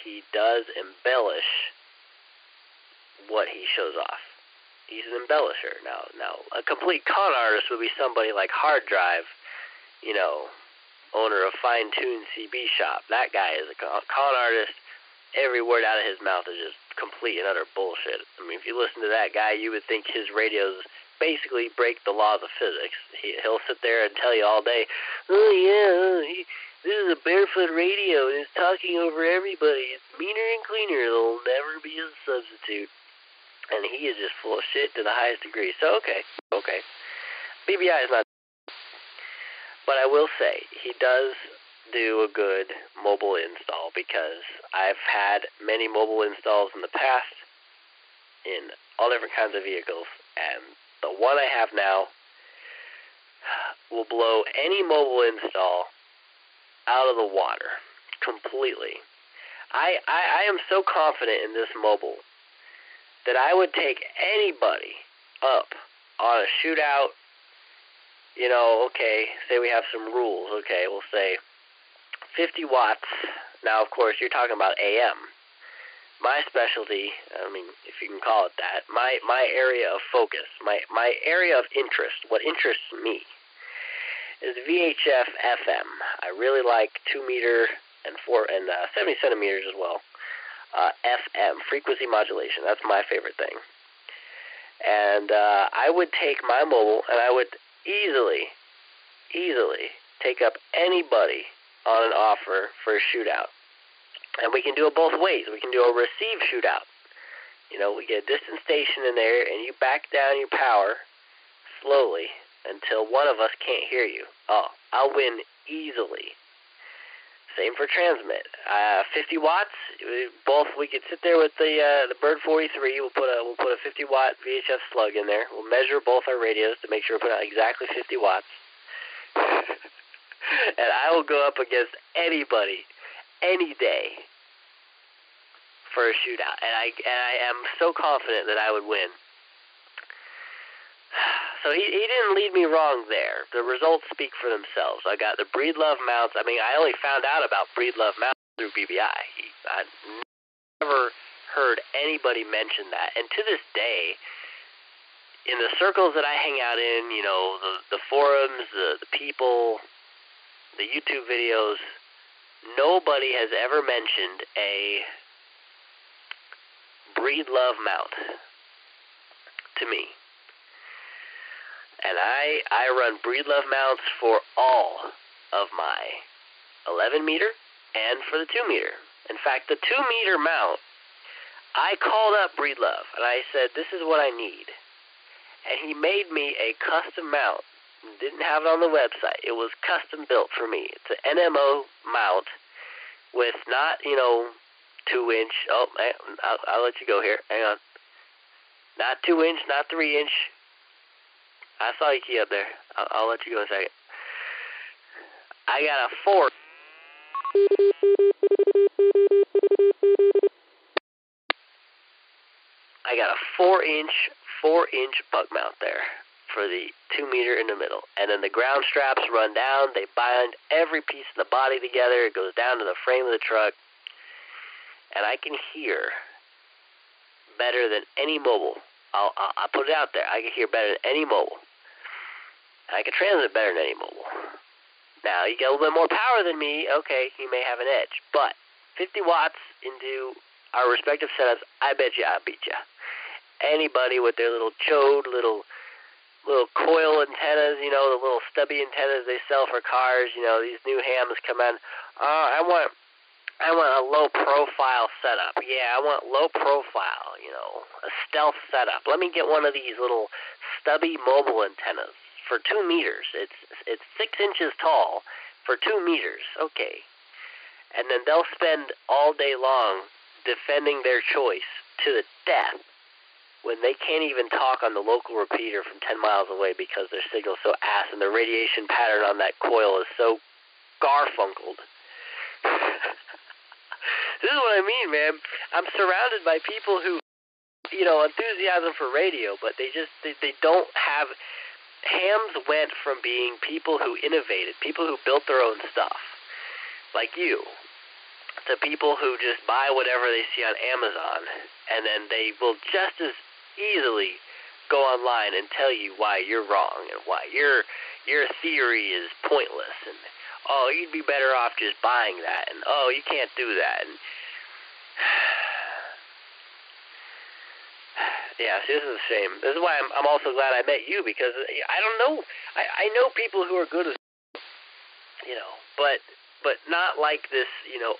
he does embellish what he shows off. He's an embellisher. Now, a complete con artist would be somebody like Hard Drive, owner of Fine Tune CB Shop. That guy is a con artist. Every word out of his mouth is just complete and utter bullshit. I mean, if you listen to that guy, you would think his radios basically break the laws of physics. He'll sit there and tell you all day, oh yeah, this is a barefoot radio and it's talking over everybody. It's meaner and cleaner. There'll never be a substitute. And he is just full of shit to the highest degree. So, okay. BBI is not. But I will say, he does do a good mobile install, because I've had many mobile installs in the past in all different kinds of vehicles, and the one I have now will blow any mobile install out of the water completely. I am so confident in this mobile that I would take anybody up on a shootout. Okay, say we have some rules. Okay, we'll say 50 watts. Now, of course, you're talking about AM. My specialty, I mean, if you can call it that, my area of focus, my area of interest, what interests me, is VHF FM. I really like 2 meter and 70 centimeters as well. FM, frequency modulation. That's my favorite thing. And I would take my mobile, and I would easily take up anybody on an offer for a shootout. And we can do it both ways. We can do a receive shootout. You know, we get a distance station in there, and you back down your power slowly until one of us can't hear you. Oh, I'll win easily. Same for transmit. 50 watts. We could sit there with the Bird 43. We'll put a 50 watt VHF slug in there. We'll measure both our radios to make sure we put out exactly 50 watts. And I will go up against anybody, any day, for a shootout. And I am so confident that I would win. So he didn't lead me wrong there. The results speak for themselves. I got the Breedlove mounts. I mean, I only found out about Breedlove mounts through BBI. I never heard anybody mention that. And to this day, in the circles that I hang out in, you know, the forums, the people, the YouTube videos, nobody has ever mentioned a Breedlove mount to me. And I run Breedlove mounts for all of my 11 meter and for the 2 meter. In fact, the 2 meter mount, I called up Breedlove and I said, this is what I need. And he made me a custom mount. Didn't have it on the website. It was custom built for me. It's an NMO mount with not, 2-inch. Oh, I'll let you go here. Hang on. Not 2-inch, not 3-inch. I saw you key up there. I'll let you go in a second. I got a 4-inch buck mount there for the 2 meter in the middle. And then the ground straps run down. They bind every piece of the body together. It goes down to the frame of the truck. And I can hear better than any mobile. I'll put it out there. I can hear better than any mobile. I can transmit better than any mobile. Now, you get a little bit more power than me, okay, you may have an edge. But 50 watts into our respective setups, I bet you I beat you. Anybody with their little chode, little coil antennas, the little stubby antennas they sell for cars, these new hams come in. I want a low profile setup. Yeah, I want low profile, a stealth setup. Let me get one of these little stubby mobile antennas. For 2 meters. It's 6 inches tall for 2 meters. Okay. And then they'll spend all day long defending their choice to the death when they can't even talk on the local repeater from 10 miles away because their signal's so ass and the radiation pattern on that coil is so garfunkled. This is what I mean, man. I'm surrounded by people who, enthusiasm for radio, but they don't have... Hams went from being people who innovated, people who built their own stuff, like you, to people who just buy whatever they see on Amazon, and then they will just as easily go online and tell you why you're wrong and why your theory is pointless, and oh, you'd be better off just buying that, and oh, you can't do that, and yeah, see, this is a shame. This is why I'm also glad I met you, because I don't know. I know people who are good as, but not like this,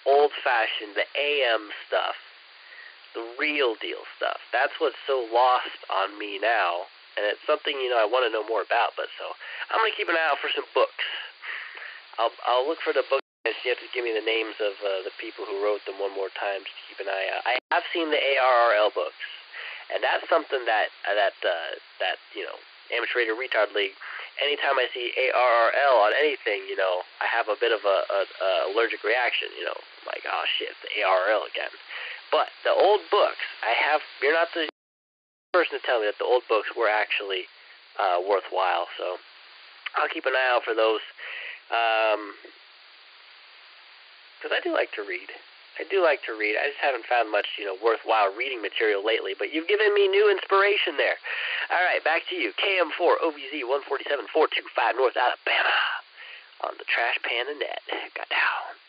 old-fashioned, the AM stuff, the real deal stuff. That's what's so lost on me now, and it's something, I want to know more about. But so I'm going to keep an eye out for some books. I'll look for the books. You have to give me the names of the people who wrote them one more time to keep an eye out. I have seen the ARRL books. And that's something that Amateur Radio Retard League, anytime I see ARRL on anything, I have a bit of a allergic reaction, like, oh shit, the ARRL again. But the old books, you're not the person to tell me that the old books were actually worthwhile, so I'll keep an eye out for those. because I do like to read. I just haven't found much, worthwhile reading material lately, but you've given me new inspiration there. All right, back to you. KM4 OBZ 147 425 North Alabama on the Trash Panda Net. Got down.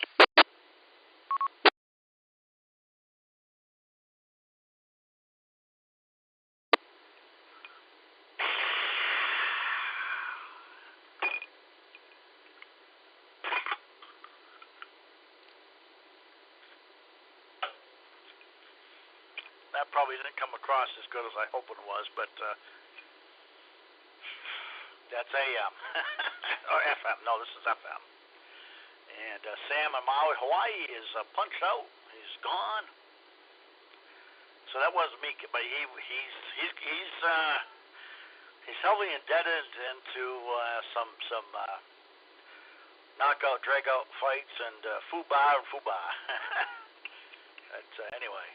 That probably didn't come across as good as I hoped it was, but that's AM. Or FM. No, this is FM. And Sam in Maui, Hawaii is punched out. He's gone. So that wasn't me, but he's heavily indebted into some knockout, drag-out fights and foobar. But anyway.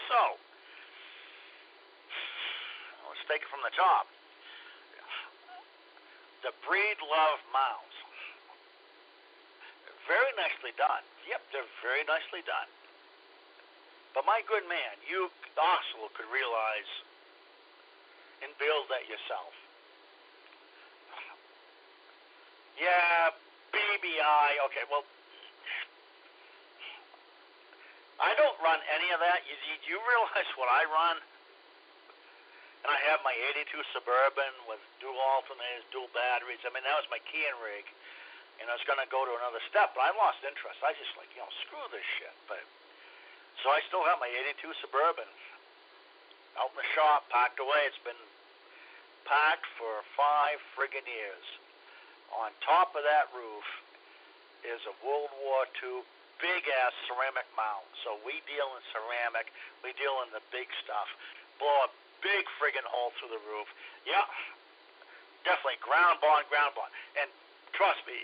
So, let's take it from the top. The Breed Love Mounds. Very nicely done. Yep, they're very nicely done. But my good man, you also could realize and build that yourself. Yeah, BBI. Okay, well, I don't run any of that. You realize what I run? And I have my 82 Suburban with dual alternators, dual batteries. I mean, that was my keying rig. And I was going to go to another step, but I lost interest. I just screw this shit. But so I still have my 82 Suburban out in the shop, packed away. It's been packed for 5 friggin' years. On top of that roof is a World War II big-ass ceramic mound. So we deal in ceramic. We deal in the big stuff. Blow a big friggin' hole through the roof. Yeah, definitely ground bond. And trust me,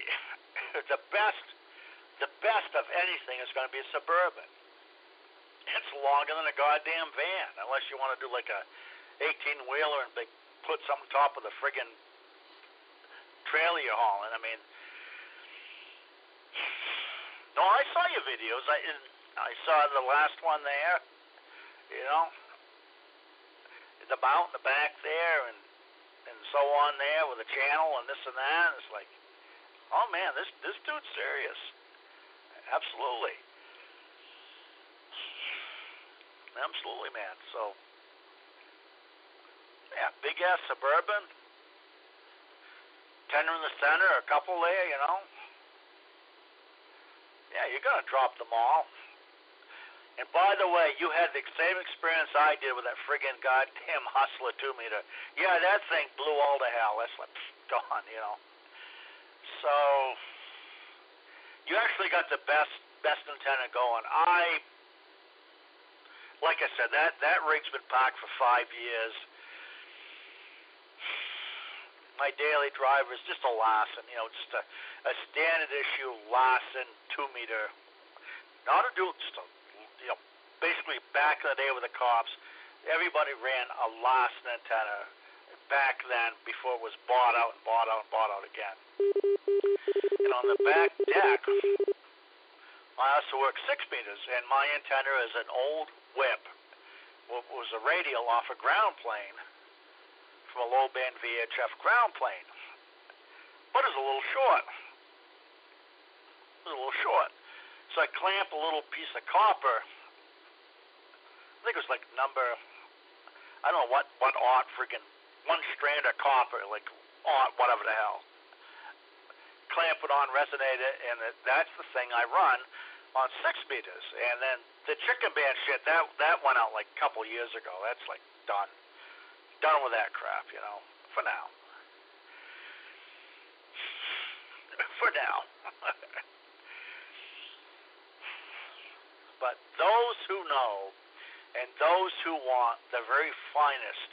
the best of anything is going to be a Suburban. It's longer than a goddamn van, unless you want to do like a 18-wheeler and put some on top of the friggin' trailer you're hauling. I mean, no, I saw your videos. I saw the last one there. The mount in the back there, and so on there with the channel and this and that. And it's like, oh man, this dude's serious. Absolutely, man. So yeah, big ass Suburban, tender in the center, a couple there, Yeah, you're gonna drop them all. And by the way, you had the same experience I did with that friggin' goddamn Hustler 2-meter. Yeah, that thing blew all to hell. That's like gone, So you actually got the best antenna going. Like I said, that rig's been packed for 5 years. My daily driver is just a Larson, just a standard issue Larson 2-meter. Not a dual, just a basically back in the day with the cops, everybody ran a Larson antenna back then before it was bought out again. And on the back deck, I also work 6 meters, and my antenna is an old whip. It was a radial off a ground plane from a low band VHF ground plane. But it was a little short. So I clamp a little piece of copper. I think it was like number, I don't know what aught friggin', one strand of copper, like aught, whatever the hell. Clamp it on, resonate it, and that's the thing I run on 6 meters. And then the chicken band shit, that went out like a couple years ago. That's like done. Done with that crap, for now. For now. But those who know and those who want the very finest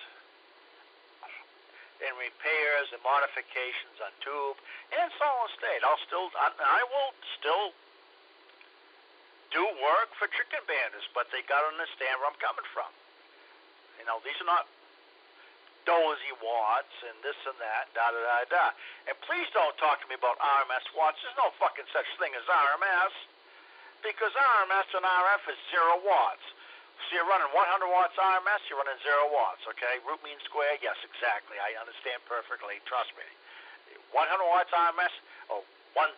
in repairs and modifications on tube and solid state, I will still do work for chicken banders, but they got to understand where I'm coming from. These are not dozy watts and this and that, da-da-da-da. And please don't talk to me about RMS watts. There's no fucking such thing as RMS. Because RMS and RF is 0 watts. So you're running 100 watts RMS, you're running 0 watts, okay? Root mean square, yes, exactly. I understand perfectly, trust me. 100 watts RMS, or 1,000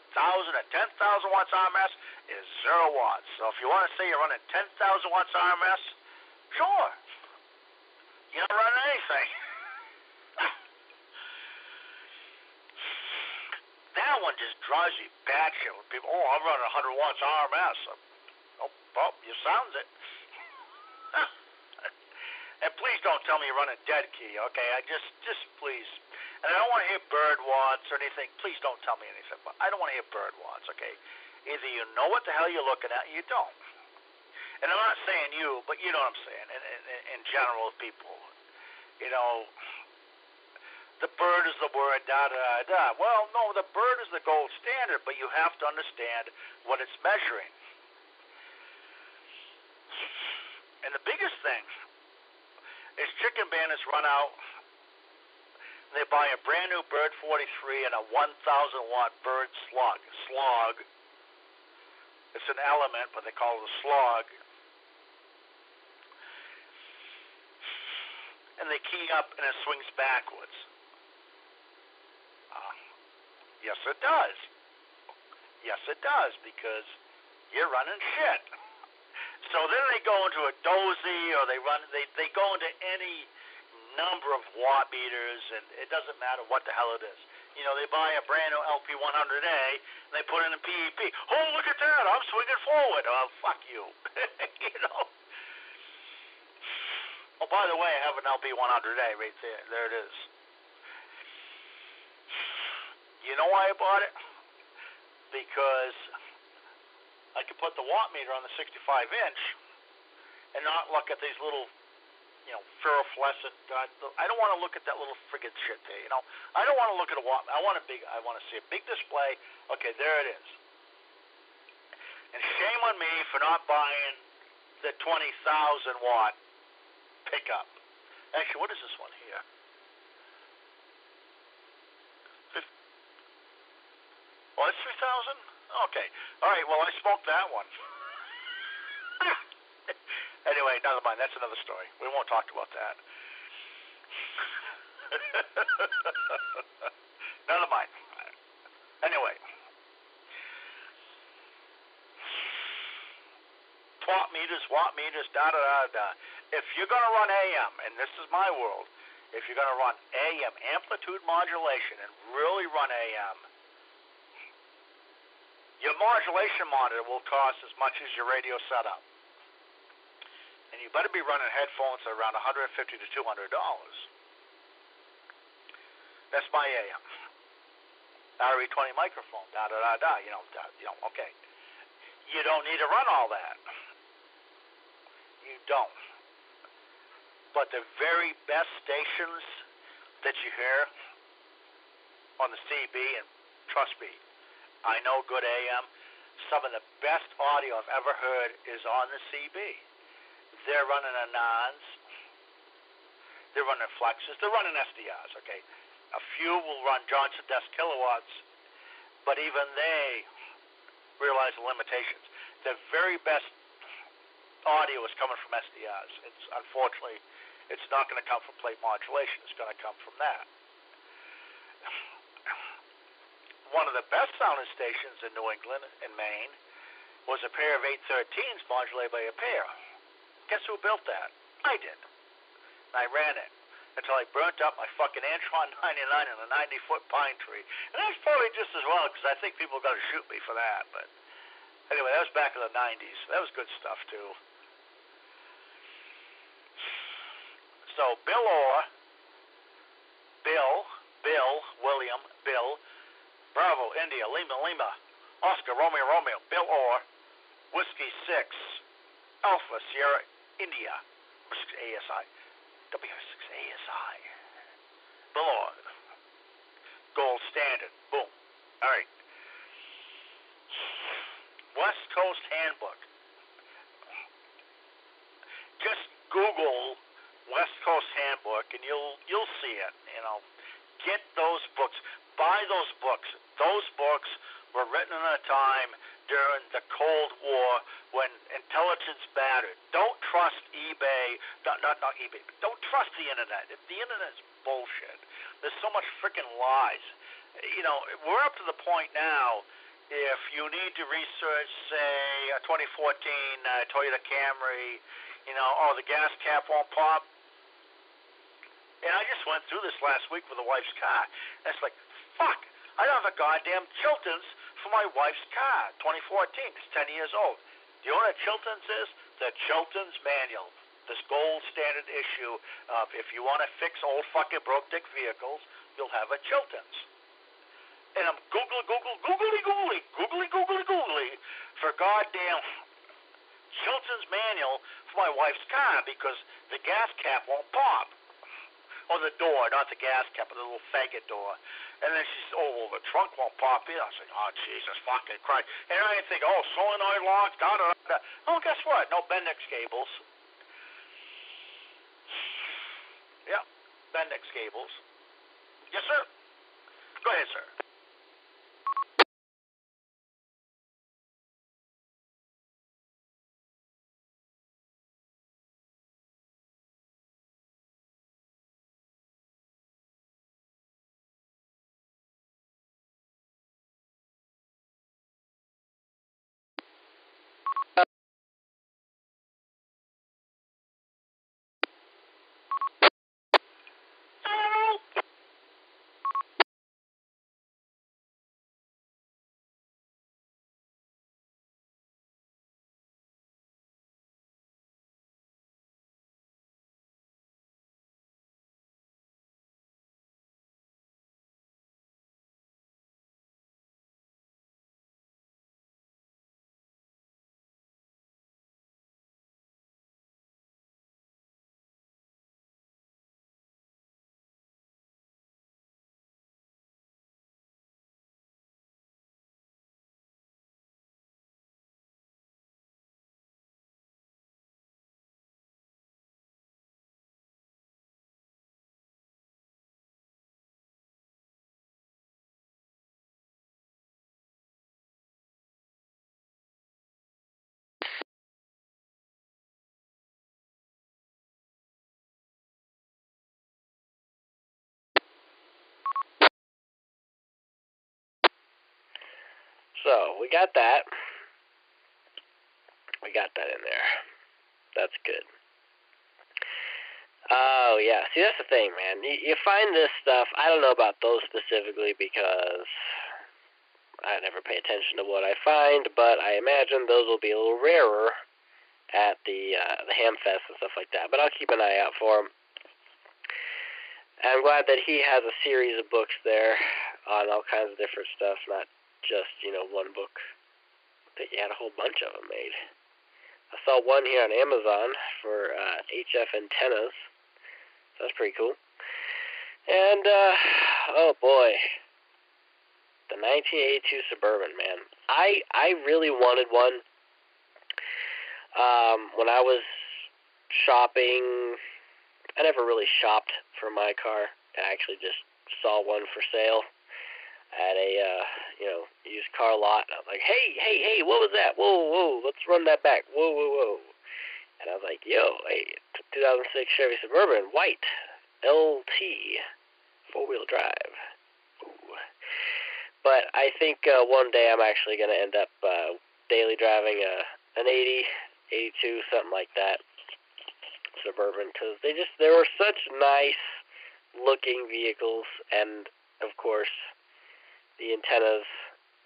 or 10,000 watts RMS is 0 watts. So if you want to say you're running 10,000 watts RMS, sure. You're not running anything. That one just drives me batshit when people, I'm running 100 watts RMS. Oh, you sounds it. And please don't tell me you're running dead key, okay? I just please. And I don't want to hear bird watts or anything. Please don't tell me anything. But I don't want to hear bird watts, okay? Either you know what the hell you're looking at, or you don't. And I'm not saying you, but you know what I'm saying. In general, people, you know, the bird is the word, da-da-da-da. Well, no, the bird is the gold standard, but you have to understand what it's measuring. And the biggest thing is chicken bandits run out. They buy a brand new Bird 43 and a 1,000 watt Bird slog. It's an element, but they call it a slog. And they key up and it swings backwards. Yes, it does. Yes, it does, because you're running shit. So then they go into a dozy, or they go into any number of watt meters, and it doesn't matter what the hell it is. You know, they buy a brand new LP100A, and they put in a PEP. Oh, look at that, I'm swinging forward. Oh, fuck you. You know? Oh, by the way, I have an LP100A right there. There it is. You know why I bought it? Because I could put the watt meter on the 65-inch and not look at these little, you know, fluorescent. I don't want to look at that little friggin' shit there. You know, I don't want to look at a watt. I want to see a big display. Okay, there it is. And shame on me for not buying the 20,000 watt pickup. Actually, what is this one here? Oh, it's 3,000? Okay. All right, well, I smoked that one. Anyway, never mind. That's another story. We won't talk about that. Never mind. Anyway. Watt meters, da-da-da-da. If you're going to run AM, and this is my world, if you're going to run AM, amplitude modulation, and really run AM, your modulation monitor will cost as much as your radio setup. And you better be running headphones at around $150 to $200. That's my AM. RE20 microphone, da-da-da-da, okay. You don't need to run all that. You don't. But the very best stations that you hear on the CB, and trust me, I know good AM, some of the best audio I've ever heard is on the CB. They're running Anons, they're running Flexes, they're running SDRs, okay? A few will run Johnson Desk kilowatts, but even they realize the limitations. The very best audio is coming from SDRs. Unfortunately, it's not going to come from plate modulation. It's going to come from that. One of the best sounding stations in New England and Maine was a pair of 813s modulated by a pair. Guess who built that? I did. And I ran it until I burnt up my fucking Antron 99 in a 90-foot pine tree. And that's probably just as well, because I think people are going to shoot me for that. But anyway, that was back in the 90s. That was good stuff, too. So Bill Orr, William, Bravo, India, Lima, Oscar, Romeo, Bill Orr, Whiskey 6, Alpha, Sierra, India, ASI, W6ASI, Bill Orr, gold standard, boom. All right. West Coast Handbook. Just Google West Coast Handbook, and you'll see it. Get those books. Buy those books. Those books were written in a time during the Cold War when intelligence mattered. Don't trust eBay. Not eBay. Don't trust the internet. If the internet is bullshit, there's so much freaking lies. You know, we're up to the point now. If you need to research, say, a 2014 Toyota Camry, you know, oh, the gas cap won't pop. And I just went through this last week with the wife's car. And it's like, fuck, I don't have a goddamn Chilton's for my wife's car, 2014. It's 10 years old. Do you know what a Chilton's is? The Chilton's Manual. This gold standard issue of if you want to fix old fucking broke dick vehicles, you'll have a Chilton's. And I'm googly for goddamn Chilton's Manual for my wife's car because the gas cap won't pop. Or the door, not the gas cap, but the little faggot door. And then she said, oh, well, the trunk won't pop in. I was like, oh, Jesus fucking Christ. And I didn't think, oh, solenoid lock, da-da-da. Oh, guess what? No Bendix cables. Yeah, Bendix cables. Yes, sir. Go ahead, sir. So, we got that. We got that in there. That's good. Oh, yeah. See, that's the thing, man. You find this stuff. I don't know about those specifically because I never pay attention to what I find, but I imagine those will be a little rarer at the Ham Fest and stuff like that. But I'll keep an eye out for them. I'm glad that he has a series of books there on all kinds of different stuff, not just, you know, one book. I think he had a whole bunch of them made. I saw one here on Amazon for HF antennas. So that's pretty cool. And, oh boy, the 1982 Suburban, man. I really wanted one. When I was shopping, I never really shopped for my car. I actually just saw one for sale at a, used car lot. And I was like, hey, what was that? Whoa, let's run that back. Whoa. And I was like, yo, hey, 2006 Chevy Suburban, white, LT, four-wheel drive. Ooh. But I think one day I'm actually going to end up daily driving an 80, 82, something like that, Suburban, because they were such nice-looking vehicles, and, of course, the antennas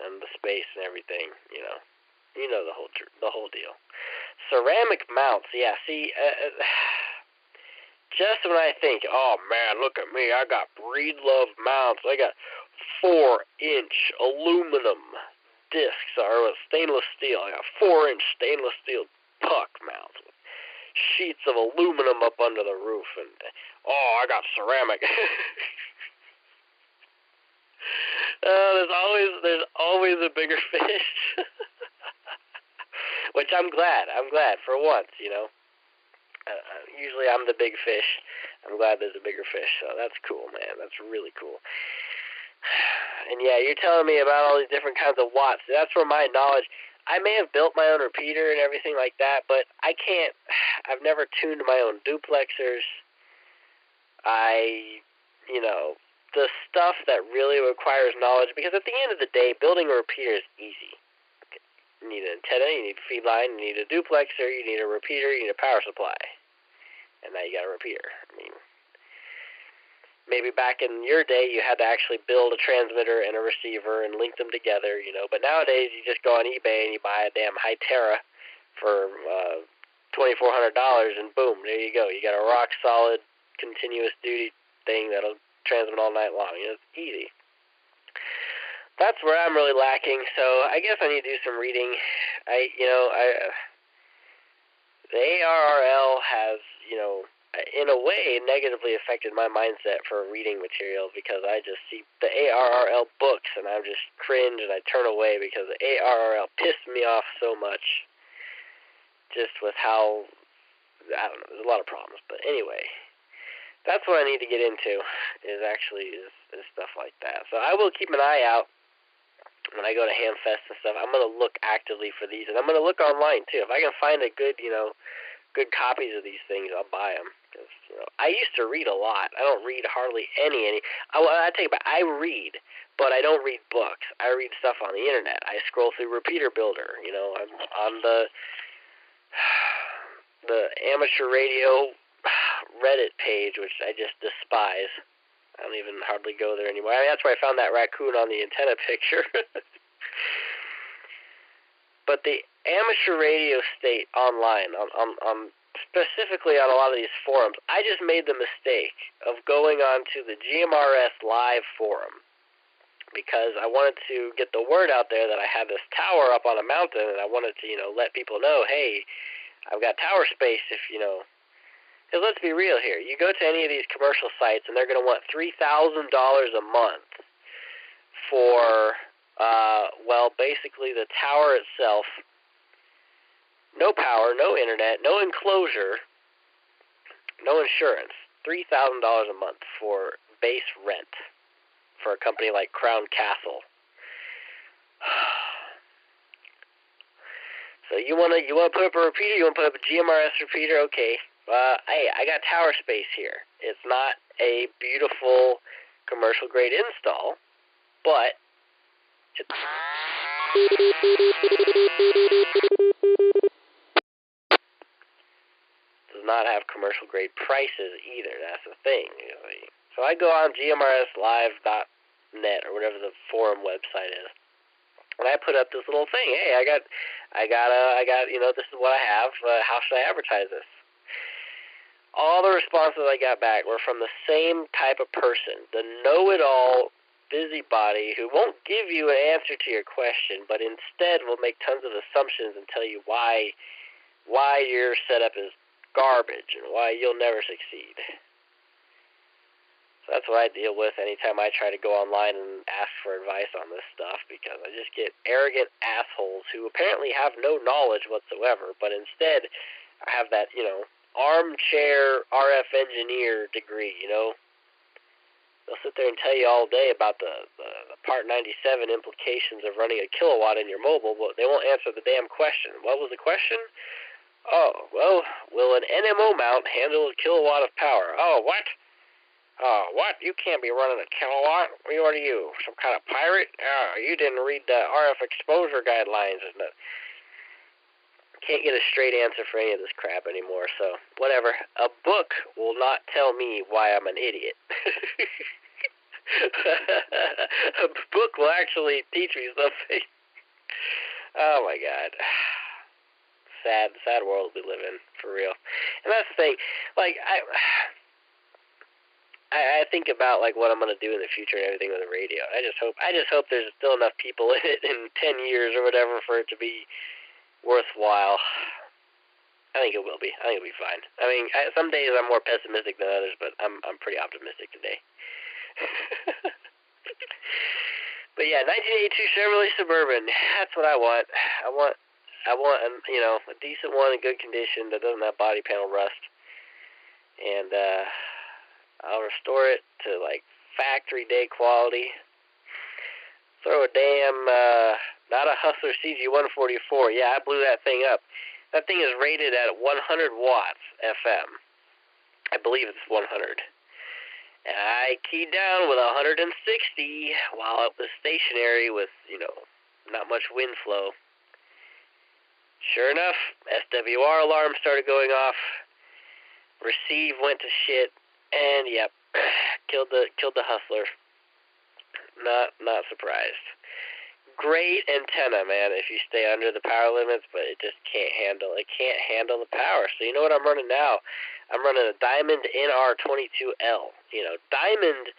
and the space and everything, you know the whole deal. Ceramic mounts, yeah. See, just when I think, oh man, look at me, I got Breedlove mounts. I got 4-inch aluminum discs or stainless steel. I got 4-inch stainless steel puck mounts with sheets of aluminum up under the roof, and I got ceramic. There's always a bigger fish. Which I'm glad for once, you know. Usually I'm the big fish. I'm glad there's a bigger fish, so that's cool, man. That's really cool. And yeah, you're telling me about all these different kinds of watts. That's where my knowledge, I may have built my own repeater and everything like that, but I can't. I've never tuned my own duplexers. The stuff that really requires knowledge, because at the end of the day, building a repeater is easy. You need an antenna, you need a feed line, you need a duplexer, you need a repeater, you need a power supply. And now you got a repeater. I mean, maybe back in your day you had to actually build a transmitter and a receiver and link them together, but nowadays you just go on eBay and you buy a damn Hytera for $2,400 and boom, there you go. You got a rock solid continuous duty thing that'll transmit all night long. It's easy. That's where I'm really lacking, so I guess I need to do some reading. The ARRL has, in a way, negatively affected my mindset for reading material, because I just see the ARRL books and I just cringe and I turn away because the ARRL pissed me off so much. Just with how, I don't know, there's a lot of problems, but anyway. That's what I need to get into, is stuff like that. So I will keep an eye out when I go to Hamfest and stuff. I'm going to look actively for these, and I'm going to look online, too. If I can find a good, good copies of these things, I'll buy them. Because, I used to read a lot. I don't read hardly any. I take it back. I read, but I don't read books. I read stuff on the internet. I scroll through Repeater Builder. I'm on the amateur radio Reddit page, which I just despise. I don't even hardly go there anymore. I mean, that's where I found that raccoon on the antenna picture. But the amateur radio state online, on specifically on a lot of these forums, I just made the mistake of going on to the GMRS live forum because I wanted to get the word out there that I had this tower up on a mountain, and I wanted to, let people know, hey, I've got tower space if, because let's be real here. You go to any of these commercial sites, and they're going to want $3,000 a month for, basically the tower itself. No power, no internet, no enclosure, no insurance. $3,000 a month for base rent for a company like Crown Castle. So you wanna put up a repeater? You wanna put up a GMRS repeater? Okay. Hey, I got tower space here. It's not a beautiful commercial grade install, but it does not have commercial grade prices either. That's the thing. So I go on GMRSlive.net or whatever the forum website is, and I put up this little thing. Hey, I got, this is what I have. How should I advertise this? All the responses I got back were from the same type of person, the know-it-all busybody who won't give you an answer to your question, but instead will make tons of assumptions and tell you why your setup is garbage and why you'll never succeed. So that's what I deal with anytime I try to go online and ask for advice on this stuff, because I just get arrogant assholes who apparently have no knowledge whatsoever, but instead have that, armchair RF engineer degree, They'll sit there and tell you all day about the Part 97 implications of running a kilowatt in your mobile, but they won't answer the damn question. What was the question? Oh, well, will an NMO mount handle a kilowatt of power? Oh, what? Oh, what? You can't be running a kilowatt? What are you, some kind of pirate? Oh, you didn't read the RF exposure guidelines. Can't get a straight answer for any of this crap anymore, so whatever. A book will not tell me why I'm an idiot. A book will actually teach me something. Oh my God. Sad world we live in, for real. And that's the thing, I think about what I'm gonna do in the future and everything with the radio. I just hope there's still enough people in it in 10 years or whatever for it to be worthwhile. I think it will be. I think it'll be fine. I mean, some days I'm more pessimistic than others, but I'm pretty optimistic today. But yeah, 1982 Chevrolet Suburban. That's what I want. I want a decent one in good condition that doesn't have body panel rust, and I'll restore it to factory day quality. Throw a damn Not a Hustler CG144. Yeah, I blew that thing up. That thing is rated at 100 watts FM. I believe it's 100. And I keyed down with 160 while it was stationary with, not much wind flow. Sure enough, SWR alarm started going off. Receive went to shit, and yep, killed the Hustler. Not surprised. Great antenna, man, if you stay under the power limits, but it just can't handle the power. So you know what I'm running now? I'm running a Diamond NR22L. Diamond,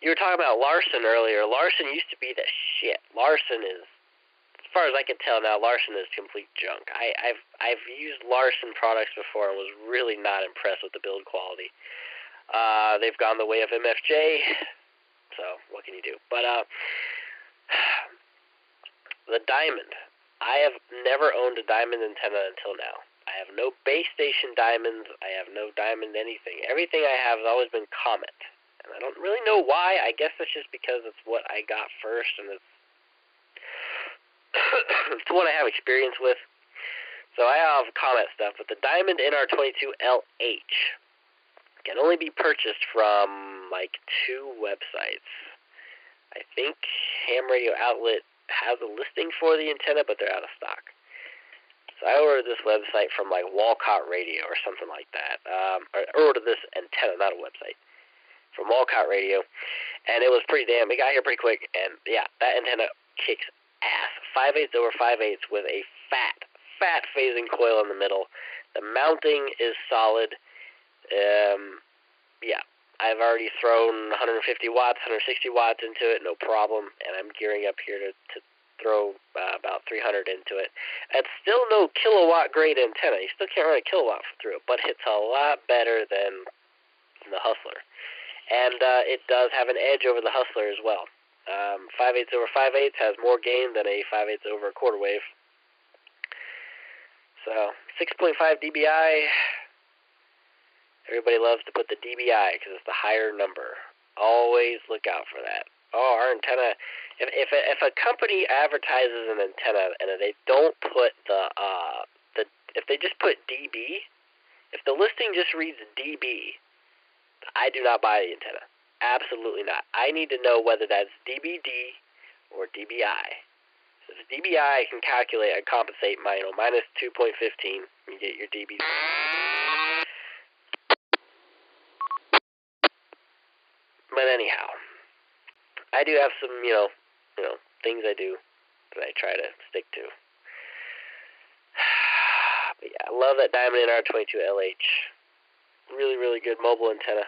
you were talking about Larson earlier. Larson used to be the shit. Larson is, as far as I can tell now, Larson is complete junk. I've used Larson products before and was really not impressed with the build quality. They've gone the way of MFJ, so what can you do? But the Diamond. I have never owned a Diamond antenna until now. I have no base station Diamonds. I have no Diamond anything. Everything I have has always been Comet. And I don't really know why. I guess it's just because it's what I got first, and it's it's what I have experience with. So I have Comet stuff, but the Diamond NR22LH can only be purchased from, 2 websites. I think Ham Radio Outlet has a listing for the antenna, but they're out of stock. So I ordered this website from, Walcott Radio or something like that. I ordered this antenna, not a website, from Walcott Radio, and it was pretty damn, it got here pretty quick, and yeah, that antenna kicks ass. 5/8 over 5/8 with a fat phasing coil in the middle. The mounting is solid. Yeah, I've already thrown 150 watts, 160 watts into it, no problem, and I'm gearing up here to throw about 300 into it. It's still no kilowatt grade antenna. You still can't run a kilowatt through it, but it's a lot better than the Hustler. And it does have an edge over the Hustler as well. 5/8 over 5/8 has more gain than a 5/8 over a quarter wave. So 6.5 dBi. Everybody loves to put the dBi because it's the higher number. Always look out for that. Oh, our antenna. If a company advertises an antenna and they don't put if they just put dB, if the listing just reads dB, I do not buy the antenna. Absolutely not. I need to know whether that's dBd or dBi. So if it's dBi, I can calculate and compensate my minus 2.15. You get your dB. But anyhow, I do have some, things I do that I try to stick to. But yeah, I love that Diamond NR22LH. Really, really good mobile antenna.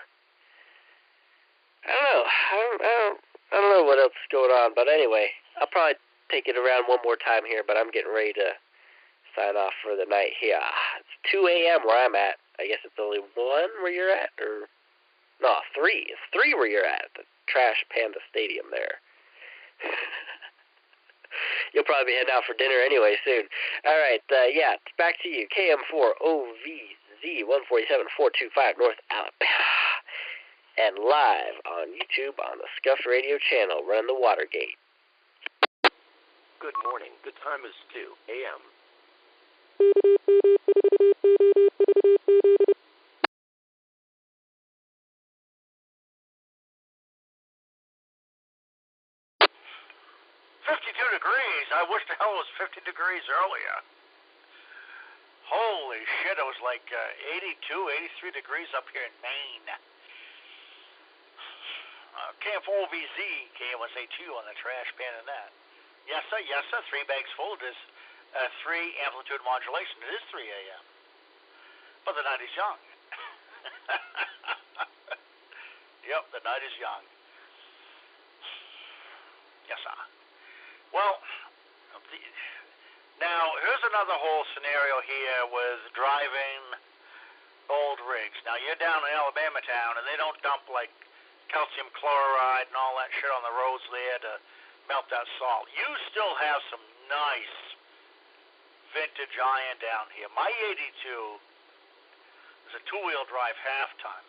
I don't know what else is going on, but anyway, I'll probably take it around one more time here, but I'm getting ready to sign off for the night here. It's 2 a.m. where I'm at. I guess it's only 1 where you're at, or... No, 3. It's 3 where you're at, the trash Panda Stadium there. You'll probably be heading out for dinner anyway soon. All right, yeah, back to you. KM4OVZ 147425 North Alabama. And live on YouTube on the Scuffed Radio channel, running the Watergate. Good morning. Good time is 2 a.m. 52 degrees. I wish the hell it was 50 degrees earlier. Holy shit, it was like 82, 83 degrees up here in Maine. KF4VZ, KMSA2 on the trash pan and that. Yes, sir, 3 bags full. It is 3 amplitude modulation. It is 3 a.m. But the night is young. Yep, the night is young. Yes, sir. Well, now, here's another whole scenario here with driving old rigs. Now, you're down in Alabama town, and they don't dump, like, calcium chloride and all that shit on the roads there to melt that salt. You still have some nice vintage iron down here. My 82 is a 2-wheel drive half-ton.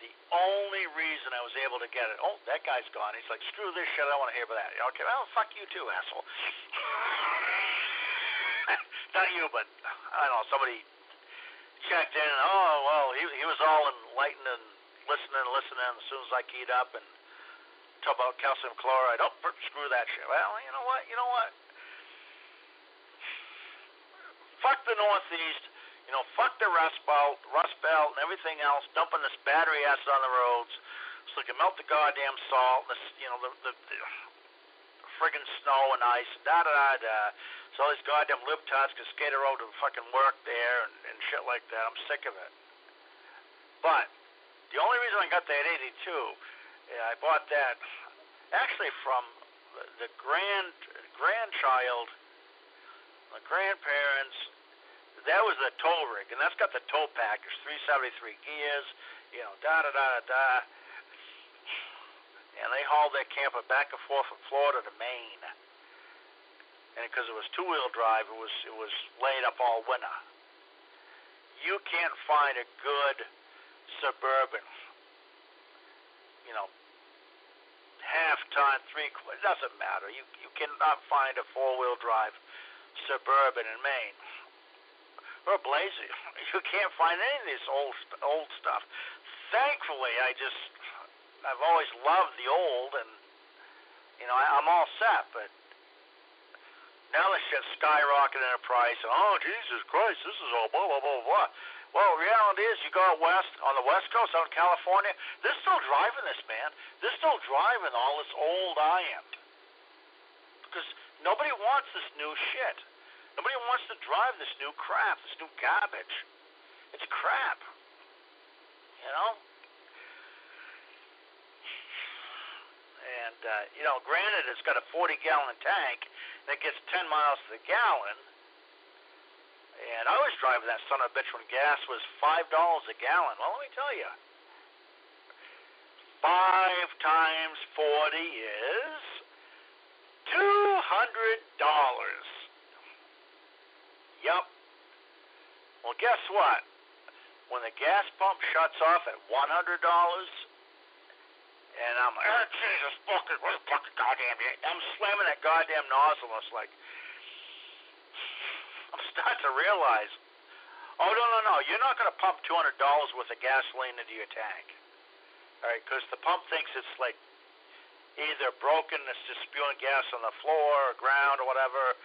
the only reason I was able to get it. Oh, that guy's gone. He's like, screw this shit. I don't want to hear about that. Okay, well, fuck you too, asshole. Not you, but I don't know. Somebody checked in. Oh, well, he was all enlightened and listening. As soon as I keyed up and talk about calcium chloride. Oh, screw that shit. Well, you know what? Fuck the Northeast. Fuck the Rust Belt, and everything else, dumping this battery acid on the roads so they can melt the goddamn salt, the friggin' snow and ice, da-da-da-da. So all these goddamn libtards can skate around to fucking work there and shit like that. I'm sick of it. But the only reason I got that 82, I bought that actually from the grandchild, the grandparents. That was the tow rig, and that's got the tow package, 373 gears, da-da-da-da-da. And they hauled their camper back and forth from Florida to Maine. And because it was two-wheel drive, it was laid up all winter. You can't find a good Suburban, half-ton, three-quarter, it doesn't matter. You cannot find a four-wheel drive Suburban in Maine. Or Blazer. You can't find any of this old stuff. Thankfully, I've always loved the old, and I'm all set. But now this shit's skyrocketing in price. And, oh, Jesus Christ, this is all blah blah blah blah. Well, reality is, you go out west on the West Coast, out in California, they're still driving this, man. They're still driving all this old iron because nobody wants this new shit. Nobody wants to drive this new crap, this new garbage. It's crap. And, granted, it's got a 40-gallon tank, and it gets 10 miles to the gallon. And I was driving that son of a bitch when gas was $5 a gallon. Well, let me tell you. 5 times 40 is $200. Yep. Well, guess what? When the gas pump shuts off at $100, and I'm like, oh, Jesus, fucking goddamn it. I'm slamming that goddamn nozzle. I was like, I'm starting to realize, oh, no. You're not going to pump $200 worth of gasoline into your tank. All right, because the pump thinks it's like either broken, it's just spewing gas on the floor or ground or whatever,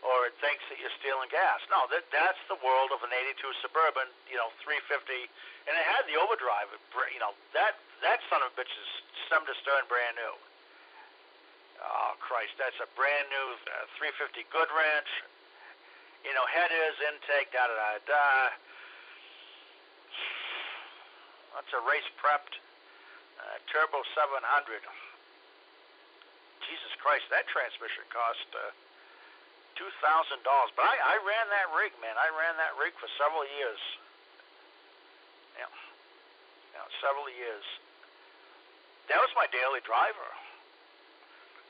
or it thinks that you're stealing gas. No, that's the world of an 82 Suburban, 350, and it had the overdrive. That son of a bitch is stem to stern brand new. Oh, Christ, that's a brand new 350 Goodwrench. Headers, intake, da-da-da-da. That's a race-prepped Turbo 700. Jesus Christ, that transmission cost $2,000. But I ran that rig, man. I ran that rig for several years. Yeah, several years. That was my daily driver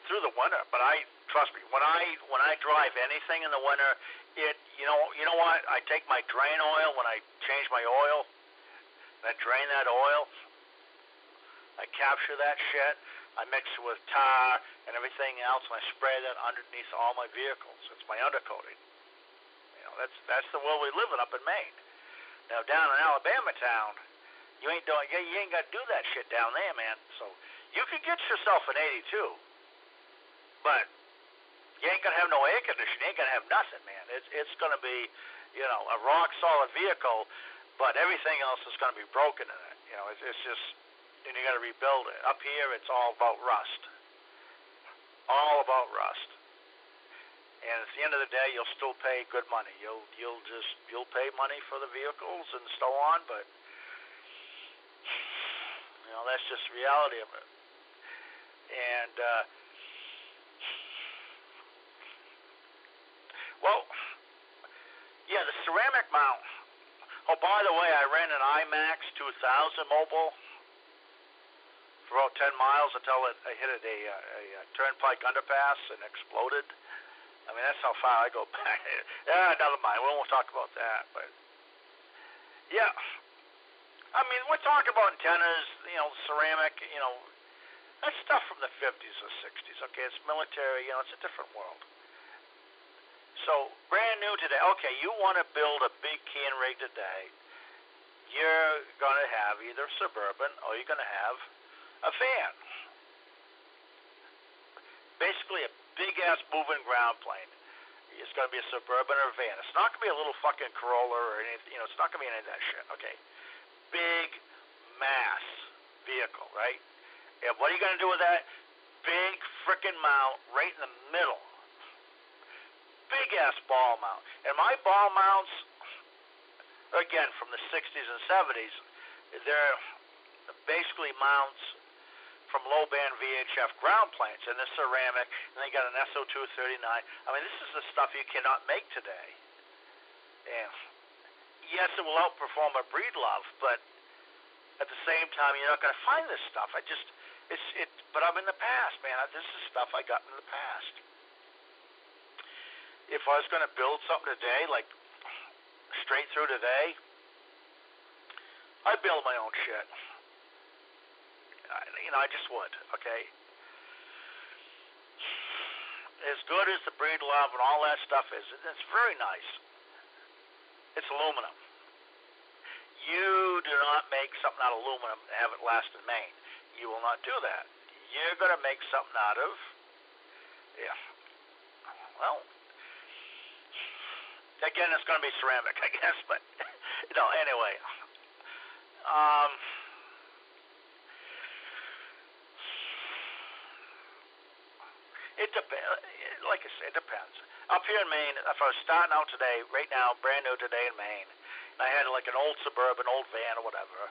through the winter. But trust me, when I drive anything in the winter, you know what? I take my drain oil when I change my oil, and I drain that oil. I capture that shit. I mix it with tar and everything else, and I spray that underneath all my vehicles. It's my undercoating. That's the world we live in up in Maine. Now down in Alabama town, you ain't got to do that shit down there, man. So you can get yourself an 82, but you ain't gonna have no air conditioning. You ain't gonna have nothing, man. It's gonna be, a rock solid vehicle, but everything else is gonna be broken in it. It's just. And you got to rebuild it. Up here, it's all about rust. All about rust. And at the end of the day, you'll still pay good money. You'll pay money for the vehicles and so on, but that's just the reality of it. And the ceramic mount. Oh, by the way, I ran an IMAX 2000 mobile for about 10 miles until it hit a turnpike underpass and exploded. I mean, that's how far I go back. Never mind. We won't talk about that. But, yeah. I mean, we're talking about antennas, ceramic, that's stuff from the 50s or 60s, okay? It's military, it's a different world. So, brand new today, okay, you want to build a big can rig today, you're going to have either a Suburban or you're going to have a van. Basically, a big-ass moving ground plane. It's going to be a Suburban or a van. It's not going to be a little fucking Corolla or anything, it's not going to be any of that shit, okay? Big mass vehicle, right? And what are you going to do with that? Big frickin' mount right in the middle. Big-ass ball mount. And my ball mounts, again, from the 60s and 70s, they're basically mounts from low-band VHF ground planes, and they're ceramic, and they got an SO239. I mean, this is the stuff you cannot make today. And yes, it will outperform a Breedlove, but at the same time, you're not going to find this stuff. But I'm in the past, man. This is stuff I got in the past. If I was going to build something today, like straight through today, I'd build my own shit. I just would, okay? As good as the Breedlove and all that stuff is, it's very nice. It's aluminum. You do not make something out of aluminum and have it last in Maine. You will not do that. You're going to make something out of, again, it's going to be ceramic, I guess, but, anyway. It depends. Like I said, it depends. Up here in Maine, if I was starting out today, right now, brand new today in Maine, and I had like an old Suburban, old van or whatever,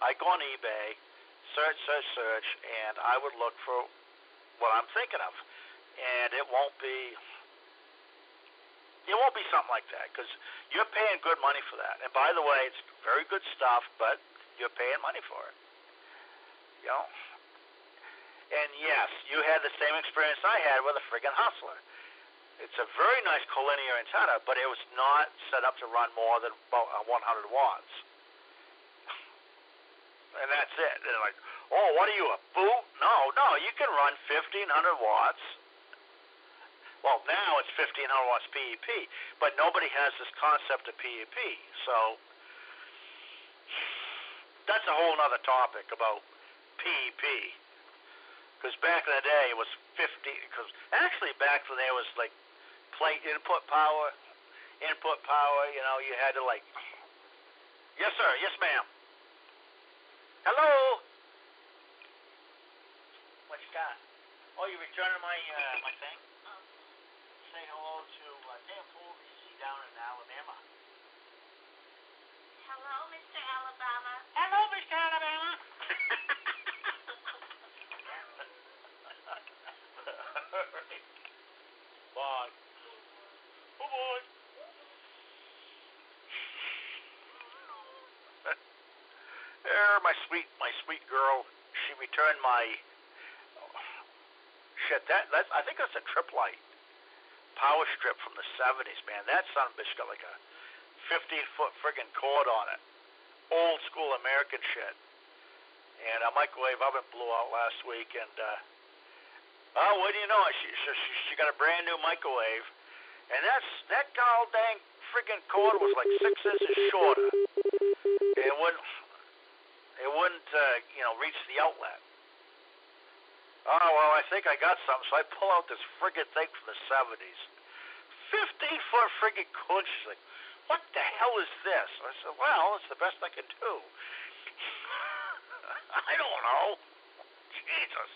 I'd go on eBay, search, and I would look for what I'm thinking of. And it won't be something like that, because you're paying good money for that. And by the way, it's very good stuff, but you're paying money for it. And yes, you had the same experience I had with a friggin' Hustler. It's a very nice collinear antenna, but it was not set up to run more than about 100 watts. And that's it. They're like, oh, what are you, a boot? No, you can run 1,500 watts. Well, now it's 1,500 watts PEP, but nobody has this concept of PEP. So that's a whole other topic about PEP. Because back in the day, it was 50, because actually back when there was like plate input power, you had to like, yes sir, yes ma'am. Hello? What you got? Oh, you returning my thing? Say hello to Dan VC down in Alabama. Hello, Mr. Alabama. Hello, Mr. Alabama. Bye. Oh boy. There, my sweet girl. She returned my shit. I think that's a Triplite power strip from the 70s, man. That son of a bitch got like a 15-foot friggin' cord on it. Old school American shit. And a microwave oven blew out last week, and what do you know? She got a brand new microwave, and that gall dang friggin' cord was like 6 inches shorter. It wouldn't reach the outlet. Oh, well, I think I got something, so I pull out this friggin' thing from the 70s. 15-foot friggin' cord. She's like, what the hell is this? I said, well, it's the best I can do. I don't know. Jesus.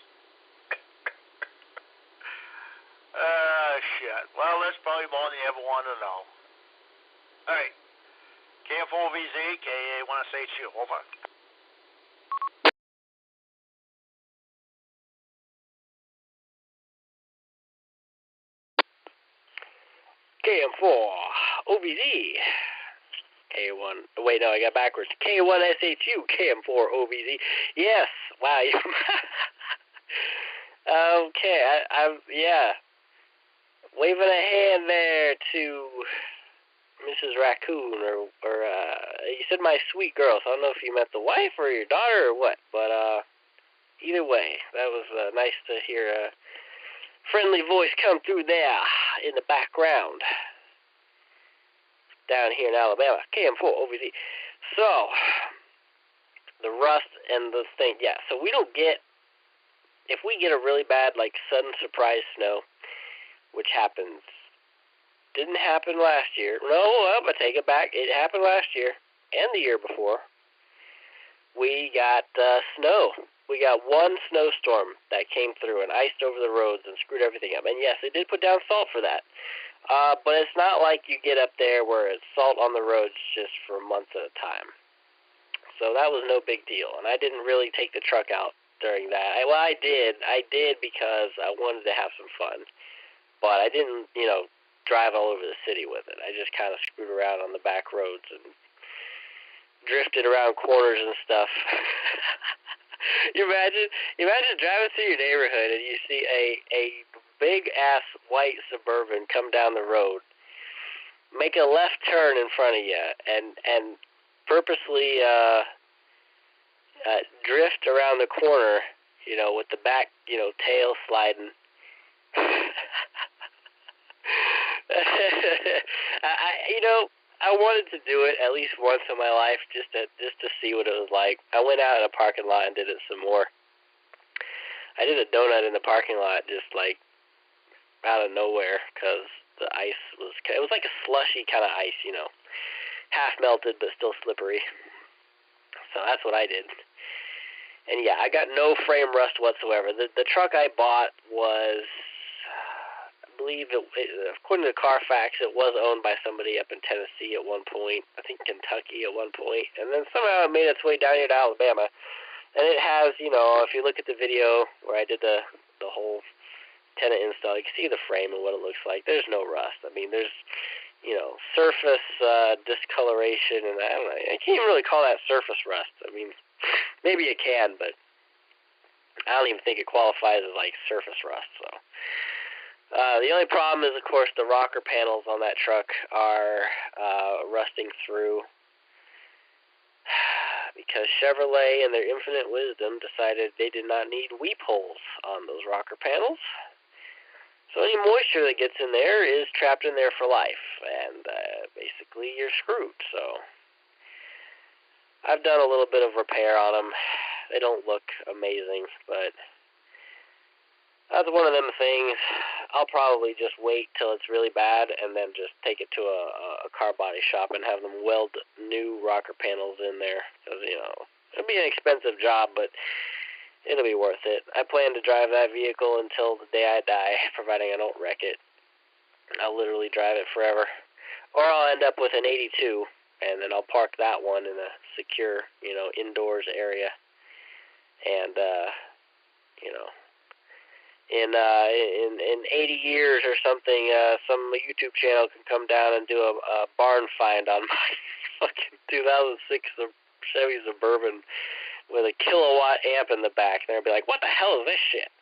Shit. Well, that's probably more than you ever wanted to know. All right. KF4VZ, KA1SHU, over. KM4 OBZ. K1. Wait, no, I got backwards. K1SHU, KM4 OBZ. Yes. Wow. Okay. I'm waving a hand there to Mrs. Raccoon, or you said my sweet girl, so I don't know if you meant the wife or your daughter or what, but either way, that was nice to hear a friendly voice come through there in the background down here in Alabama. KM4 OVZ. So, the rust and the thing, yeah, so we don't get, if we get a really bad, like, sudden surprise snow, which happens, didn't happen last year. No, I take it back. It happened last year and the year before. We got snow. We got one snowstorm that came through and iced over the roads and screwed everything up. And yes, they did put down salt for that. But it's not like you get up there where it's salt on the roads just for months at a time. So that was no big deal. And I didn't really take the truck out during that. Well, I did. I did because I wanted to have some fun. But I didn't, drive all over the city with it. I just kind of screwed around on the back roads and drifted around corners and stuff. You imagine driving through your neighborhood and you see a big-ass white Suburban come down the road, make a left turn in front of you, and purposely drift around the corner, with the back, tail sliding. I wanted to do it at least once in my life just to see what it was like. I went out in a parking lot and did it some more. I did a donut in the parking lot just like out of nowhere because the ice it was like a slushy kind of ice, half melted but still slippery. So that's what I did. And yeah, I got no frame rust whatsoever. The truck I bought was, I believe, according to the Carfax, it was owned by somebody up in Tennessee at one point, I think Kentucky at one point, and then somehow it made its way down here to Alabama. And it has, if you look at the video where I did the whole tenant install, you can see the frame and what it looks like. There's no rust. I mean, there's, surface discoloration, and I don't know. I can't even really call that surface rust. I mean, maybe you can, but I don't even think it qualifies as, like, surface rust, so. The only problem is, of course, the rocker panels on that truck are rusting through because Chevrolet, in their infinite wisdom, decided they did not need weep holes on those rocker panels. So any moisture that gets in there is trapped in there for life, and basically you're screwed. So I've done a little bit of repair on them. They don't look amazing, but that's one of them things. I'll probably just wait till it's really bad and then just take it to a car body shop and have them weld new rocker panels in there. Because, it'll be an expensive job, but it'll be worth it. I plan to drive that vehicle until the day I die, providing I don't wreck it. I'll literally drive it forever. Or I'll end up with an 82, and then I'll park that one in a secure, indoors area. And, in 80 years or something, some YouTube channel can come down and do a barn find on my fucking 2006 Chevy Suburban with a kilowatt amp in the back. And they'll be like, what the hell is this shit?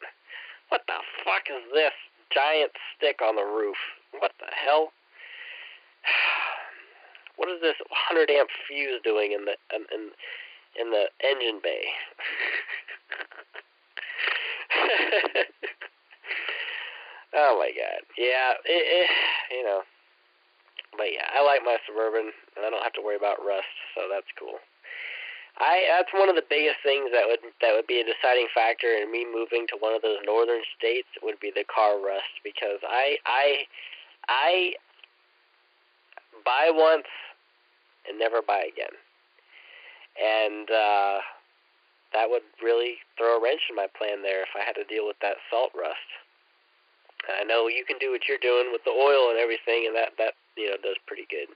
What the fuck is this giant stick on the roof? What the hell? What is this 100 amp fuse doing in the engine bay? Oh my god. Yeah, but yeah, I like my Suburban, and I don't have to worry about rust, so that's cool. That's one of the biggest things that would be a deciding factor in me moving to one of those northern states would be the car rust, because I buy once and never buy again. And that would really throw a wrench in my plan there if I had to deal with that salt rust. I know you can do what you're doing with the oil and everything, and that does pretty good.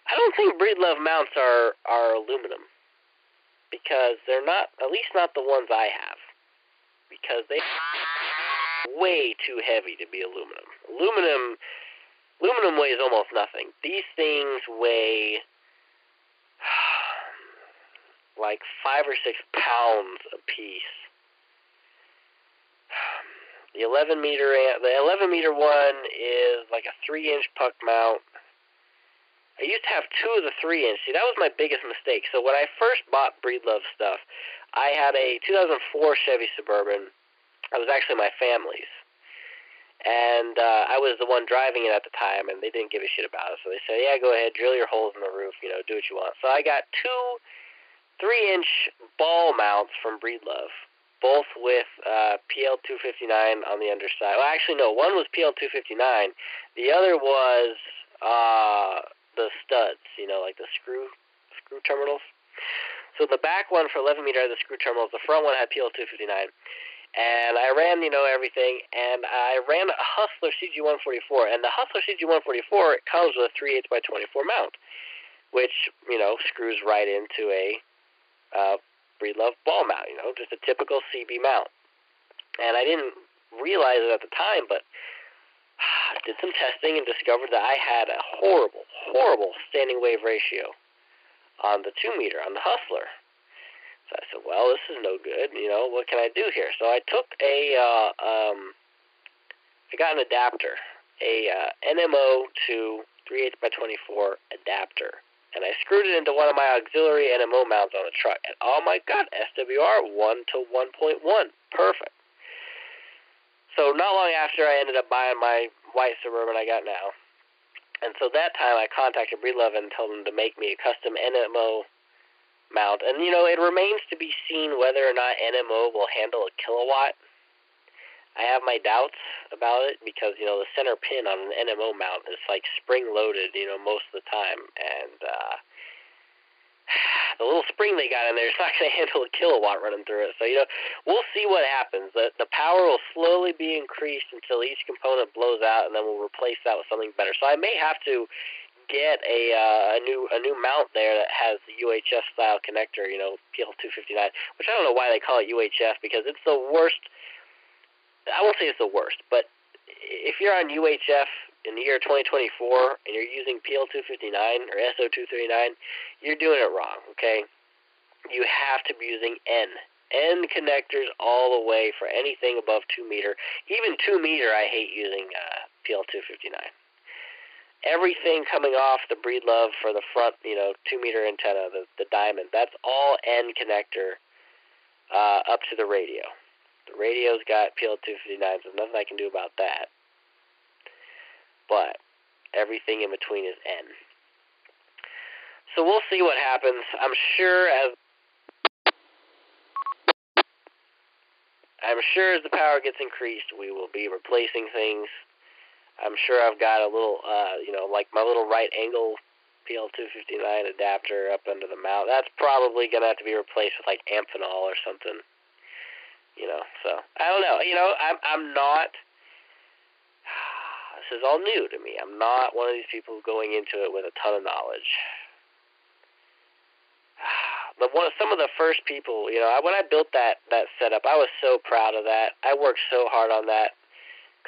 I don't think Breedlove mounts are aluminum, because they're not, at least not the ones I have, because they're way too heavy to be aluminum. Aluminum weighs almost nothing. These things weigh like 5 or 6 pounds a piece. The 11 meter one is like a 3-inch puck mount. I used to have 2 of the 3-inch. See, that was my biggest mistake. So when I first bought Breedlove stuff, I had a 2004 Chevy Suburban. It was actually my family's. And I was the one driving it at the time, and they didn't give a shit about it. So they said, yeah, go ahead, drill your holes in the roof, do what you want. So I got 2 3-inch ball mounts from Breedlove, both with PL259 on the underside. Well, actually, no, one was PL259. The other was the studs, like the screw terminals. So the back one for 11 meter had the screw terminals. The front one had PL259. And I ran, everything, and I ran a Hustler CG144. And the Hustler CG144 comes with a 3/8 by 24 mount, which, screws right into a Breedlove ball mount, just a typical CB mount. And I didn't realize it at the time, but I did some testing and discovered that I had a horrible, horrible standing wave ratio on the 2 meter, on the Hustler. So I said, well, this is no good, what can I do here? So I took I got an adapter, a NMO to 3/8 by 24 adapter, and I screwed it into one of my auxiliary NMO mounts on the truck, and oh my god, SWR 1 to 1.1, perfect. So not long after, I ended up buying my white Suburban I got now, and so that time I contacted Breedlove and told them to make me a custom NMO mount, and it remains to be seen whether or not NMO will handle a kilowatt. I have my doubts about it because the center pin on an NMO mount is like spring loaded most of the time, and the little spring they got in there is not going to handle a kilowatt running through it. So we'll see what happens. The power will slowly be increased until each component blows out, and then we'll replace that with something better. So I may have to get a new mount there that has the UHF style connector, PL259, which I don't know why they call it UHF, because it's the worst. I won't say it's the worst, but if you're on UHF in the year 2024 and you're using PL259 or SO239, you're doing it wrong, okay? You have to be using N connectors all the way for anything above 2 meter. Even 2 meter, I hate using PL259. Everything coming off the Breedlove for the front, 2 meter antenna, the diamond, that's all N connector up to the radio. The radio's got PL259, so there's nothing I can do about that. But everything in between is N. So we'll see what happens. I'm sure as the power gets increased, we will be replacing things. I'm sure I've got a little, like my little right angle PL259 adapter up under the mount. That's probably going to have to be replaced with like Amphenol or something. So I don't know. I'm not. This is all new to me. I'm not one of these people going into it with a ton of knowledge. Some of the first people, when I built that setup, I was so proud of that. I worked so hard on that,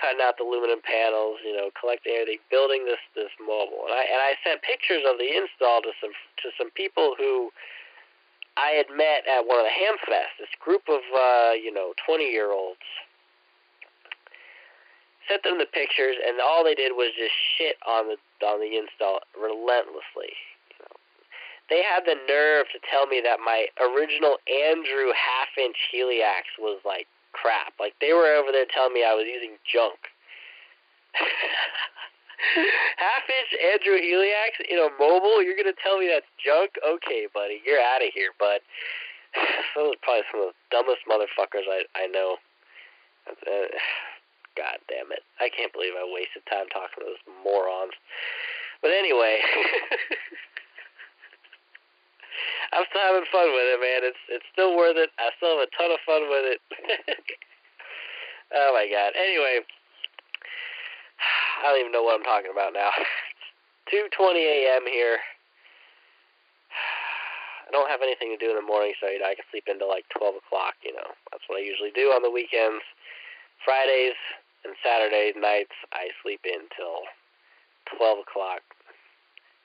cutting out the aluminum panels, collecting everything, building this mobile. And I sent pictures of the install to some people who I had met at one of the Hamfests, this group of 20-year-olds. Sent them the pictures, and all they did was just shit on the install relentlessly. They had the nerve to tell me that my original Andrew half-inch Heliax was like crap. Like they were over there telling me I was using junk. Half-inch Andrew Heliax in a mobile? You're gonna tell me that's junk? Okay, buddy, you're out of here, bud. Those are probably some of the dumbest motherfuckers I know. God damn it. I can't believe I wasted time talking to those morons. But anyway, I'm still having fun with it, man. It's still worth it. I still have a ton of fun with it. Oh my god. Anyway, I don't even know what I'm talking about now. 2:20 a.m. here. I don't have anything to do in the morning, so I can sleep until like 12 o'clock. That's what I usually do on the weekends. Fridays and Saturday nights, I sleep in till 12 o'clock.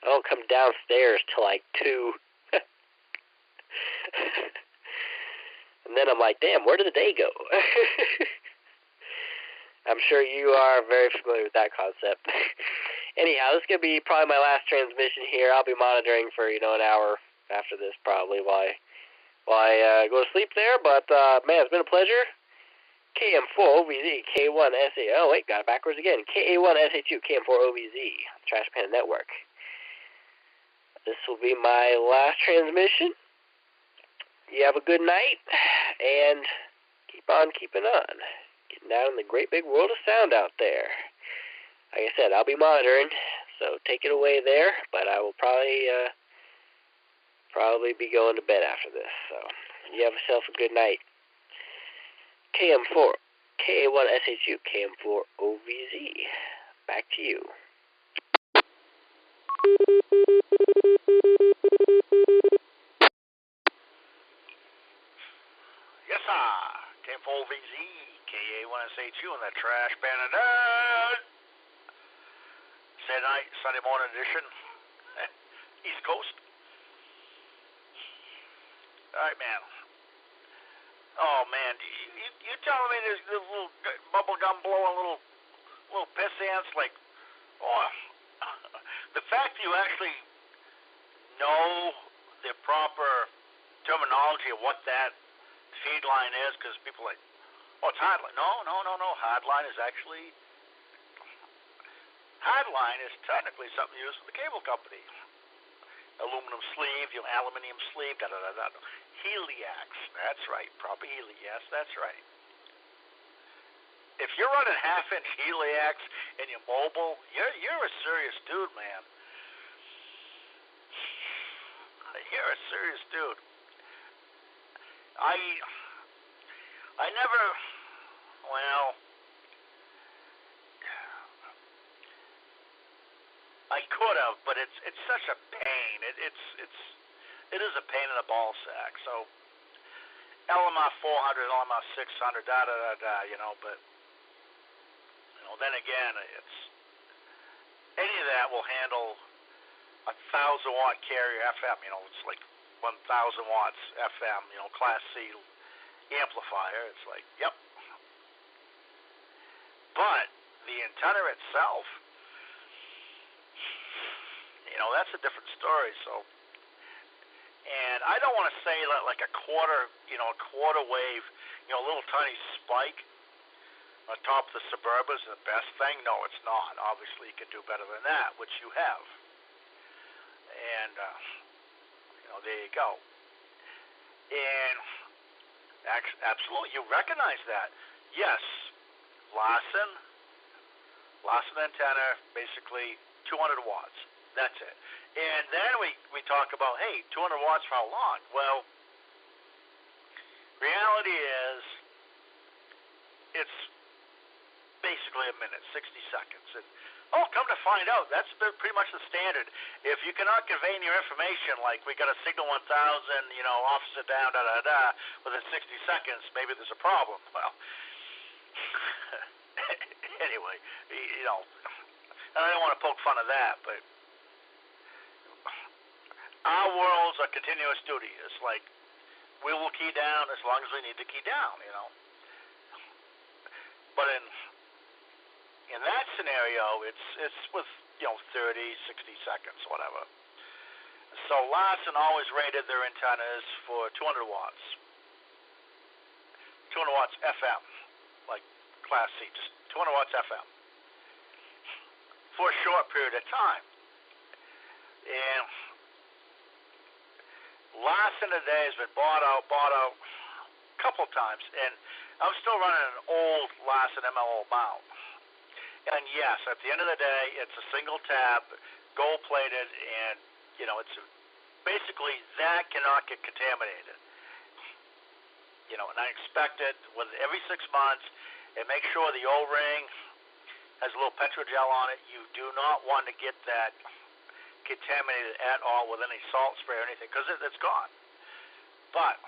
I don't come downstairs till like 2. And then I'm like, damn, where did the day go? I'm sure you are very familiar with that concept. Anyhow, this is going to be probably my last transmission here. I'll be monitoring for, an hour after this probably while I go to sleep there. But, man, it's been a pleasure. KM4OVZ, K1SA. Oh, wait, got it backwards again. KA1SA2, KM4OVZ, Trash Panda Network. This will be my last transmission. You have a good night, and keep on keeping on. Getting out in the great big world of sound out there. Like I said, I'll be monitoring, so take it away there, but I will probably be going to bed after this. So you have yourself a good night. KM4, KA1SHU, KM4OVZ. Back to you. Yes, sir. KM4OVZ, KA1SHU, and the Trash Pandas. Saturday night, Sunday morning edition. East Coast. All right, man. Oh, man. You telling me there's little bubble gum blowing little piss ants? Like, oh, the fact that you actually know the proper terminology of what that feed line is, because people are like, oh, it's hardline. No. Hardline is actually... Hardline is technically something used for the cable company. Aluminum sleeve, aluminium sleeve, da-da-da-da. Heliax, that's right. Proper heliax, that's right. If you're running half-inch heliax and you're mobile, you're a serious dude, man. You're a serious dude. I never, well... I could have, but it's such a pain. It is a pain in the ball sack. So LMR 400, LMR 600, but then again, it's any of that will handle 1,000-watt carrier FM. It's like 1,000 watts FM. Class C amplifier. It's like, yep. But the antenna itself. That's a different story. So, and I don't want to say like a quarter wave, a little tiny spike on top of the Suburban is the best thing. No, it's not. Obviously, you can do better than that, which you have. And there you go. And absolutely, you recognize that. Yes, Larson antenna, basically 200 watts. That's it. And then we talk about, hey, 200 watts for how long? Well, reality is it's basically a minute, 60 seconds. And, come to find out, that's pretty much the standard. If you cannot convey your information, like we got a signal 1,000, officer down, within 60 seconds, maybe there's a problem. Well, anyway, and I don't want to poke fun of that, but our worlds are continuous duty. It's like we will key down as long as we need to key down, But in that scenario, it's with 30, 60 seconds, whatever. So Larson always rated their antennas for 200 watts. 200 watts FM, like Class C, just 200 watts FM for a short period of time. And Larson today has been bought out a couple times, and I'm still running an old Larson MLO mount. And yes, at the end of the day, it's a single tab, gold-plated, and, it's basically that cannot get contaminated. And I expect it with every 6 months, and make sure the O-ring has a little petrogel on it. You do not want to get that contaminated at all with any salt spray or anything, because it's gone. But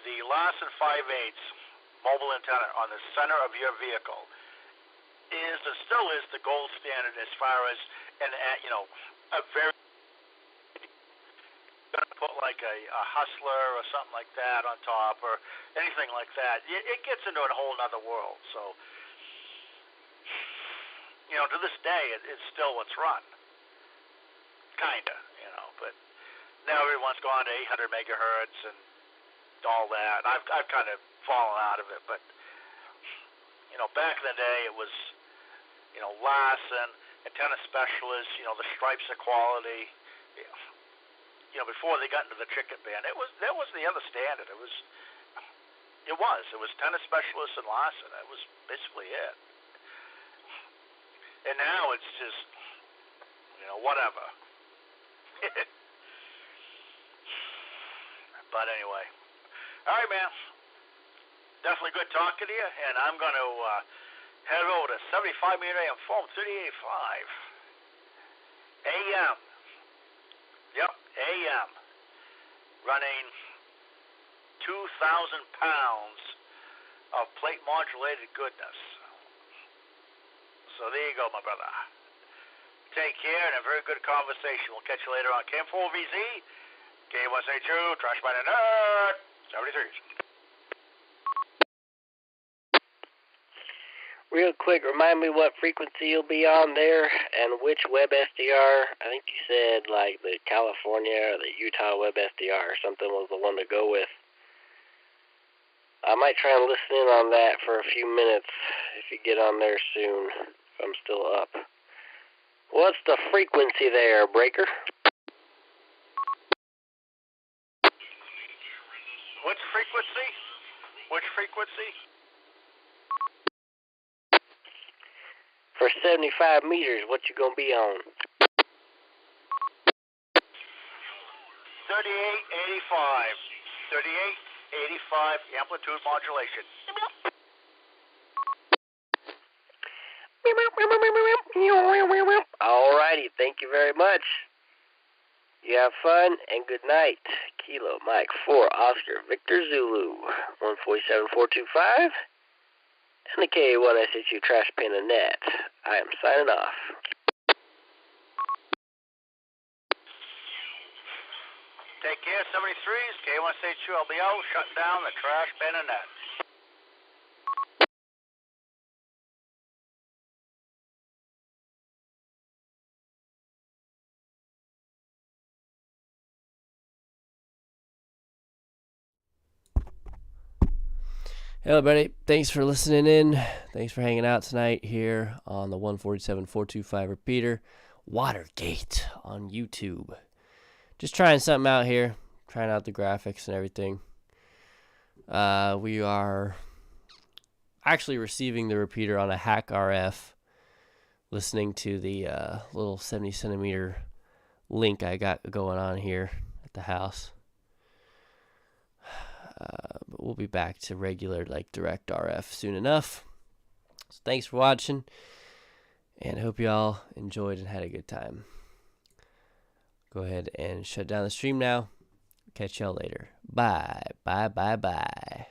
the Larson 5/8 mobile antenna on the center of your vehicle still is the gold standard as far as a very put like a hustler or something like that on top or anything like that, it gets into a whole other world. So, to this day, it's still what's run. Kinda, but now everyone's gone to 800 megahertz and all that. I've kind of fallen out of it, but, back in the day, it was, Larson, antenna specialists, the stripes of quality. Before they got into the chicken band, that was the other standard. It was tennis specialists and Larson. That was basically it. And now it's just, whatever. But anyway, all right, man. Definitely good talking to you, and I'm going to head over to 75 meter AM foam 38.5 AM. Yep, AM. Running 2,000 pounds of plate modulated goodness. So there you go, my brother. Take care and a very good conversation. We'll catch you later on KM4VZ, K182, Trash by the Nerd, 73s. Real quick, remind me what frequency you'll be on there and which web SDR. I think you said like the California or the Utah web SDR or something was the one to go with. I might try and listen in on that for a few minutes if you get on there soon, if I'm still up. What's the frequency there, Breaker? Which frequency? Which frequency? For 75 meters, what you gonna be on? 3885. 3885 amplitude modulation. Alrighty, thank you very much. You have fun and good night. Kilo Mike 4 Oscar Victor Zulu 147425 and the K1SHU Trash Pandas. I am signing off. Take care, 73s, K1SHU LBO, shutting down the Trash Pandas. Hello, everybody. Thanks for listening in. Thanks for hanging out tonight here on the 147.425 repeater. Watergate on YouTube. Just trying something out here. Trying out the graphics and everything. We are actually receiving the repeater on a hack RF. Listening to the little 70 centimeter link I got going on here at the house. But we'll be back to regular, like, direct RF soon enough. So thanks for watching, and hope you all enjoyed and had a good time. Go ahead and shut down the stream now. Catch y'all later. Bye. Bye, bye, bye.